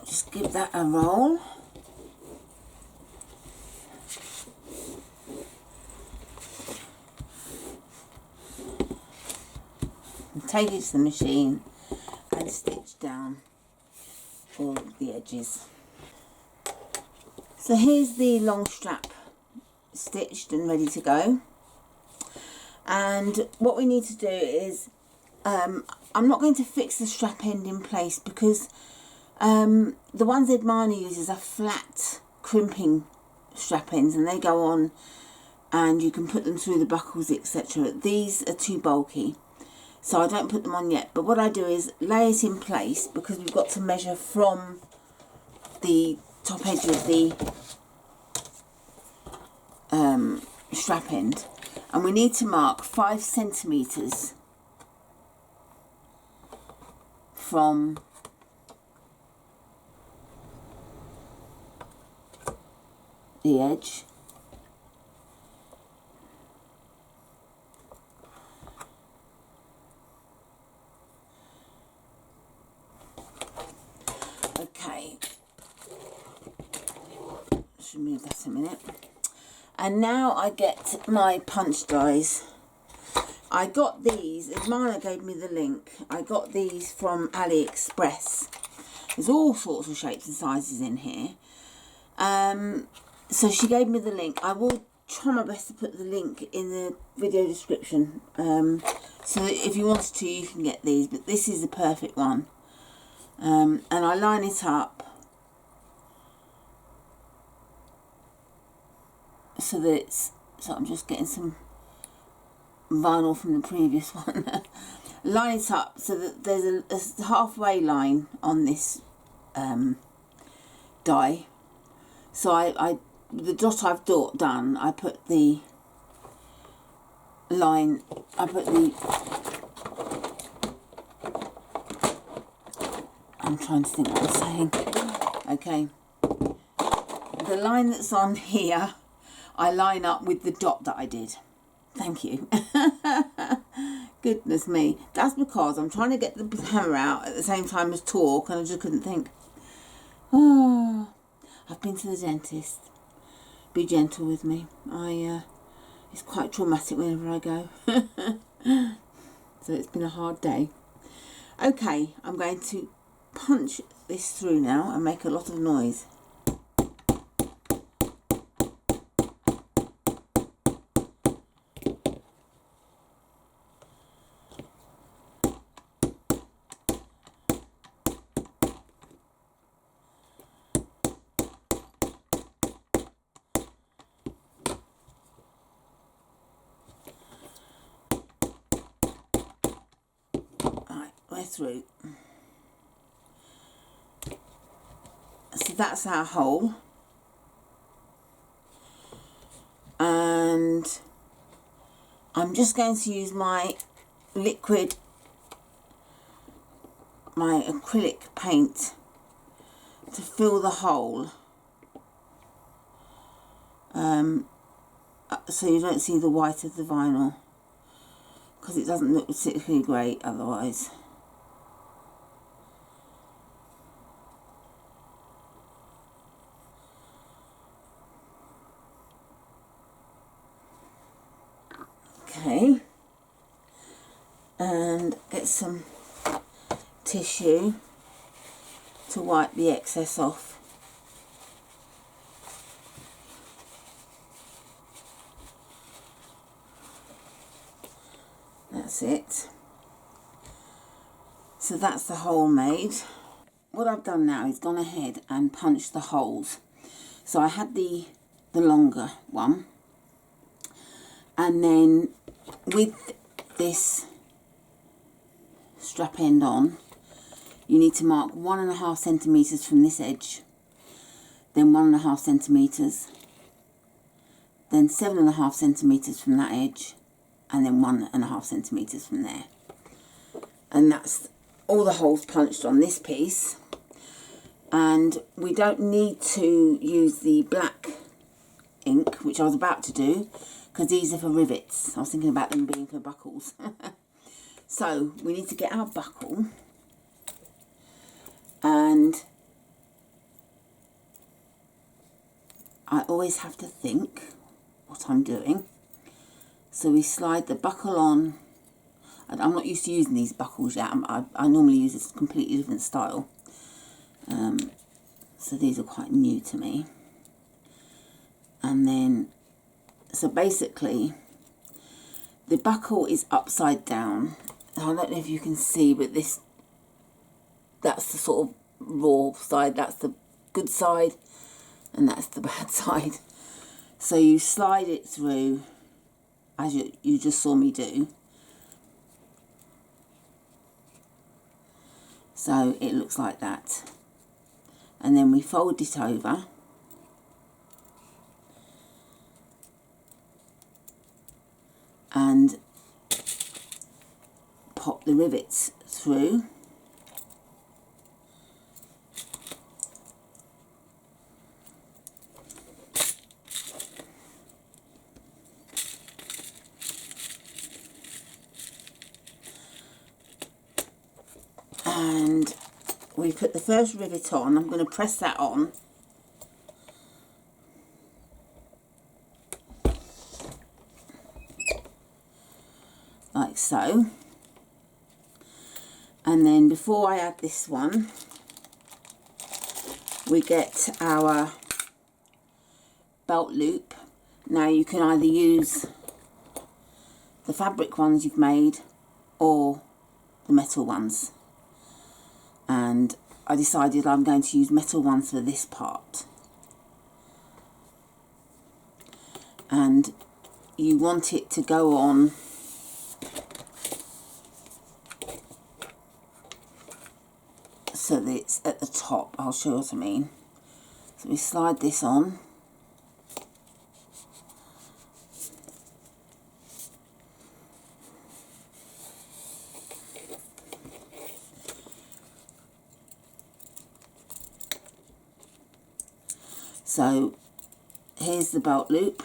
Just give that a roll. And take it to the machine and stitch down all the edges. So here's the long strap stitched and ready to go. And what we need to do is, I'm not going to fix the strap end in place because the ones Edmana uses are flat crimping strap ends and they go on and you can put them through the buckles, etc. These are too bulky, so I don't put them on yet. But what I do is lay it in place because we've got to measure from the top edge of the strap end, and we need to mark 5 centimeters from the edge. Okay, let's remove that a minute. And now I get my punch dies. I got these, Edmana gave me the link. I got these from AliExpress. There's all sorts of shapes and sizes in here. So she gave me the link. I will try my best to put the link in the video description. So that if you wanted to, you can get these. But this is the perfect one. And I line it up so that it's, so I'm just getting some vinyl from the previous one. Line it up so that there's a halfway line on this die. So I the dot I've done, I put the line, I put the, I'm trying to think what I'm saying. Okay, the line that's on here, I line up with the dot that I did. Thank you. Goodness me. That's because I'm trying to get the hammer out at the same time as talk and I just couldn't think. Oh, I've been to the dentist. Be gentle with me. It's quite traumatic whenever I go. So it's been a hard day. Okay, I'm going to punch this through now and make a lot of noise. We're through. So that's our hole, and I'm just going to use my liquid, my acrylic paint to fill the hole, so you don't see the white of the vinyl, because it doesn't look particularly great otherwise. Okay, and get some tissue to wipe the excess off. That's it. So that's the hole made. what I've done now is gone ahead and punched the holes. So I had the longer one, and then with this strap end on, you need to mark 1.5 centimetres from this edge, then 1.5 centimetres, then 7.5 centimetres from that edge, and then 1.5 centimetres from there. And that's all the holes punched on this piece. And we don't need to use the black ink, which I was about to do, because these are for rivets. I was thinking about them being for buckles. So we need to get our buckle, and I always have to think what I'm doing. So we slide the buckle on. I'm not used to using these buckles yet. I normally use a completely different style. So these are quite new to me. And then, so basically, the buckle is upside down. I don't know if you can see, but that's the sort of raw side, that's the good side, and that's the bad side. So you slide it through, as you just saw me do. So it looks like that. And then we fold it over. And pop the rivets through. And we put the first rivet on. I'm going to press that on. Like so. And then before I add this one, we get our belt loop. Now you can either use the fabric ones you've made or the metal ones. And I decided I'm going to use metal ones for this part. And you want it to go on so that it's at the top. I'll show you what I mean. So we slide this on. So here's the belt loop.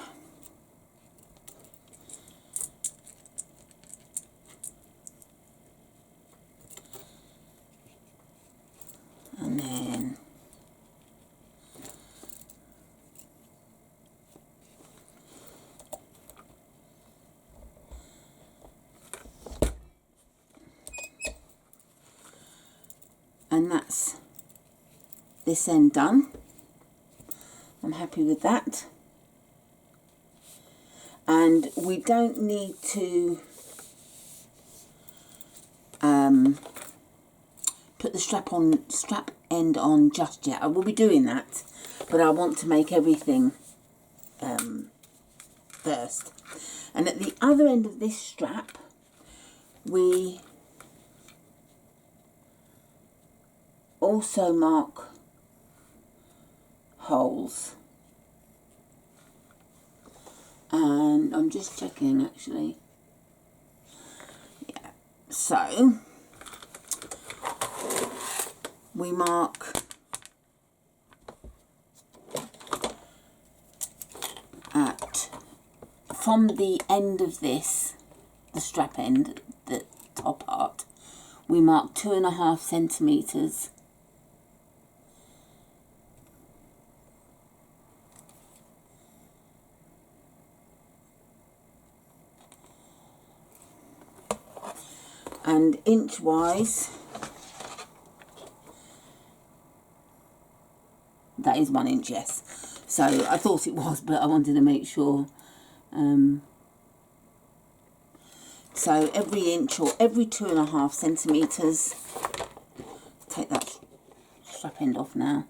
And then that's this end done. I'm happy with that. And we don't need to put the strap end on just yet. I will be doing that, but I want to make everything first. And at the other end of this strap, we also mark holes. And I'm just checking actually. Yeah, so we mark from the end of this, the strap end, the top part, we mark 2.5 centimetres. And inch-wise, that is 1 inch, yes. So I thought it was, but I wanted to make sure. So every inch or every 2.5 centimetres, take that strap end off now.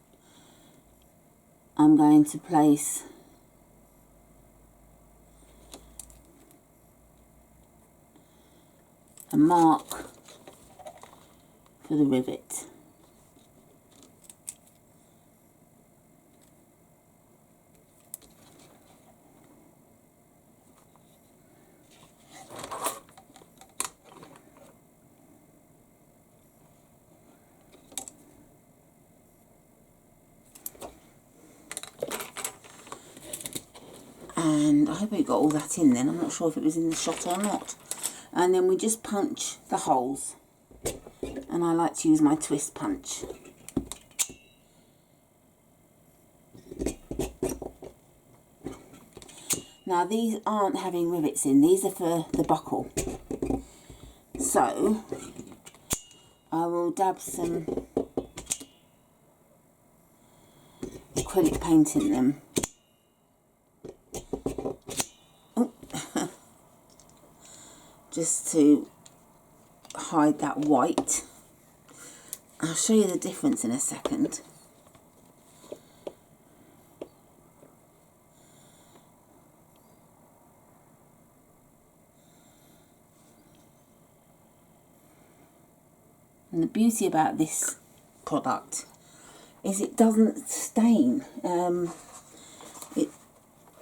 I'm going to place a mark for the rivet. And I hope we got all that in then. I'm not sure if it was in the shot or not. And then we just punch the holes. And I like to use my twist punch. Now these aren't having rivets in. These are for the buckle. So I will dab some acrylic paint in them. Just to hide that white. I'll show you the difference in a second. And the beauty about this product is it doesn't stain.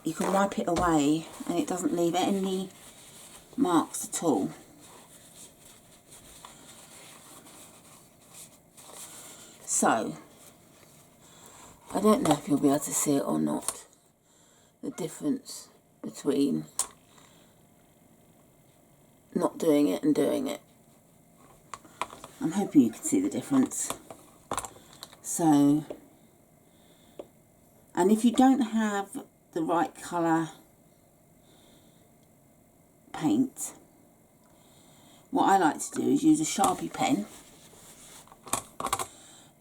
You can wipe it away and it doesn't leave any marks at all. So I don't know if you'll be able to see it or not, the difference between not doing it and doing it. I'm hoping you can see the difference. So, and if you don't have the right colour paint, what I like to do is use a Sharpie pen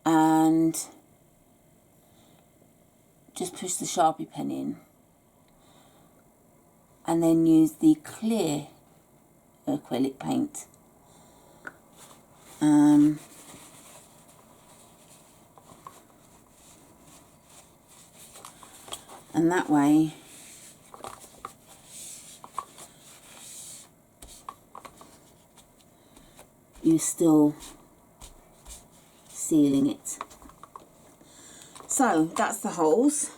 and just push the Sharpie pen in and then use the clear acrylic paint. And that way you're still sealing it. So that's the holes.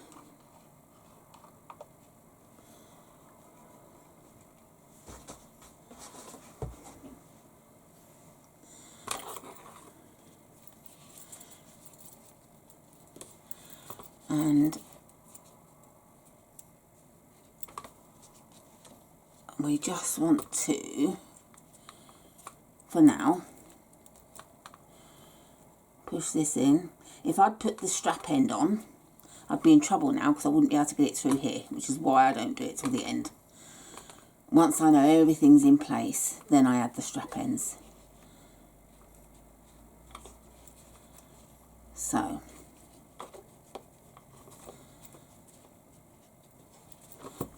And we just want to, for now, push this in. If I'd put the strap end on, I'd be in trouble now because I wouldn't be able to get it through here, which is why I don't do it till the end. Once I know everything's in place, then I add the strap ends. So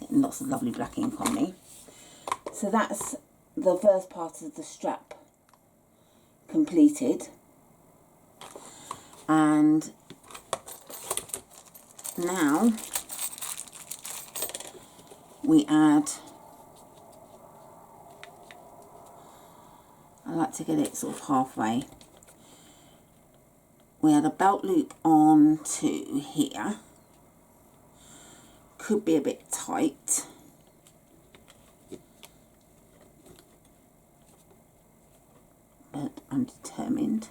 getting lots of lovely black ink on me. So that's the first part of the strap completed. And now we add, I like to get it sort of halfway. We add a belt loop on to here. Could be a bit tight. But I'm determined.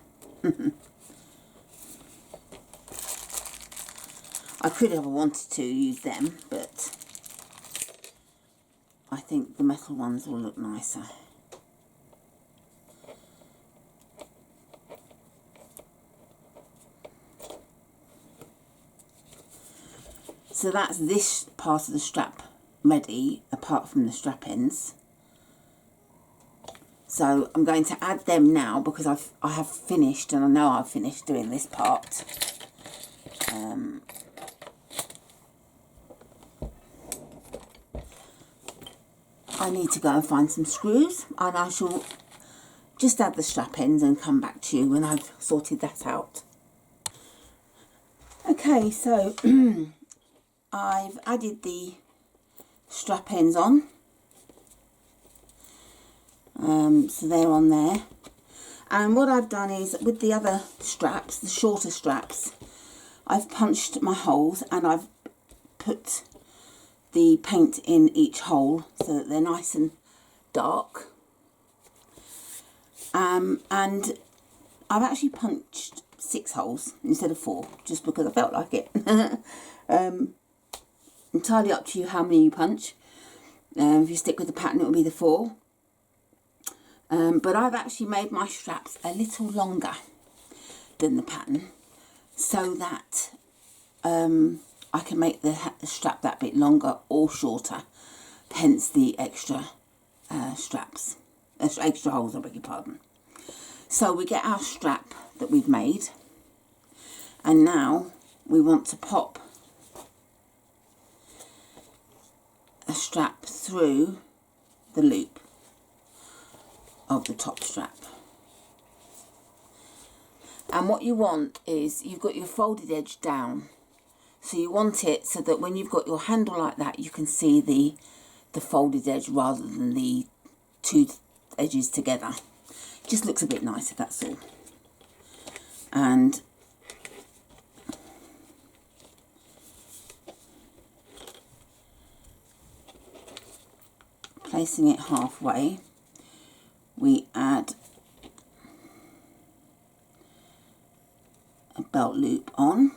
I could have wanted to use them, but I think the metal ones will look nicer. So that's this part of the strap ready, apart from the strap ends. So I'm going to add them now because I have finished, and I know I've finished doing this part. I need to go and find some screws, and I shall just add the strap ends and come back to you when I've sorted that out. Okay, so I've added the strap ends on. So they're on there. And what I've done is, with the other straps, the shorter straps, I've punched my holes and I've put the paint in each hole so that they're nice and dark. And I've actually punched 6 holes instead of 4, just because I felt like it. Entirely up to you how many you punch. If you stick with the pattern, it will be the 4. But I've actually made my straps a little longer than the pattern, so that I can make the strap that bit longer or shorter, hence the extra straps, extra holes, I beg your pardon. So we get our strap that we've made, and now we want to pop a strap through the loop of the top strap. And what you want is, you've got your folded edge down, so you want it so that when you've got your handle like that, you can see the folded edge rather than the 2 edges together. Just looks a bit nicer, that's all. And placing it halfway, we add a belt loop on.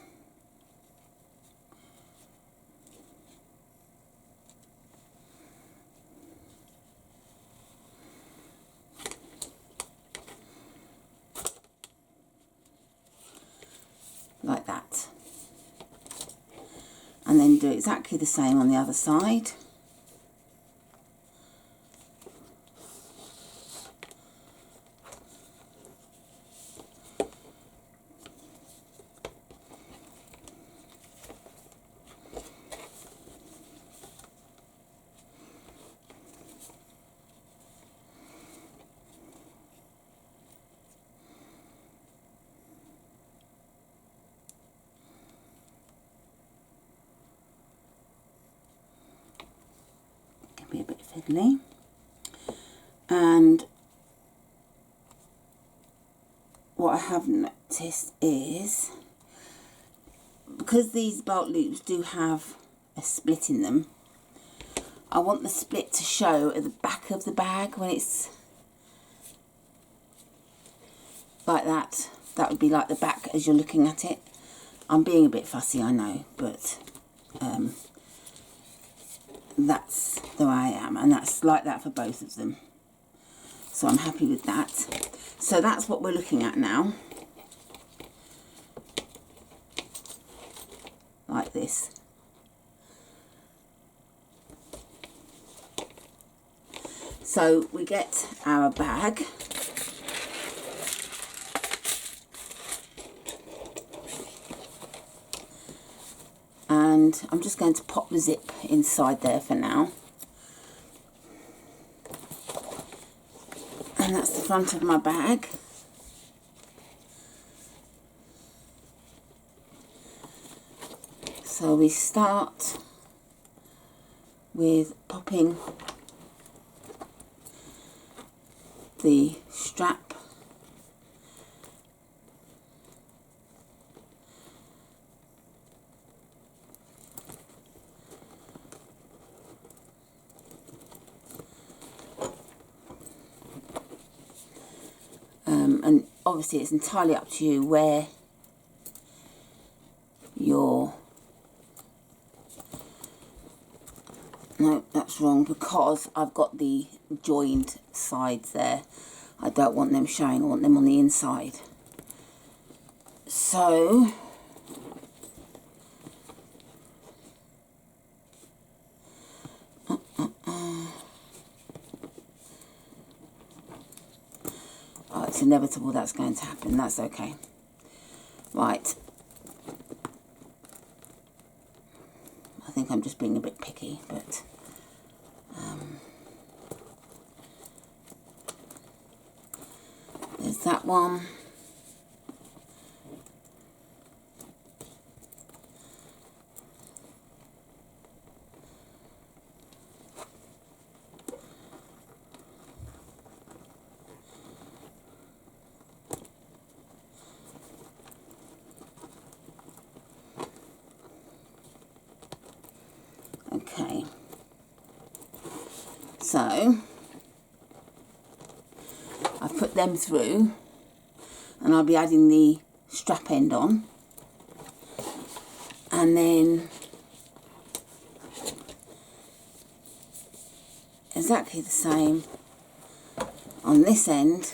Like that. And then do exactly the same on the other side. Be a bit fiddly. And what I have noticed is, because these belt loops do have a split in them, I want the split to show at the back of the bag when it's like that. That would be like the back as you're looking at it. I'm being a bit fussy, I know, but that's the way I am, and that's like that for both of them, so I'm happy with that. So that's what we're looking at now, like this. So we get our bag, and I'm just going to pop the zip inside there for now. And that's the front of my bag. So we start with popping the strap and obviously it's entirely up to you where your, no, that's wrong, because I've got the joined sides there. I don't want them showing, I want them on the inside. So oh, it's inevitable that's going to happen, that's okay. Right, I think I'm just being a bit picky, but there's that one. Okay, so I've put them through, and I'll be adding the strap end on, and then exactly the same on this end.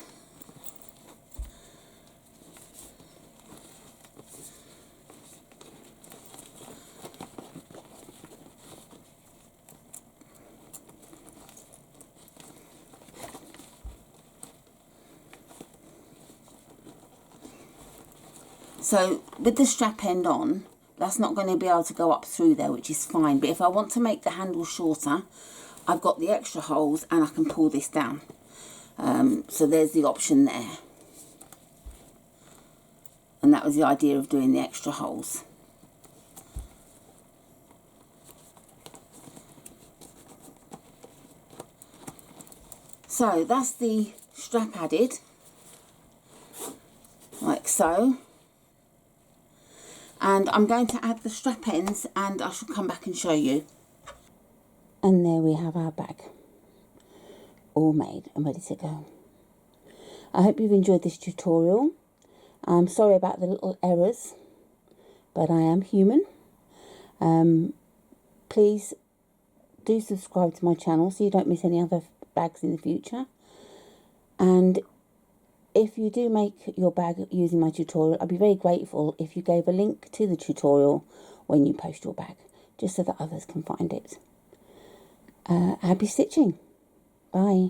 So with the strap end on, that's not going to be able to go up through there, which is fine. But if I want to make the handle shorter, I've got the extra holes and I can pull this down. So there's the option there. And that was the idea of doing the extra holes. So that's the strap added, like so. And I'm going to add the strap ends, and I shall come back and show you. And there we have our bag, all made and ready to go. I hope you've enjoyed this tutorial. I'm sorry about the little errors, but I am human. Please do subscribe to my channel so you don't miss any other bags in the future. And if you do make your bag using my tutorial, I'd be very grateful if you gave a link to the tutorial when you post your bag, just so that others can find it. Happy stitching. Bye.